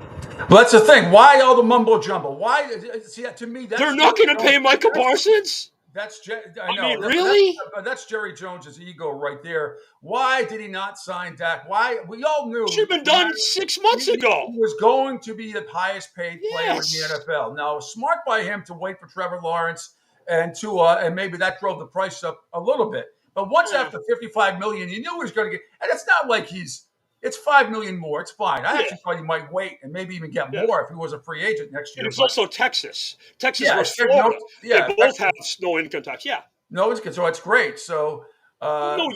Well, that's the thing. Why all the mumbo jumbo? Why? See, to me, they're not going to pay Micah Parsons. Really? That's Jerry Jones's ego right there. Why did he not sign Dak? Why? We all knew should have been done 6 months ago. He was going to be the highest paid player in the NFL. Now, smart by him to wait for Trevor Lawrence and Tua, and maybe that drove the price up a little bit. But once after $55 million, you knew he was going to get. And it's not like it's $5 million more. It's fine. I actually thought he might wait and maybe even get more if he was a free agent next year. And it's also Texas. Texas was Florida. They both have no income tax. Yeah. No income. So it's great. So go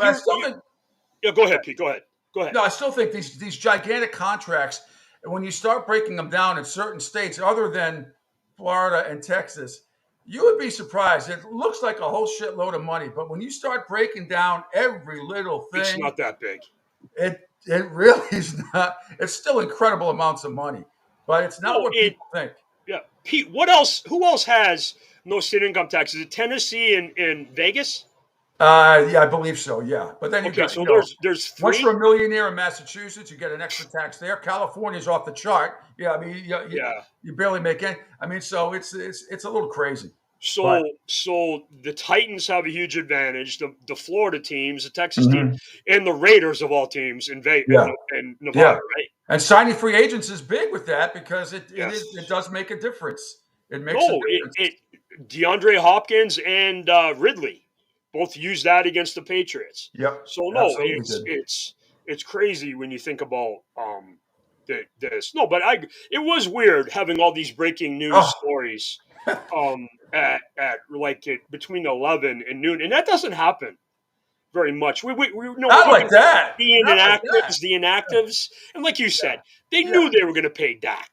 ahead, Pete. Go ahead. No, I still think these gigantic contracts, when you start breaking them down in certain states other than Florida and Texas, you would be surprised. It looks like a whole shitload of money, but when you start breaking down every little thing, it's not that big. It really is not. It's still incredible amounts of money, but it's not what people think. Yeah, Pete. What else? Who else has no state income tax? Is it Tennessee and Vegas? Yeah, I believe so. Yeah, but then there's 3. Once you're a millionaire in Massachusetts, you get an extra tax there. California's off the chart. Yeah, I mean, you barely make any. I mean, so it's a little crazy. So the Titans have a huge advantage. The Florida teams, the Texas team, and the Raiders of all teams in Vegas and Nevada, right? And signing free agents is big with that because it does make a difference. It makes a difference. DeAndre Hopkins and Ridley both used that against the Patriots. Yep. So no, Absolutely it's crazy when you think about this. No, but it was weird having all these breaking news stories at like between 11 and noon, and that doesn't happen very much. We not like that. The inactives, and like you said, they knew they were going to pay Dak.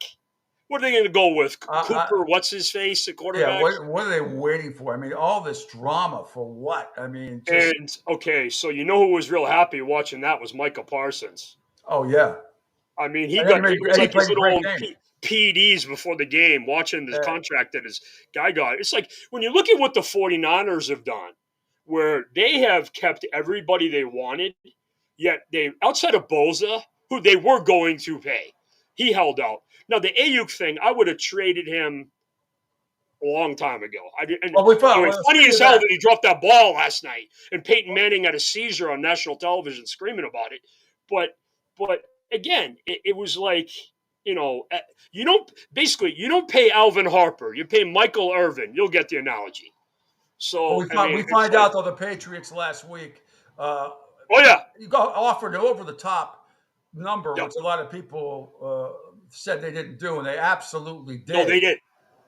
What are they going to go with? Cooper, what's his face, the quarterback? Yeah, what are they waiting for? I mean, all this drama for what? I mean, so you know who was real happy watching that was Micah Parsons. Oh yeah, I mean he was like his little PEDs before the game, watching the contract that his guy got. It's like when you look at what the 49ers have done, where they have kept everybody they wanted, yet they outside of Bosa, who they were going to pay, he held out. Now, the Ayuk thing, I would have traded him a long time ago. Funny as hell that he dropped that ball last night, and Peyton Manning had a seizure on national television screaming about it. But again, it was like, you don't pay Alvin Harper. You pay Michael Irvin. You'll get the analogy. So we find out though the Patriots last week. You offered an over the top number, which a lot of people said they didn't do, and they absolutely did. No, they did.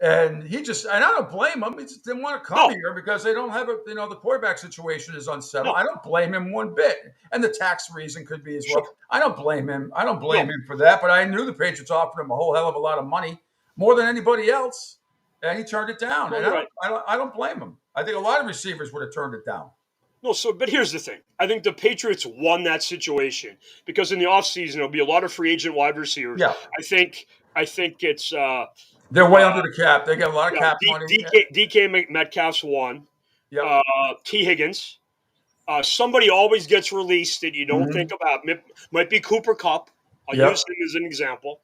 And I don't blame him. He just didn't want to come here because they don't have the quarterback situation is unsettled. I don't blame him one bit. And the tax reason could be as well. I don't blame him. I don't blame him for that. But I knew the Patriots offered him a whole hell of a lot of money, more than anybody else. And he turned it down. And I don't blame him. I think a lot of receivers would have turned it down. No, but here's the thing. I think the Patriots won that situation because in the offseason there'll be a lot of free agent wide receivers. Yeah. I think it's they're way under the cap. They got a lot of cap money. DK Metcalf's one. Yeah. T. Higgins. Somebody always gets released that you don't think about. Might be Cooper Kupp. I'll use him as an example.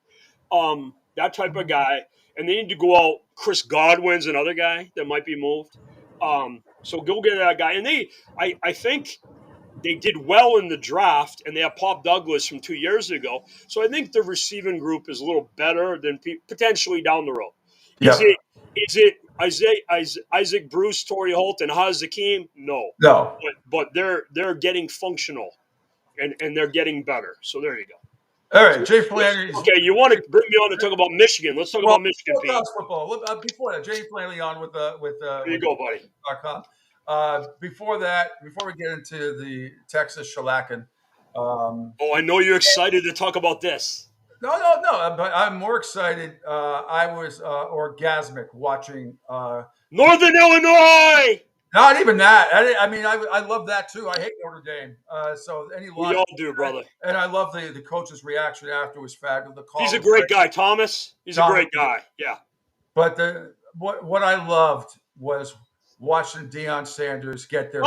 That type of guy. And they need to go out. Chris Godwin's another guy that might be moved. So go get that guy. And I think they did well in the draft, and they have Pop Douglas from 2 years ago. So I think the receiving group is a little better than potentially down the road. Is it Isaac Bruce, Torrey Holt, and Hakeem? No. But they're getting functional, and they're getting better. So there you go. All right, Jay Flannery. Okay, you want to bring me on to talk about Michigan? Let's talk about Michigan. Football. Before that, Jay Flannery on with There you go, buddy. Before we get into the Texas shellacking. I know you're excited to talk about this. No. But I'm more excited. I was orgasmic watching Northern Illinois. Not even that. I love that too. I hate Notre Dame. We all do, brother. And I love the coach's reaction after was fabulous. He's a great guy, Thomas. He's a great guy. Yeah. But what I loved was watching Deion Sanders get their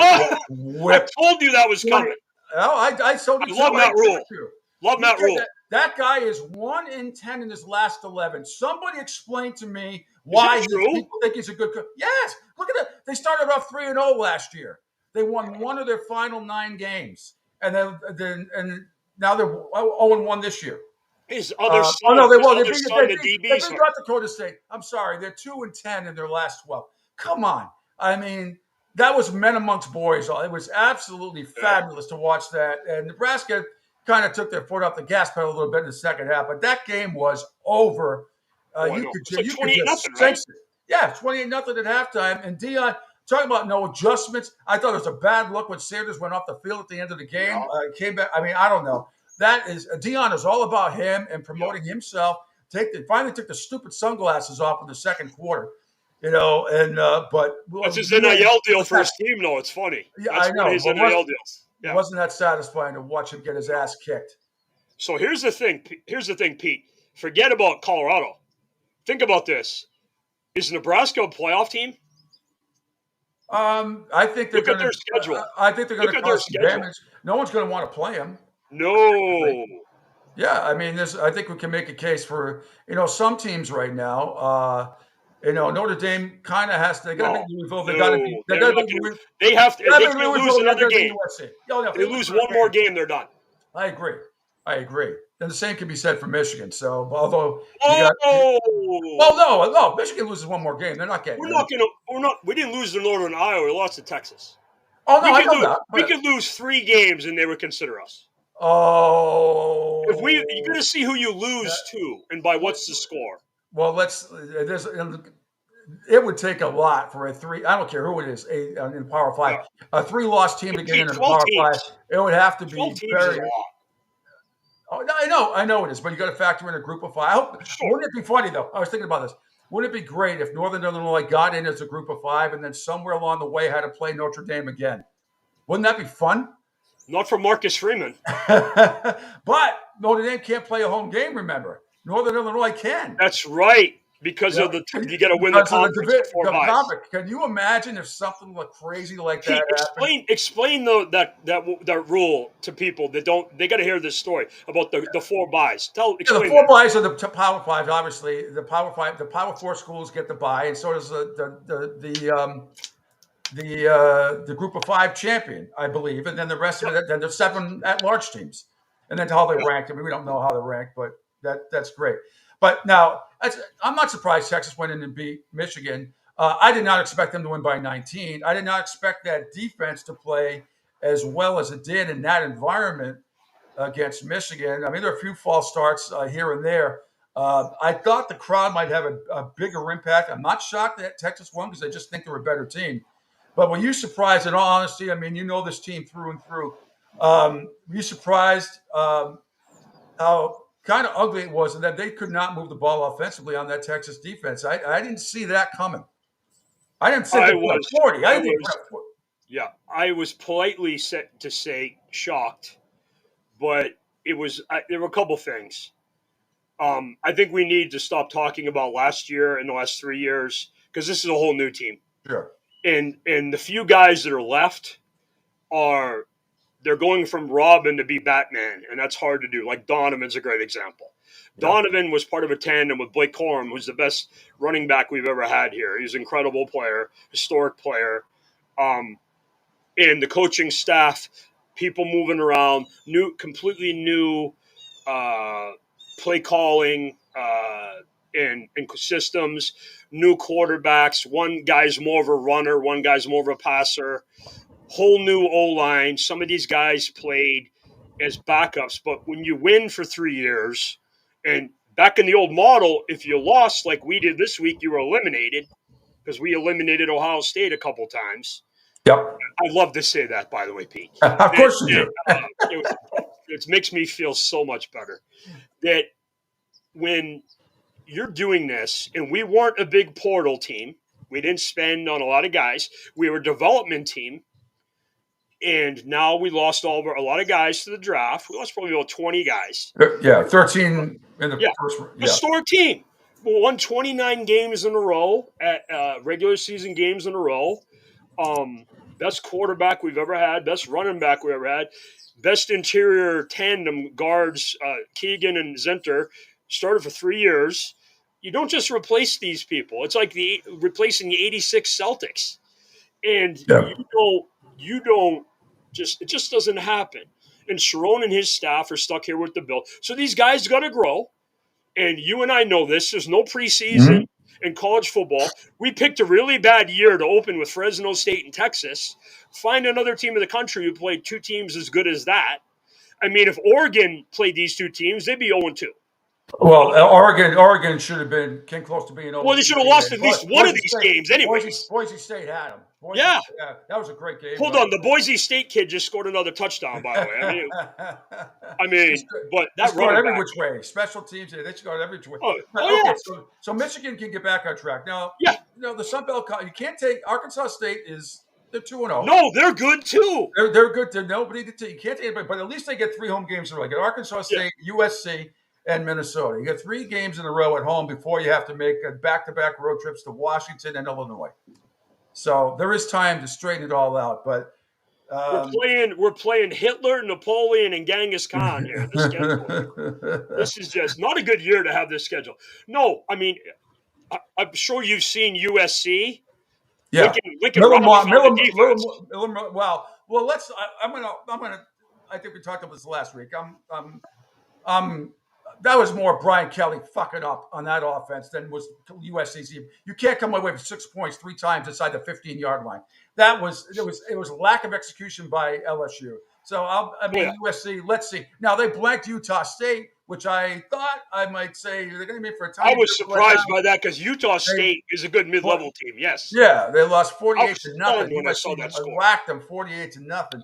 whipped. I told you that was coming. I love Matt Rule. Love Matt Rule. That guy is 1-10 in his last 11. Somebody explain to me why people think he's a good coach. Yes, look at it. They started off 3-0 last year. They won one of their final 9 games, and now they're 0-1 this year. His other son. They beat North Dakota State. I'm sorry, they're 2-10 in their last 12. Come on, I mean that was men amongst boys. It was absolutely fabulous to watch that, and Nebraska kind of took their foot off the gas pedal a little bit in the second half, but that game was over. You could just sense it. Yeah, 28-0 at halftime. And Deion, talking about no adjustments, I thought it was a bad look when Sanders went off the field at the end of the game. Came back. I mean, I don't know. Deion is all about him and promoting himself. Finally took the stupid sunglasses off in the second quarter. But that's his NIL deal for his team, though. It's funny. Yeah, I know. His NIL deals. It wasn't that satisfying to watch him get his ass kicked. So here's the thing, Pete. Forget about Colorado. Think about this. Is Nebraska a playoff team? I think they're going to. Look at their schedule. I think they're going to cause some damage. No one's going to want to play them. No. Yeah, I mean, I think we can make a case for some teams right now. Notre Dame kind of has to. They got to beat Louisville. They got to beat. They have to. They can lose another game. If they lose one more game, they're done. I agree. And the same can be said for Michigan. So, although no, Michigan loses one more game, they're not getting. We didn't lose to Northern Iowa. We lost to Texas. Oh no, I know that. We could lose 3 games and they would consider us. Oh, If you're going to see who you lose to, and by what's the score. Well, it would take a lot for a 3. I don't care who it is, in Power 5, a 3-loss team to get into the Power 5. It would have to be very. Oh, I know it is, but you got to factor in a group of 5. Wouldn't it be funny though? I was thinking about this. Wouldn't it be great if Northern Illinois got in as a group of 5 and then somewhere along the way had to play Notre Dame again? Wouldn't that be fun? Not for Marcus Freeman. But Notre Dame can't play a home game, remember. Northern Illinois can. That's right. Because of you got to win the conference. Can you imagine if something crazy like that happened? Explain that rule to people that don't. They got to hear this story about the 4 buys. Explain the 4 buys are the Power 5. Obviously, the Power 5, the Power 4 schools get the buy, and so does the Group of 5 champion, I believe, and then the rest of it. Then there's 7 at-large teams, and then how they ranked. I mean, we don't know how they're ranked, but that's great. But now, I'm not surprised Texas went in and beat Michigan. I did not expect them to win by 19. I did not expect that defense to play as well as it did in that environment against Michigan. I mean, there are a few false starts here and there. I thought the crowd might have a bigger impact. I'm not shocked that Texas won because I just think they're a better team. But were you surprised, in all honesty? I mean, you know this team through and through. Were you surprised how kind of ugly it was and that they could not move the ball offensively on that Texas defense? I didn't see that coming. I didn't say they put up 40. Yeah, I was politely set to say shocked, but there were a couple things. I think we need to stop talking about last year and the last 3 years because this is a whole new team. Sure. And the few guys that are left they're going from Robin to be Batman, and that's hard to do. Like Donovan's a great example. Yeah. Donovan was part of a tandem with Blake Corum, who's the best running back we've ever had here. He's an incredible player, historic player. And the coaching staff, people moving around, completely new play calling and systems, new quarterbacks. One guy's more of a runner, one guy's more of a passer. Whole new O-line. Some of these guys played as backups, but when you win for 3 years, and back in the old model, if you lost like we did this week, you were eliminated because we eliminated Ohio State a couple times. Yep. I love to say that, by the way, Pete. Of course you do. It makes me feel so much better that when you're doing this, and we weren't a big portal team, we didn't spend on a lot of guys. We were a development team. And now we lost a lot of guys to the draft. We lost probably about 20 guys. Yeah, 13 in the first. Yeah. Historic team. We won 29 games in a row, at regular season games in a row. Best quarterback we've ever had. Best running back we ever had. Best interior tandem guards, Keegan and Zenter, started for 3 years. You don't just replace these people. It's like replacing the 86 Celtics. And you don't it just doesn't happen. And Sharon and his staff are stuck here with the Bill. So these guys got to grow. And you and I know this. There's no preseason in college football. We picked a really bad year to open with Fresno State and Texas. Find another team in the country who played 2 teams as good as that. I mean, if Oregon played these 2 teams, they'd be 0-2. Well, Oregon came close to being 0-2. Well, they should have lost at least one of these games anyway. Boise State had them. Yeah, that was a great game. Hold on, the Boise State kid just scored another touchdown. By the way, but that scored every which way. Special teams, they scored every which way. Yeah. So Michigan can get back on track now. Yeah, the Sun Belt. You can't take Arkansas State they're 2-0. No, they're good too. They're good. Nobody you can't take anybody, but at least they get 3 home games in a row. Get Arkansas State, USC, and Minnesota. You get 3 games in a row at home before you have to make back-to-back road trips to Washington and Illinois. So there is time to straighten it all out, but we're playing Hitler, Napoleon, and Genghis Khan here. This is just not a good year to have this schedule. No, I mean, I'm sure you've seen USC. Yeah, Lincoln well, let's. I'm gonna. I think we talked about this last week. that was more Brian Kelly fucking up on that offense than was USC's. You can't come away with 6 points 3 times inside the 15-yard line. It was lack of execution by LSU. So USC. Let's see. Now they blanked Utah State, which I thought I might say they're going to be for a time. I was surprised by that because Utah State is a good mid-level team. Yes. Yeah, they lost 48-0. When I saw that score, whacked them 48-0.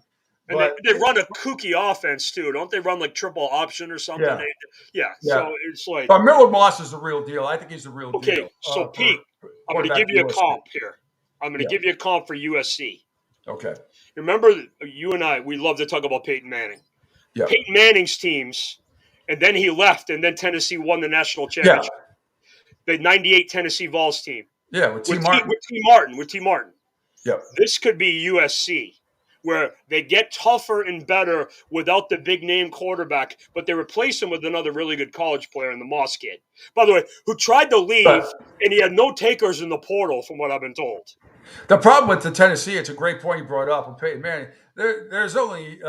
And they run a kooky offense too, don't they? Run like triple option or something. Yeah. So it's like. But Miller Moss is the real deal. I think he's the real deal. Okay, so Pete, I'm going to give you a comp here. I'm going to give you a comp for USC. Okay. Remember, you and I, we love to talk about Peyton Manning. Yeah. Peyton Manning's teams, and then he left, and then Tennessee won the national championship. The 98 Tennessee Vols team. Yeah, with T. Martin. Yeah. This could be USC, where they get tougher and better without the big-name quarterback, but they replace him with another really good college player in the Moss kid. By the way, who tried to leave, and he had no takers in the portal, from what I've been told. The problem with the Tennessee, it's a great point you brought up with Peyton Manning. There's only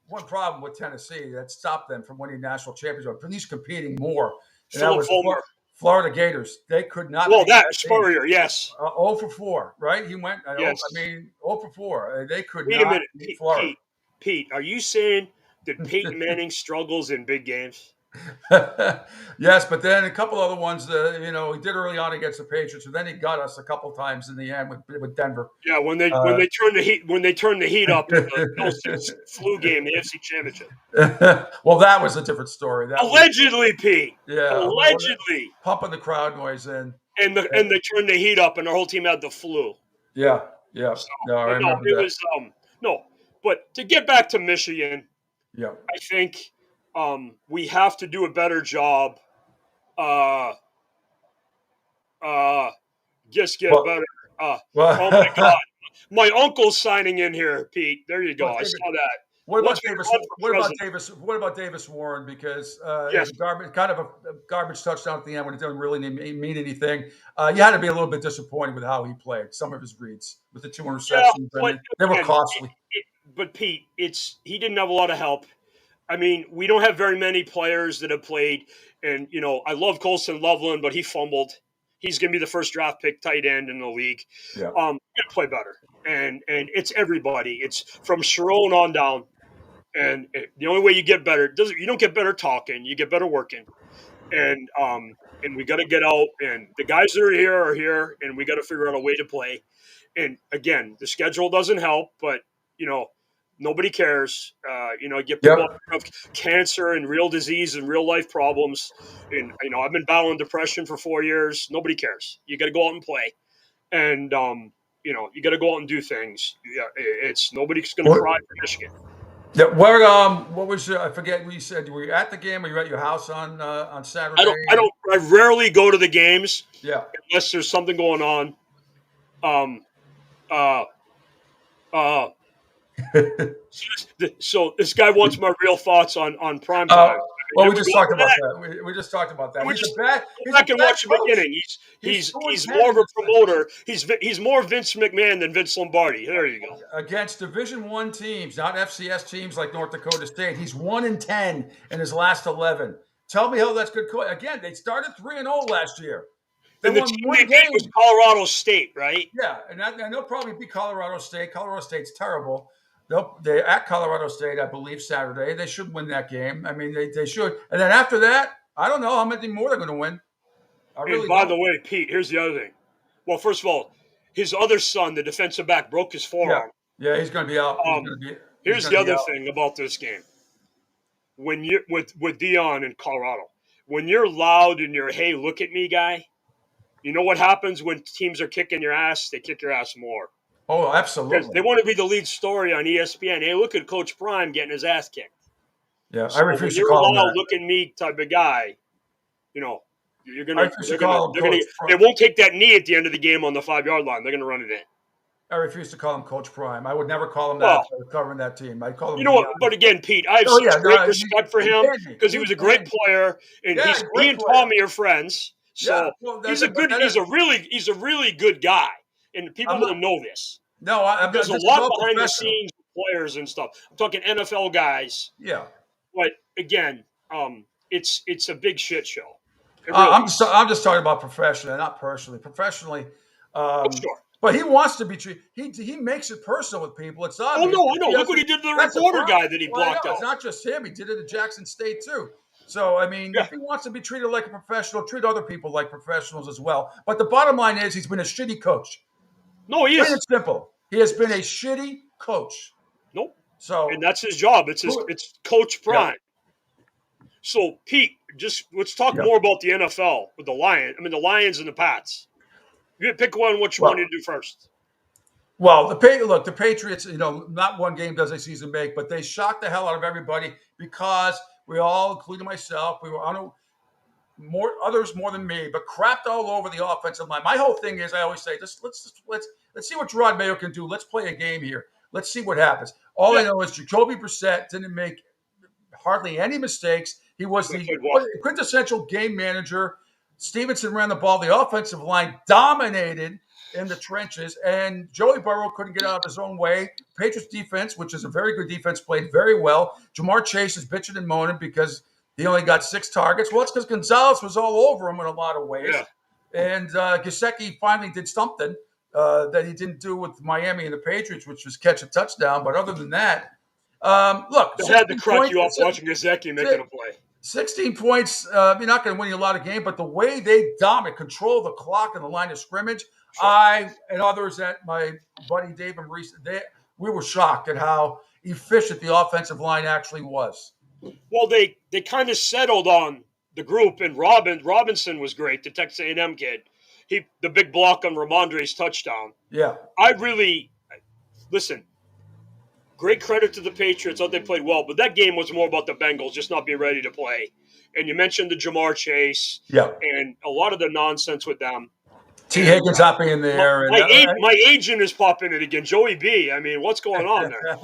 one problem with Tennessee that stopped them from winning national championship, at least competing more. And that was Florida Gators. They could not. Well, that Spurrier, yes. 0 for 4, right? He went. Yes. 0 for 4. They could Wait not a minute, beat Florida. Pete, are you saying that Peyton Manning struggles in big games? Yes, but then a couple other ones, he did early on against the Patriots, and then he got us a couple times in the end with Denver. Yeah, when they turned the heat up in the flu game, the NFC Championship. Well, that was a different story. Allegedly, Pete. Yeah, allegedly pumping the crowd noise in, and they turned the heat up, and their whole team had the flu. Yeah. So, no, I remember that. Was but to get back to Michigan, yeah, I think. We have to do a better job. Better. Oh my God, my uncle's signing in here, Pete. There you go. I saw that. What about Davis Warren? Because kind of a garbage touchdown at the end when it didn't really mean anything. You had to be a little bit disappointed with how he played. Some of his reads with the 2 interceptions, they were costly. But Pete, he didn't have a lot of help. I mean, we don't have very many players that have played, and I love Colston Loveland, but he fumbled. He's going to be the first draft pick tight end in the league. Yeah, play better, and it's everybody. It's from Sharon on down, and the only way you get better you don't get better talking, you get better working, and we got to get out, and the guys that are here, and we got to figure out a way to play. And again, the schedule doesn't help, but nobody cares. Get people have cancer and real disease and real life problems. And, I've been battling depression for 4 years. Nobody cares. You got to go out and play. And, you got to go out and do things. Yeah, nobody's going to cry for Michigan. Yeah. What was I forget what you said? Were you at the game or you at your house on Saturday? I rarely go to the games. Yeah. Unless there's something going on. So this guy wants my real thoughts on prime time. Well, we just talked about that. We just talked about that. He's back and watch the beginning. He's more of a promoter. He's more Vince McMahon than Vince Lombardi. There you go. Against Division I teams, not FCS teams like North Dakota State. He's 1-10 in his last 11. Tell me how that's good. Again, they started 3-0 last year. And the team they beat was Colorado State, right? Yeah, and they'll probably beat Colorado State. Colorado State's terrible. They're at Colorado State, I believe, Saturday. They should win that game. I mean, they should. And then after that, I don't know how many more they're going to win. By the way, Pete, here's the other thing. Well, first of all, his other son, the defensive back, broke his forearm. Yeah, he's going to be out. Here's the other thing about this game. When you're with Dion in Colorado, when you're loud and you're, hey, look at me, guy, you know what happens when teams are kicking your ass? They kick your ass more. Oh, absolutely. Because they want to be the lead story on ESPN. Hey, look at Coach Prime getting his ass kicked. Yeah, so I refuse to call him that. You're a loud, look at me type of guy. You're gonna. They won't take that knee at the end of the game on the 5-yard line. They're gonna run it in. I refuse to call him Coach Prime. I would never call him that covering that team. I'd call him. But again, Pete, I have great respect for him because he was a great player, and he and Tommy are friends. So he's a really good guy, and people don't know this. No, there's a lot behind the scenes players and stuff. I'm talking NFL guys. Yeah. But again, it's a big shit show. I'm just talking about professionally, not personally. Professionally, sure. But he wants to be treated. He makes it personal with people. It's obvious. Oh, no, I know. Look what he did to the reporter guy that he blocked out. It's not just him. He did it at Jackson State, too. So, I mean, if he wants to be treated like a professional, treat other people like professionals as well. But the bottom line is he's been a shitty coach. No, he is. Plain and simple. He has been a shitty coach. Nope. So, and that's his job. It's Coach Prime. Yeah. So, Pete, let's talk more about the NFL with the Lions. I mean, the Lions and the Pats. You pick one. What you want to do first? Well, the Patriots. Not one game does a season make, but they shocked the hell out of everybody because we all, including myself, we were on others more than me, but crapped all over the offensive line. My whole thing is, I always say, let's see what Gerard Mayo can do. Let's play a game here. Let's see what happens. All I know is Jacoby Brissett didn't make hardly any mistakes. He was the quintessential game manager. Stevenson ran the ball. The offensive line dominated in the trenches, and Joey Burrow couldn't get out of his own way. Patriots defense, which is a very good defense, played very well. Jamar Chase is bitching and moaning because he only got 6 targets. Well, it's because Gonzalez was all over him in a lot of ways. Yeah. And Gesicki finally did something that he didn't do with Miami and the Patriots, which was catch a touchdown. But other than that, look. They had to crack you off watching Gesicki making a play. 16 points, you're not going to win you a lot of games, but the way they control the clock and the line of scrimmage, I and others at my buddy Dave and Reese, we were shocked at how efficient the offensive line actually was. Well, they kind of settled on the group, and Robinson was great, the Texas A&M kid. The big block on Ramondre's touchdown. Yeah. Listen, great credit to the Patriots. Thought they played well, but that game was more about the Bengals just not being ready to play. And you mentioned the Jamar Chase. Yeah. And a lot of the nonsense with them. T. Higgins not being there. My agent is popping it again. Joey B. I mean, what's going on there?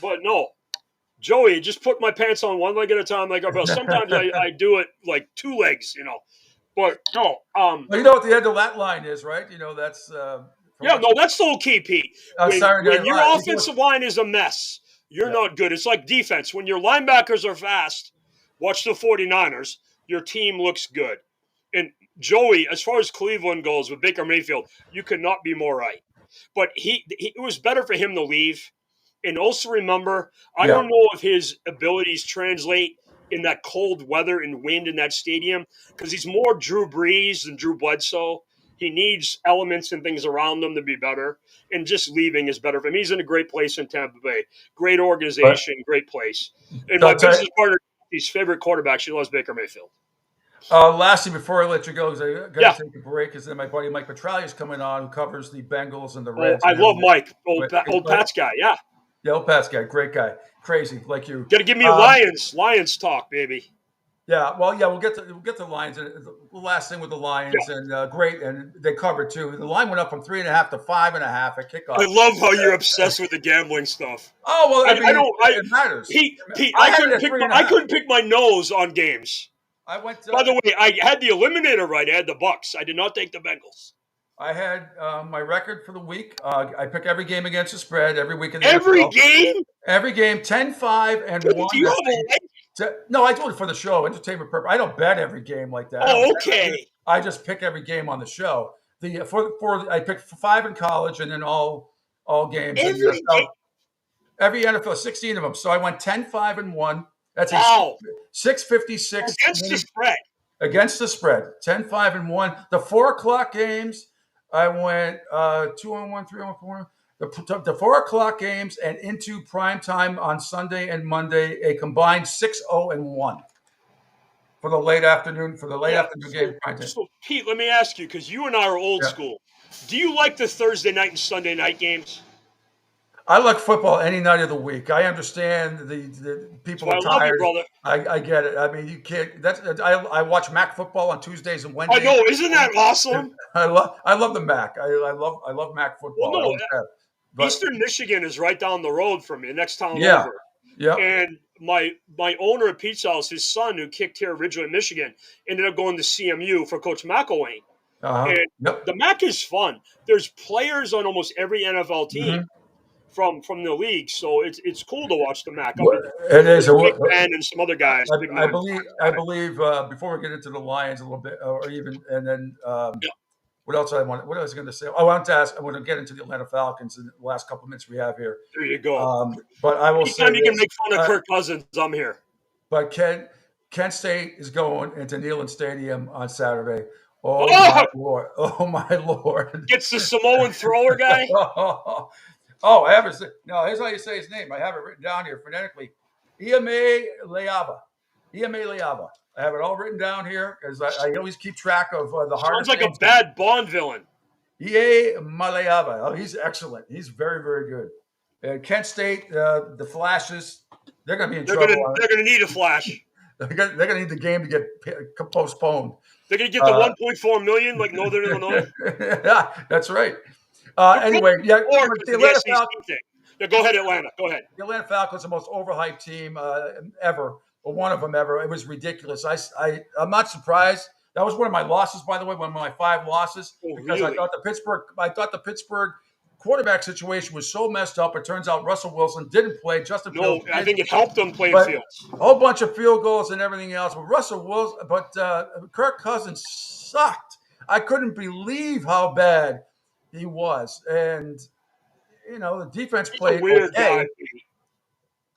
But no. Joey, just put my pants on one leg at a time like our belt. Sometimes I do it like 2 legs, But no. Well, you know what the end of that line is, right? That's that's the whole key, Pete. When your offensive line is a mess, you're not good. It's like defense. When your linebackers are fast, watch the 49ers, your team looks good. And Joey, as far as Cleveland goes with Baker Mayfield, you could not be more right. But it was better for him to leave. And also remember, I don't know if his abilities translate in that cold weather and wind in that stadium because he's more Drew Brees than Drew Bledsoe. He needs elements and things around him to be better, and just leaving is better for him. He's in a great place in Tampa Bay. Great organization, great place. And my business partner, his favorite quarterback, she loves Baker Mayfield. Lastly, before I let you go, because I got to take a break, because then my buddy Mike Petraglia is coming on, who covers the Bengals and the Reds. I love Mike, old Pats guy, Yeah, old Pats guy, great guy, crazy like you. Got to give me Lions talk, baby. Yeah, well, we'll get to Lions. The last thing with the Lions, and great, and they covered too. The line went up from 3.5 to 5.5 at kickoff. I love how you're obsessed with the gambling stuff. Oh well, it matters. Pete, I couldn't pick my nose on games. By the way, I had the eliminator right. I had the Bucks. I did not take the Bengals. I had my record for the week. I pick every game against the spread every week in the Every NFL. game? Every game, 10-5 and 1. Do you have a No, I do it for the show, entertainment purpose. I don't bet every game like that. Oh, okay. I just pick every game on the show. I picked 5 in college and then all games. Every NFL, 16 of them. So I went 10-5 and 1. That's 656 against the spread. Against the spread, 10-5 and 1. The 4:00 games, I went 2-1, 3-1, 4. The 4:00 games and into prime time on Sunday and Monday, a combined 6-0 and 1 for the late afternoon game. So Pete, let me ask you, because you and I are old school. Do you like the Thursday night and Sunday night games? I like football any night of the week. I understand the people are tired. I love you, brother. I get it. I mean, you can't. I watch MAC football on Tuesdays and Wednesdays. I know, isn't that awesome? I love the MAC. I love MAC football. Well, no, Eastern Michigan is right down the road from me, next town over. Yeah. And my owner at Pete's House, his son, who kicked here originally in Michigan, ended up going to CMU for Coach McElwain. And the MAC is fun. There's players on almost every NFL team. from the league. So it's cool to watch the MAC. It is. Big Ben and some other guys. I believe before we get into the Lions a little bit, or even and then what else I want? What I was going to say? I want to ask. I want to get into the Atlanta Falcons in the last couple of minutes we have here. There you go. But I will say, anytime you can make fun of Kirk Cousins, I'm here. But Kent State is going into Neyland Stadium on Saturday. My Lord! Oh my Lord! Gets the Samoan thrower guy. I have it. No, here's how you say his name. I have it written down here phonetically. Iame Leava. I have it all written down here because I always keep track of the hardest. Sounds like a bad Bond villain. Ie Maleava. Oh, he's excellent. He's very, very good. Kent State, the Flashes, they're going to be in trouble. They're going to need a flash. They're going to need the game to get postponed. They're going to get the $1.4 million like Northern Illinois. Yeah, that's right. Anyway, yeah. The Atlanta Falcons. Go ahead, Atlanta. Go ahead. The Atlanta Falcons, the most overhyped team ever, or one of them ever. It was ridiculous. I'm not surprised. That was one of my losses, by the way, one of my 5 losses, because really? I thought the Pittsburgh quarterback situation was so messed up. It turns out Russell Wilson didn't play. Justin Fields. I think it helped them play Fields. A whole bunch of field goals and everything else. But Kirk Cousins sucked. I couldn't believe how bad he was, and the defense played okay. Guy.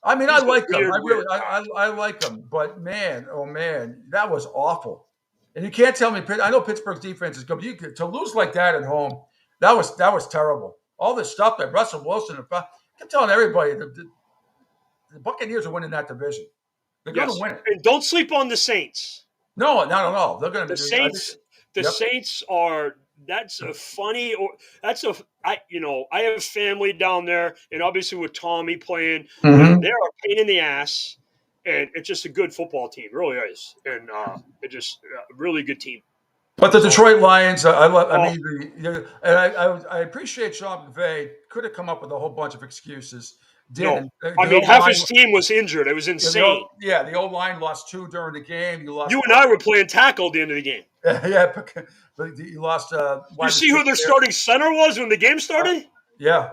I mean, I like him. I like him, but man, oh man, that was awful. And you can't tell me. I know Pittsburgh's defense is good, but to lose like that at home, that was terrible. All this stuff that Russell Wilson, I kept telling everybody, the Buccaneers are winning that division. They're going to win it. And don't sleep on the Saints. No, not at all. They're going to be the Saints. The Saints are. That's a funny, I have family down there, and obviously with Tommy playing, they're a pain in the ass, and it's just a good football team, it really is, and it's just a really good team. But the Detroit Lions, I appreciate Sean McVay. Could have come up with a whole bunch of excuses. Didn't. No. Half his team was injured. It was insane. The old line lost 2 during the game. You and I were playing tackle at the end of the game. Yeah, but you lost. You see who their starting center was when the game started? Yeah.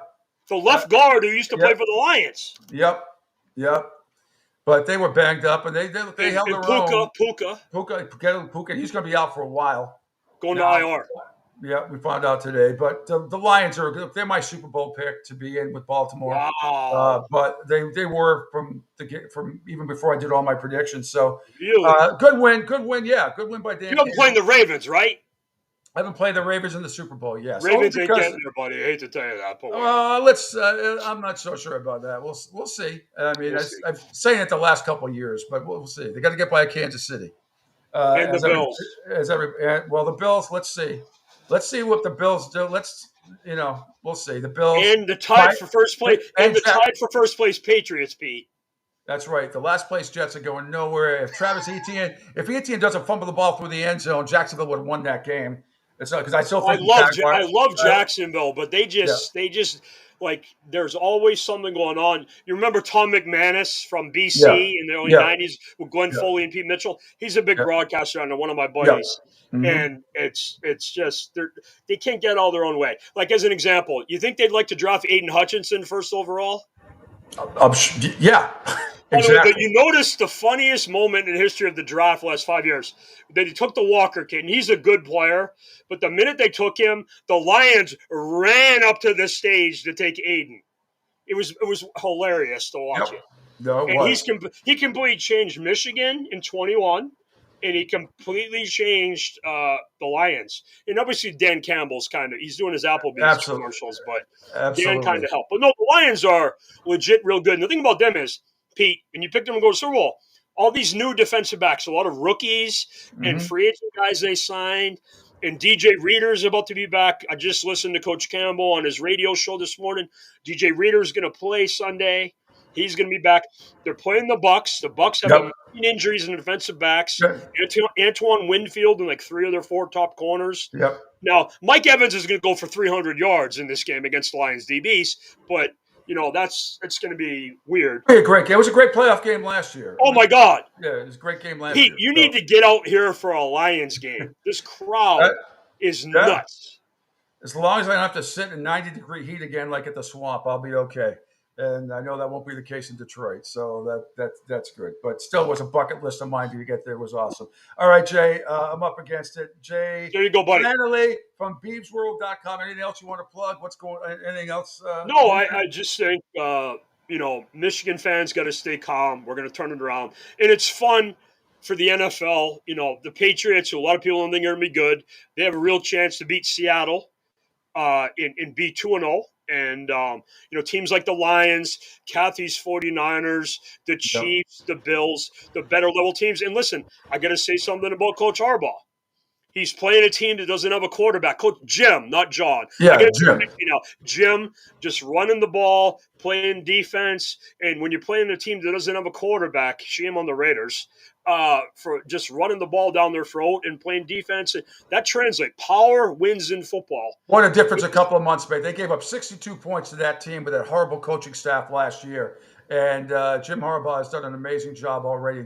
The left guard who used to play for the Lions. Yep. But they were banged up, and they held their own. Puka. He's going to be out for a while. Going to IR. Yeah, we found out today. But the Lions they're my Super Bowl pick to be in with Baltimore. Wow. But they were from even before I did all my predictions. So really? Good win. Yeah, good win by Dan. You haven't played the Ravens, right? I haven't played the Ravens in the Super Bowl. Yes. Ravens ain't getting there, buddy. I hate to tell you that. I'm not so sure about that. We'll see. I mean, I've saying it the last couple of years, but we'll see. They got to get by Kansas City. And the Bills. The Bills. Let's see. Let's see what the Bills do. We'll see. The Bills and the tied for first place. And the tied for first place Patriots, Pete. That's right. The last place Jets are going nowhere. If Etienne doesn't fumble the ball through the end zone, Jacksonville would have won that game. It's not because I still think I love Jacksonville, but they just like there's always something going on. You remember Tom McManus from BC in the early 90s with Glenn Foley and Pete Mitchell? He's a big broadcaster and one of my buddies. Yeah. And it's just they can't get all their own way. Like as an example, you think they'd like to draft Aiden Hutchinson first overall? Yeah. Exactly. But you notice the funniest moment in the history of the draft last 5 years. They took the Walker kid, and he's a good player. But the minute they took him, the Lions ran up to the stage to take Aiden. It was hilarious to watch it. No, he completely changed Michigan in 21, and he completely changed the Lions. And obviously Dan Campbell's he's doing his Applebee's commercials, but Dan kind of helped. But no, the Lions are legit real good. And the thing about them is, Pete, and you picked them to go to Super Bowl, all these new defensive backs, a lot of rookies and free agent guys they signed, and DJ Reader's about to be back. I just listened to Coach Campbell on his radio show this morning. DJ Reader's going to play Sunday. He's going to be back. They're playing the Bucs. The Bucs have injuries in the defensive backs. Antoine Winfield and like 3 of their 4 top corners. Yep. Now, Mike Evans is going to go for 300 yards in this game against the Lions DBs, but it's going to be weird. It was a great playoff game last year. Oh, my God. Yeah, it was a great game last year. Pete, you need to get out here for a Lions game. This crowd is nuts. As long as I don't have to sit in 90-degree heat again, like at the Swamp, I'll be okay. And I know that won't be the case in Detroit, so that's good. But still, was a bucket list of mine to get there. It was awesome. All right, Jay, I'm up against it. Jay, there you go, buddy. Natalie from BeebsWorld.com. Anything else you want to plug? What's going? Anything else? No, I just think Michigan fans got to stay calm. We're going to turn it around, and it's fun for the NFL. The Patriots, who a lot of people don't think are going to be good, they have a real chance to beat Seattle and be 2-0. And, teams like the Lions, Kathy's 49ers, the Chiefs, the Bills, the better level teams. And listen, I got to say something about Coach Harbaugh. He's playing a team that doesn't have a quarterback. Coach Jim, not John. Yeah, Jim. Jim just running the ball, playing defense. And when you're playing a team that doesn't have a quarterback, shame on the Raiders, for just running the ball down their throat and playing defense. That translates. Power wins in football. What a difference a couple of months made. They gave up 62 points to that team with that horrible coaching staff last year. And Jim Harbaugh has done an amazing job already.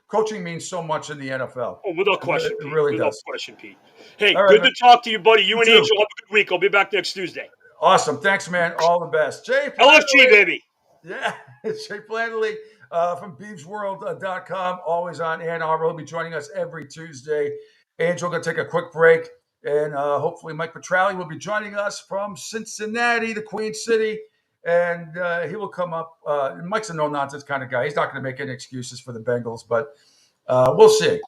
Coaching means so much in the NFL. Oh, without question, It really without does. question, Pete. Hey, All right, good man. to talk to you, buddy. You and too. Angel have a good week. I'll be back next Tuesday. Awesome. Thanks, man. All the best. Jay LFG, baby. Yeah, it's Jay Flannery from BeebsWorld.com, always on Ann Arbor. He'll be joining us every Tuesday. Angel going to take a quick break, and hopefully Mike Petrali will be joining us from Cincinnati, the Queen City, and he will come up. Mike's a no-nonsense kind of guy. He's not going to make any excuses for the Bengals, but we'll see.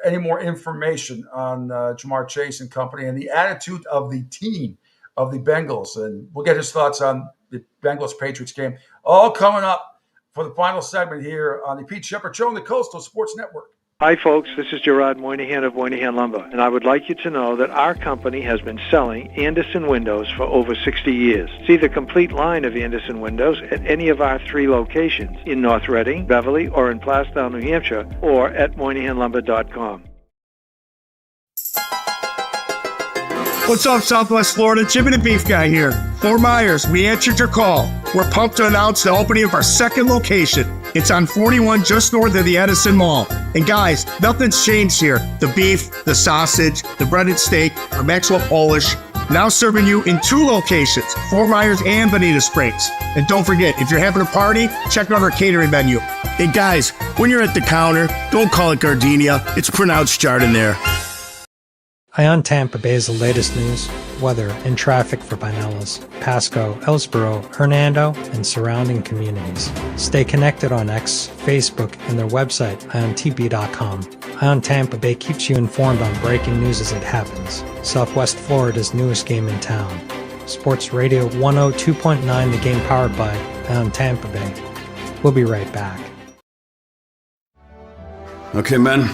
Any more information on Jamar Chase and company and the attitude of the team of the Bengals, and we'll get his thoughts on the Bengals-Patriots game, all coming up for the final segment here on the Pete Shepard Show on the Coastal Sports Network. Hi, folks. This is Gerard Moynihan of Moynihan Lumber, and I would like you to know that our company has been selling Anderson windows for over 60 years. See the complete line of Anderson windows at any of our 3 locations in North Reading, Beverly, or in Plastown, New Hampshire, or at MoynihanLumber.com. What's up, Southwest Florida? Jimmy the Beef Guy here. Fort Myers, we answered your call. We're pumped to announce the opening of our second location. It's on 41 just north of the Edison Mall. And guys, nothing's changed here. The beef, the sausage, the breaded steak, our Maxwell Polish. Now serving you in 2 locations, Fort Myers and Bonita Springs. And don't forget, if you're having a party, check out our catering menu. Hey guys, when you're at the counter, don't call it Gardenia. It's pronounced Jardiniere. Ion Tampa Bay is the latest news, weather, and traffic for Pinellas, Pasco, Ellsboro, Hernando, and surrounding communities. Stay connected on X, Facebook, and their website, iontp.com. Ion Tampa Bay keeps you informed on breaking news as it happens. Southwest Florida's newest game in town. Sports Radio 102.9, the game powered by Ion Tampa Bay. We'll be right back. Okay, men,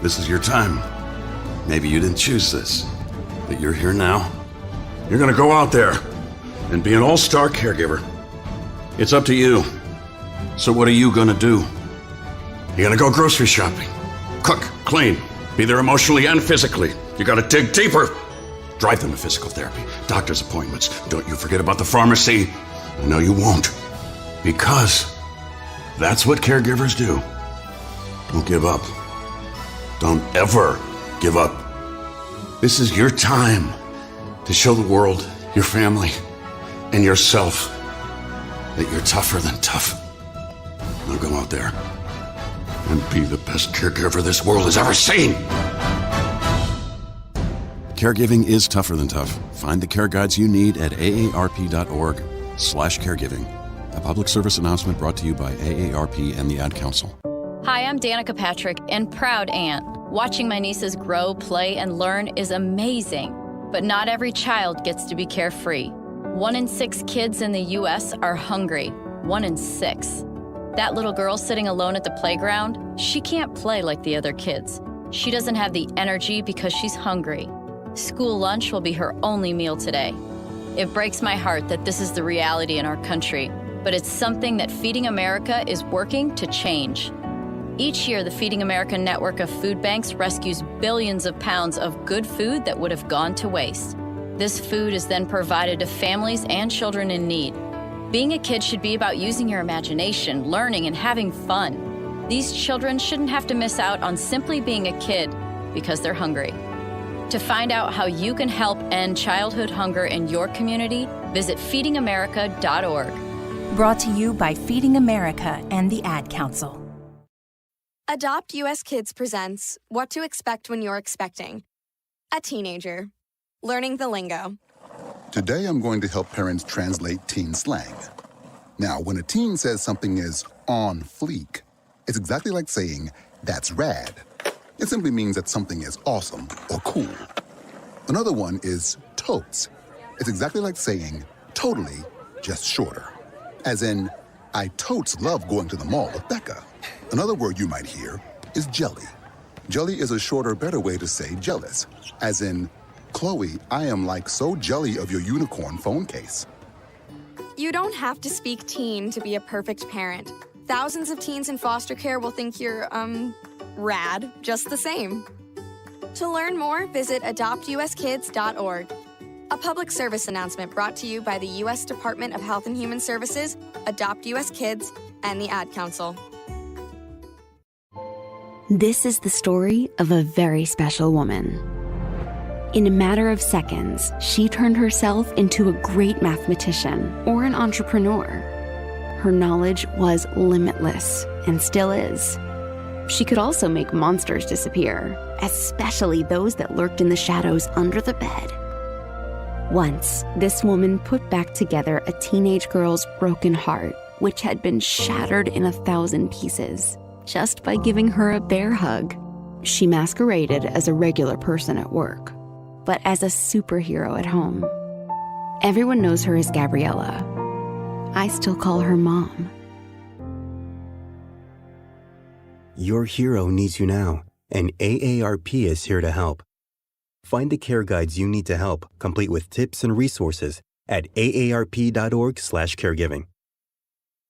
this is your time. Maybe you didn't choose this, but you're here now. You're gonna go out there and be an all-star caregiver. It's up to you. So what are you gonna do? You're gonna go grocery shopping, cook, clean, be there emotionally and physically. You gotta dig deeper. Drive them to physical therapy, doctor's appointments. Don't you forget about the pharmacy. I know you won't, because that's what caregivers do. Don't give up. Don't ever give up. This is your time to show the world, your family, and yourself that you're tougher than tough. Now go out there and be the best caregiver this world has ever seen. Caregiving is tougher than tough. Find the care guides you need at aarp.org/caregiving. A public service announcement brought to you by AARP and the Ad Council. Hi, I'm Danica Patrick and proud aunt. Watching my nieces grow, play, and learn is amazing. But not every child gets to be carefree. 1 in 6 kids in the U.S. are hungry. 1 in 6. That little girl sitting alone at the playground, she can't play like the other kids. She doesn't have the energy because she's hungry. School lunch will be her only meal today. It breaks my heart that this is the reality in our country, but it's something that Feeding America is working to change. Each year, the Feeding America network of food banks rescues billions of pounds of good food that would have gone to waste. This food is then provided to families and children in need. Being a kid should be about using your imagination, learning, and having fun. These children shouldn't have to miss out on simply being a kid because they're hungry. To find out how you can help end childhood hunger in your community, visit feedingamerica.org. Brought to you by Feeding America and the Ad Council. Adopt US Kids presents What to Expect When You're Expecting. A teenager. Learning the lingo. Today I'm going to help parents translate teen slang. Now, when a teen says something is on fleek, it's exactly like saying, that's rad. It simply means that something is awesome or cool. Another one is totes. It's exactly like saying, totally, just shorter. As in, I totes love going to the mall with Becca. Another word you might hear is jelly. Jelly is a shorter, better way to say jealous. As in, Chloe, I am like so jelly of your unicorn phone case. You don't have to speak teen to be a perfect parent. Thousands of teens in foster care will think you're, rad just the same. To learn more, visit adoptuskids.org. A public service announcement brought to you by the U.S. Department of Health and Human Services, Adopt U.S. Kids, and the Ad Council. This is the story of a very special woman. In a matter of seconds, she turned herself into a great mathematician or an entrepreneur. Her knowledge was limitless and still is. She could also make monsters disappear, especially those that lurked in the shadows under the bed. Once, this woman put back together a teenage girl's broken heart, which had been shattered in 1,000 pieces, just by giving her a bear hug. She masqueraded as a regular person at work, but as a superhero at home. Everyone knows her as Gabriella. I still call her Mom. Your hero needs you now, and AARP is here to help. Find the care guides you need to help, complete with tips and resources at aarp.org/caregiving.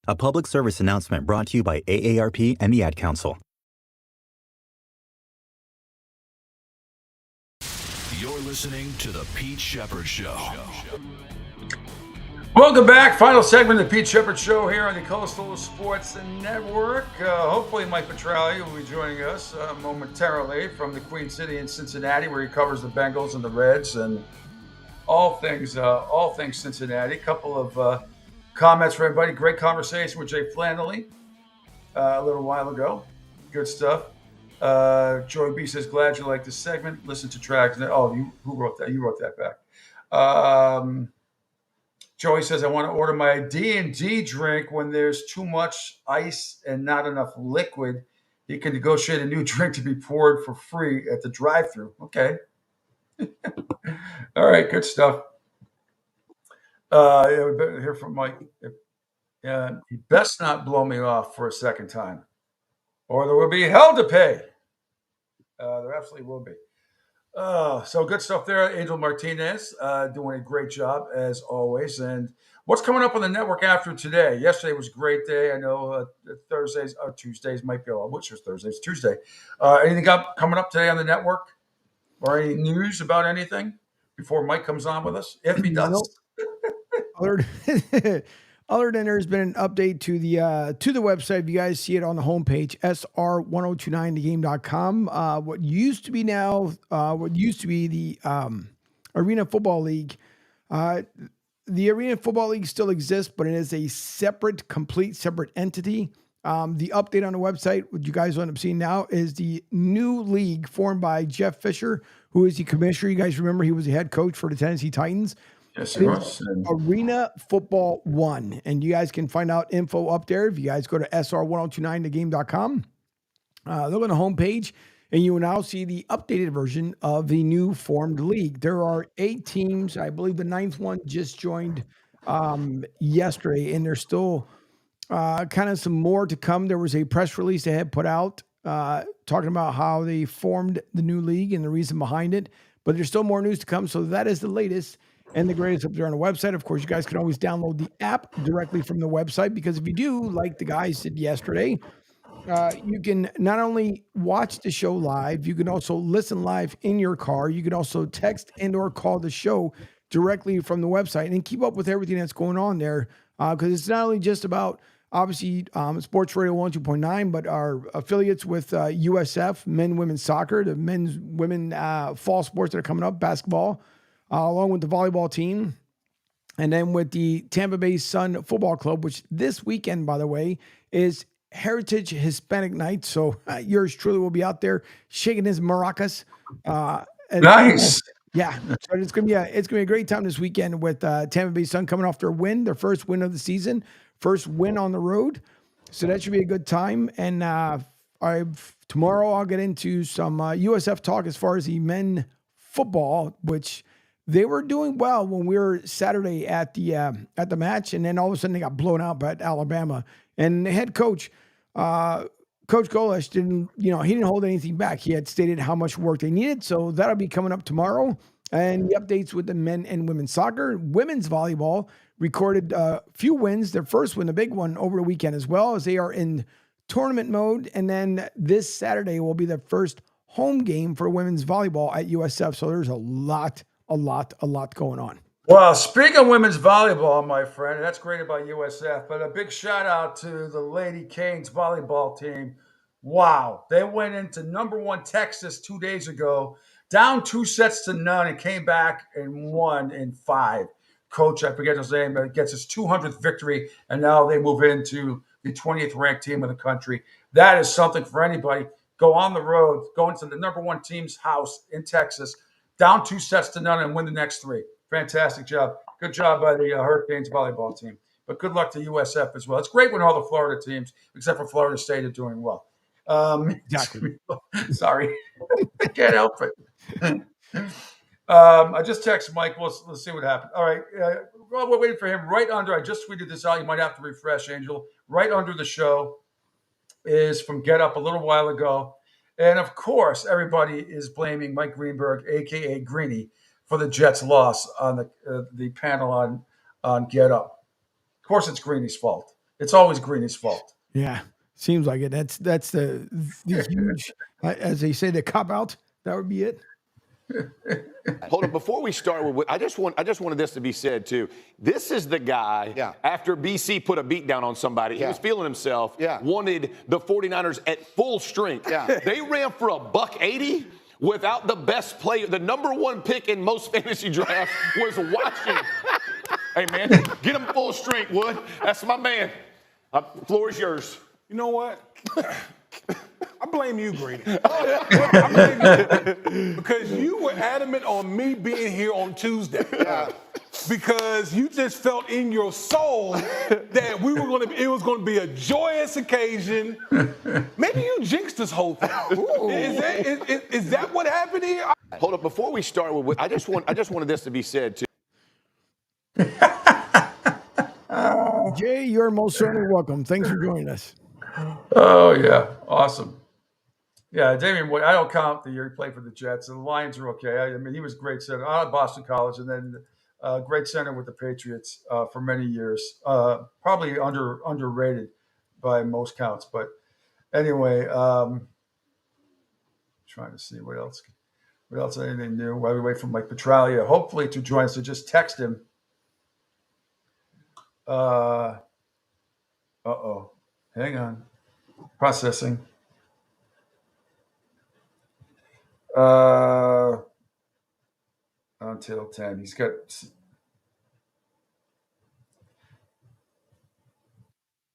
A public service announcement brought to you by AARP and the Ad Council. You're listening to The Pete Shepherd Show. Welcome back. Final segment of the Pete Shepherd Show here on the Coastal Sports Network. Hopefully Mike Petrali will be joining us momentarily from the Queen City in Cincinnati, where he covers the Bengals and the Reds and all things Cincinnati. A couple of comments for everybody. Great conversation with Jay Flannelly a little while ago. Good stuff. Joey B says, glad you like this segment. Listen to tracks. Oh, who wrote that? You wrote that back. Joey says, I want to order my D&D drink when there's too much ice and not enough liquid. You can negotiate a new drink to be poured for free at the drive-thru. Okay. All right, good stuff. Yeah, we better hear from Mike. He best not blow me off for a second time, or there will be hell to pay. There absolutely will be. So good stuff there. Angel Martinez doing a great job as always. And what's coming up on the network after today? Yesterday was a great day. I know Thursdays or Tuesdays might be which is Thursdays, Tuesday. Anything coming up today on the network, or any news about anything before Mike comes on with us? If he does. Other than there's been an update to the website. You guys see it on the homepage, sr1029thegame.com. What used to be the Arena Football League. The Arena Football League still exists, but it is a complete separate entity. The update on the website, what you guys will end up seeing now, is the new league formed by Jeff Fisher, who is the commissioner. You guys remember he was the head coach for the Tennessee Titans. Yes, it was. Arena Football 1. And you guys can find out info up there if you guys go to sr1029thegame.com. Look on the homepage, and you will now see the updated version of the new formed league. There are 8 teams. I believe the 9th one just joined yesterday, and there's still kind of some more to come. There was a press release they had put out talking about how they formed the new league and the reason behind it. But there's still more news to come, so that is the latest and the greatest up there on the website. Of course, you guys can always download the app directly from the website, because if you do, like the guys did yesterday, you can not only watch the show live, you can also listen live in your car. You can also text and or call the show directly from the website and keep up with everything that's going on there, because it's not only just about obviously Sports Radio 102.9, but our affiliates with USF, men, women's soccer, the men's, women fall sports that are coming up, basketball, along with the volleyball team. And then with the Tampa Bay Sun Football Club, which this weekend, by the way, is Heritage Hispanic Night. So yours truly will be out there shaking his maracas. Nice. Yeah. So it's gonna be a great time this weekend with Tampa Bay Sun coming off their first win of the season, first win on the road. So that should be a good time. And tomorrow I'll get into some USF talk as far as the men football, which they were doing well when we were Saturday at the match, and then all of a sudden they got blown out by Alabama. And the head coach, Coach Golesh, he didn't hold anything back. He had stated how much work they needed, so that'll be coming up tomorrow. And the updates with the men and women's soccer, women's volleyball recorded a few wins. Their first win, the big one, over the weekend as well, as they are in tournament mode. And then this Saturday will be the first home game for women's volleyball at USF. So there's a lot going on. Well, speaking of women's volleyball, my friend, that's great about USF, but a big shout out to the Lady Canes volleyball team. Wow. They went into #1 Texas 2 days ago, down 2-0, and came back and won in 5. Coach, I forget his name, but gets his 200th victory, and now they move into the 20th ranked team in the country. That is something for anybody. Go on the road, go into the #1 team's house in Texas, down 2-0 and win the next 3. Fantastic job. Good job by the Hurricanes volleyball team. But good luck to USF as well. It's great when all the Florida teams, except for Florida State, are doing well. Exactly. Sorry. I can't help it. I just texted Mike. Let's see what happened. All right. Well, we're waiting for him. Right under, I just tweeted this out. You might have to refresh, Angel. Right under the show is from Get Up a little while ago. And, of course, everybody is blaming Mike Greenberg, a.k.a. Greeny, for the Jets' loss on the panel on Get Up. Of course, it's Greeny's fault. It's always Greeny's fault. Yeah, seems like it. That's the huge, as they say, the cop out. That would be it. Hold on, before we start with, I just wanted this to be said too. This is the guy, after BC put a beat down on somebody, he was feeling himself, wanted the 49ers at full strength. They ran for $180 without the best player. The #1 pick in most fantasy drafts was watching. Hey, man, get him full strength, Wood. That's my man. Floor is yours. You know what? I blame you, Greeny. I blame you. Because you were adamant on me being here on Tuesday. Because you just felt in your soul that it was going to be a joyous occasion. Maybe you jinxed this whole thing. Is that what happened here? Hold up, before we start with, I just wanted this to be said too. Jay, you're most certainly welcome. Thanks for joining us. Oh, yeah. Awesome. Yeah, Damian Wood, I don't count the year he played for the Jets. The Lions are okay. I mean, he was a great center out of Boston College, and then great center with the Patriots for many years. Probably underrated by most counts. But anyway, trying to see what else, anything new while we wait for Mike Petralia, hopefully to join us. So just text him. Hang on. Processing. Until 10. He's got.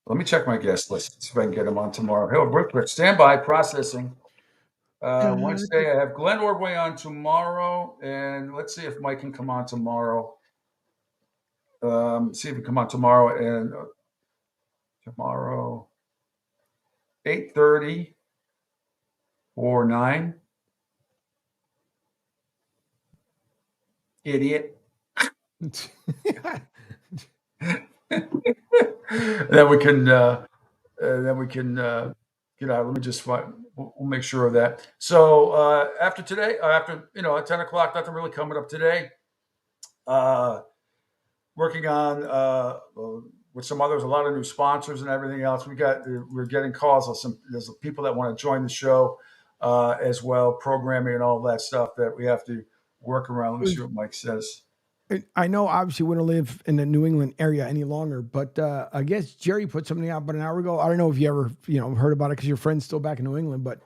Let me check my guest list, see if I can get him on tomorrow. Hey, real quick. Stand by. Processing. Wednesday, I have Glenn Ordway on tomorrow, and let's see if Mike can come on tomorrow. See if he can come on tomorrow, and tomorrow 8:30 or 9. Idiot. Then we can get out. Let me just find. We'll make sure of that. So after today, at 10 o'clock, nothing really coming up today. Working on with some others, a lot of new sponsors and everything else. We're getting calls. There's people that want to join the show as well, programming and all that stuff that we have to work around. Let me see what Mike says. I know obviously we don't live in the New England area any longer, but I guess Jerry put something out about an hour ago. I don't know if you ever, heard about it because your friend's still back in New England, but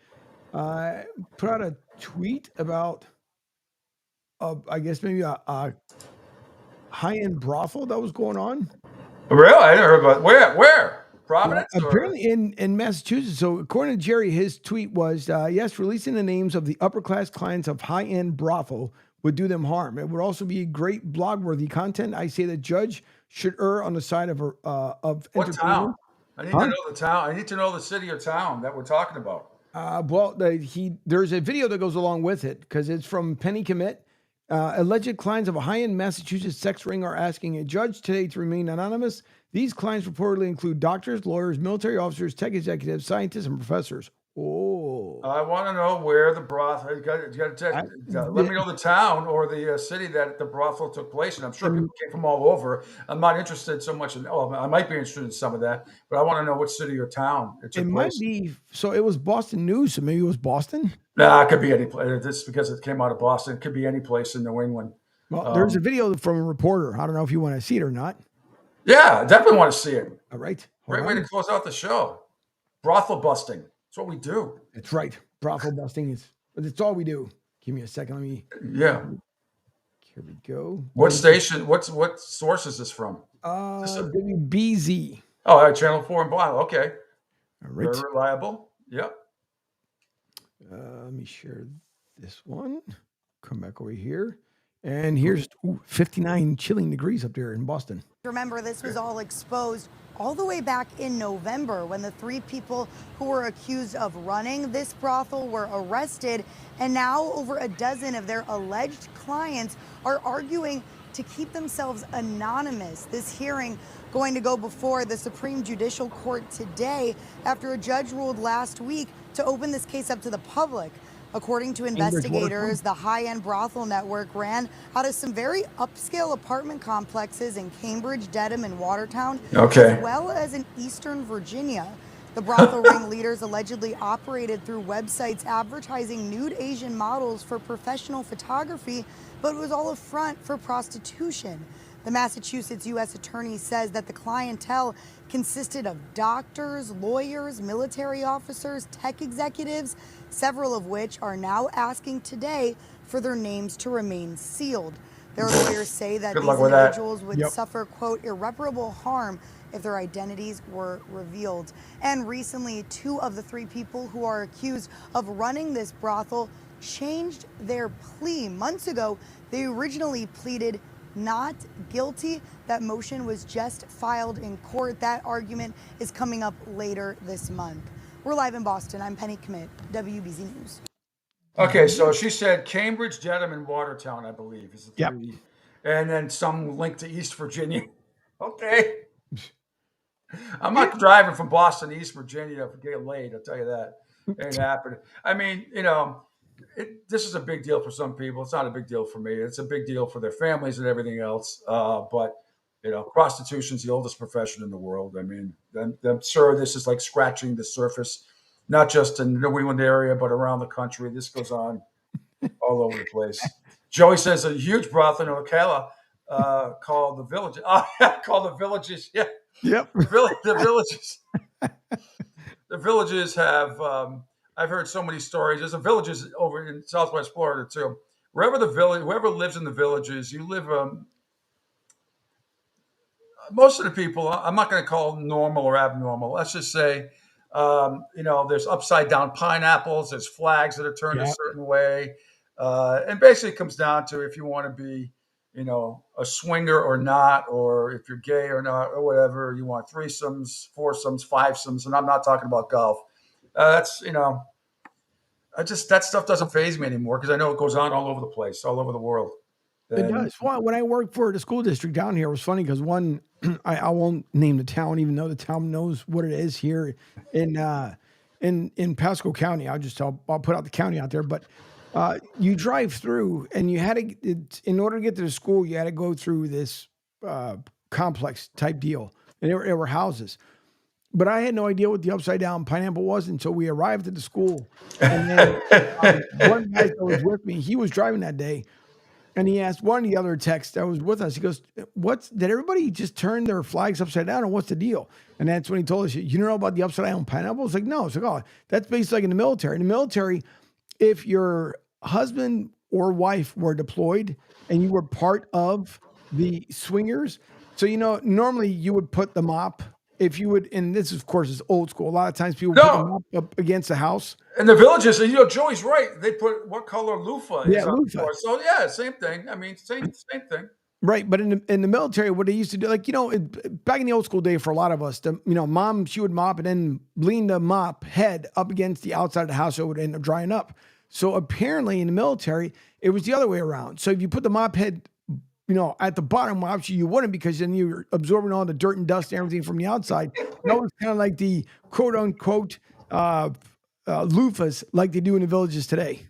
put out a tweet about, I guess maybe a high-end brothel that was going on. Really? I didn't hear about where? Providence? Apparently in Massachusetts. So according to Jerry, his tweet was, yes, releasing the names of the upper-class clients of high-end brothel would do them harm. It would also be great blog-worthy content. I say the judge should err on the side of what town? I need to know the town. I need to know the city or town that we're talking about. There's a video that goes along with it because it's from Penny Commit. Alleged clients of a high-end Massachusetts sex ring are asking a judge today to remain anonymous. These clients reportedly include doctors, lawyers, military officers, tech executives, scientists, and professors. Oh, I want to know where the brothel. You got to let me know the town or the city that the brothel took place in. I'm sure people came from all over. I'm not interested so much in. I might be interested in some of that, but I want to know what city or town it took place. Might be. So it was Boston News. So maybe it was Boston. Nah, it could be any place. This because it came out of Boston. It could be any place in New England. Well, there's a video from a reporter. I don't know if you want to see it or not. Yeah, I definitely want to see it. All right. Great way to close out the show. Brothel busting. That's what we do. That's right. Brothel busting it's all we do. Give me a second. Let me. Yeah. Here we go. What station? What source is this from? WBZ. Oh, Channel 4 in Boston. Okay. All right. Very reliable. Yep. Let me share this one. Come back over here. And here's 59 chilling degrees up there in Boston. Remember, this was all exposed all the way back in November when the 3 people who were accused of running this brothel were arrested. And now over a dozen of their alleged clients are arguing to keep themselves anonymous. This hearing going to go before the Supreme Judicial Court today after a judge ruled last week to open this case up to the public. According to investigators, the high-end brothel network ran out of some very upscale apartment complexes in Cambridge, Dedham, and Watertown, as well as in Eastern Virginia. The brothel ringleaders allegedly operated through websites advertising nude Asian models for professional photography, but it was all a front for prostitution. The Massachusetts U.S. Attorney says that the clientele consisted of doctors, lawyers, military officers, tech executives, several of which are now asking today for their names to remain sealed. Their lawyers say that these individuals would suffer, quote, irreparable harm if their identities were revealed. And recently, 2 of the 3 people who are accused of running this brothel changed their plea. Months ago, they originally pleaded not guilty. That motion was just filed in court. That argument is coming up later this month. We're live in Boston. I'm Penny Commit, WBZ News. Okay, so she said Cambridge, Dedham, and Watertown, I believe. Is the 3. And then some link to East Virginia. Okay. I'm not driving from Boston to East Virginia to get laid, I'll tell you that. It ain't happening. I mean, this is a big deal for some people. It's not a big deal for me. It's a big deal for their families and everything else. But prostitution is the oldest profession in the world. I mean, I'm sure this is like scratching the surface, not just in the New England area, but around the country. This goes on all over the place. Joey says a huge brothel in Ocala called the Villages. Oh, yeah, called the Villages. Yeah. Yep. The Villages. The Villages have. I've heard so many stories. There's a Villages over in Southwest Florida too. Whoever lives in the Villages, you live. Most of the people, I'm not going to call normal or abnormal. Let's just say, there's upside down pineapples. There's flags that are turned a certain way, and basically it comes down to if you want to be, a swinger or not, or if you're gay or not, or whatever. You want threesomes, foursomes, fivesomes, and I'm not talking about golf. That stuff doesn't faze me anymore because I know it goes on all over the place, all over the world. It does. Well, when I worked for the school district down here, it was funny because I won't name the town, even though the town knows what it is here in Pasco County. I'll put out the county out there, but you drive through and you had to, in order to get to the school, you had to go through this complex type deal, and there were houses. But I had no idea what the upside down pineapple was until we arrived at the school. And then one guy that was with me, he was driving that day. And he asked one of the other texts that was with us, he goes, did everybody just turn their flags upside down, or what's the deal? And that's when he told us, you know about the upside down pineapple? It's like, no. It's like, oh, that's based like in the military. In the military, if your husband or wife were deployed and you were part of the swingers, so, normally you would put the mop, if you would, and this, of course, is old school. A lot of times people put the mop up against the house. In the villages, Joey's right. They put what color loofah is on loofah. the floor. So, yeah, same thing. I mean, same thing. Right, but in the military, what they used to do, like, back in the old school day for a lot of us, mom, she would mop and then lean the mop head up against the outside of the house so it would end up drying up. So apparently in the military, it was the other way around. So if you put the mop head, at the bottom, well, obviously you wouldn't, because then you're absorbing all the dirt and dust and everything from the outside. That was kind of like the quote unquote loofahs like they do in the villages today.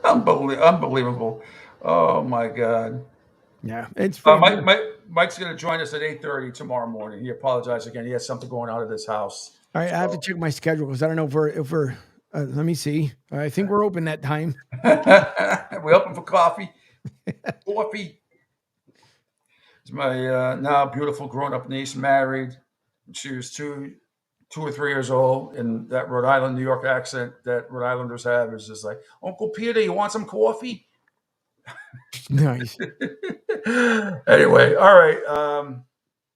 Unbelievable. Oh my God. Yeah. It's Mike's going to join us at 8:30 tomorrow morning. He apologized again. He has something going on at his house. All right. I have to check my schedule because I don't know if we're let me see. I think we're open that time. We open for coffee. Coffee. It's my now beautiful grown-up niece, married. She was two or 3 years old, and that Rhode Island, New York accent that Rhode Islanders have is just like, Uncle Peter, you want some coffee? Nice. Anyway, all right.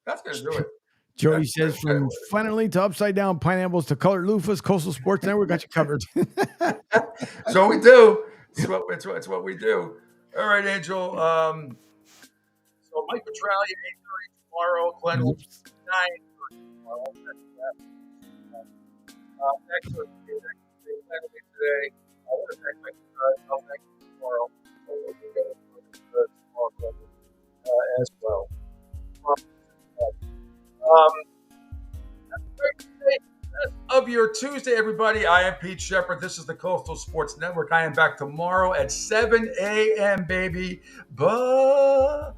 That's going to do it. Joey says, from finally to upside down pineapples to colored loofahs, Coastal Sports Network got you covered. So we do. It's what we do. All right, Angel. So Mike Petrali at 8:30 tomorrow. Glenn will be 9:30 tomorrow. Next week, Glenn will be today. I want to thank Mike Petrali. I'll thank you tomorrow. We'll be together tomorrow as well. Of your Tuesday, everybody. I am Pete Shepard. This is the Coastal Sports Network. I am back tomorrow at 7 a.m., baby. Bye.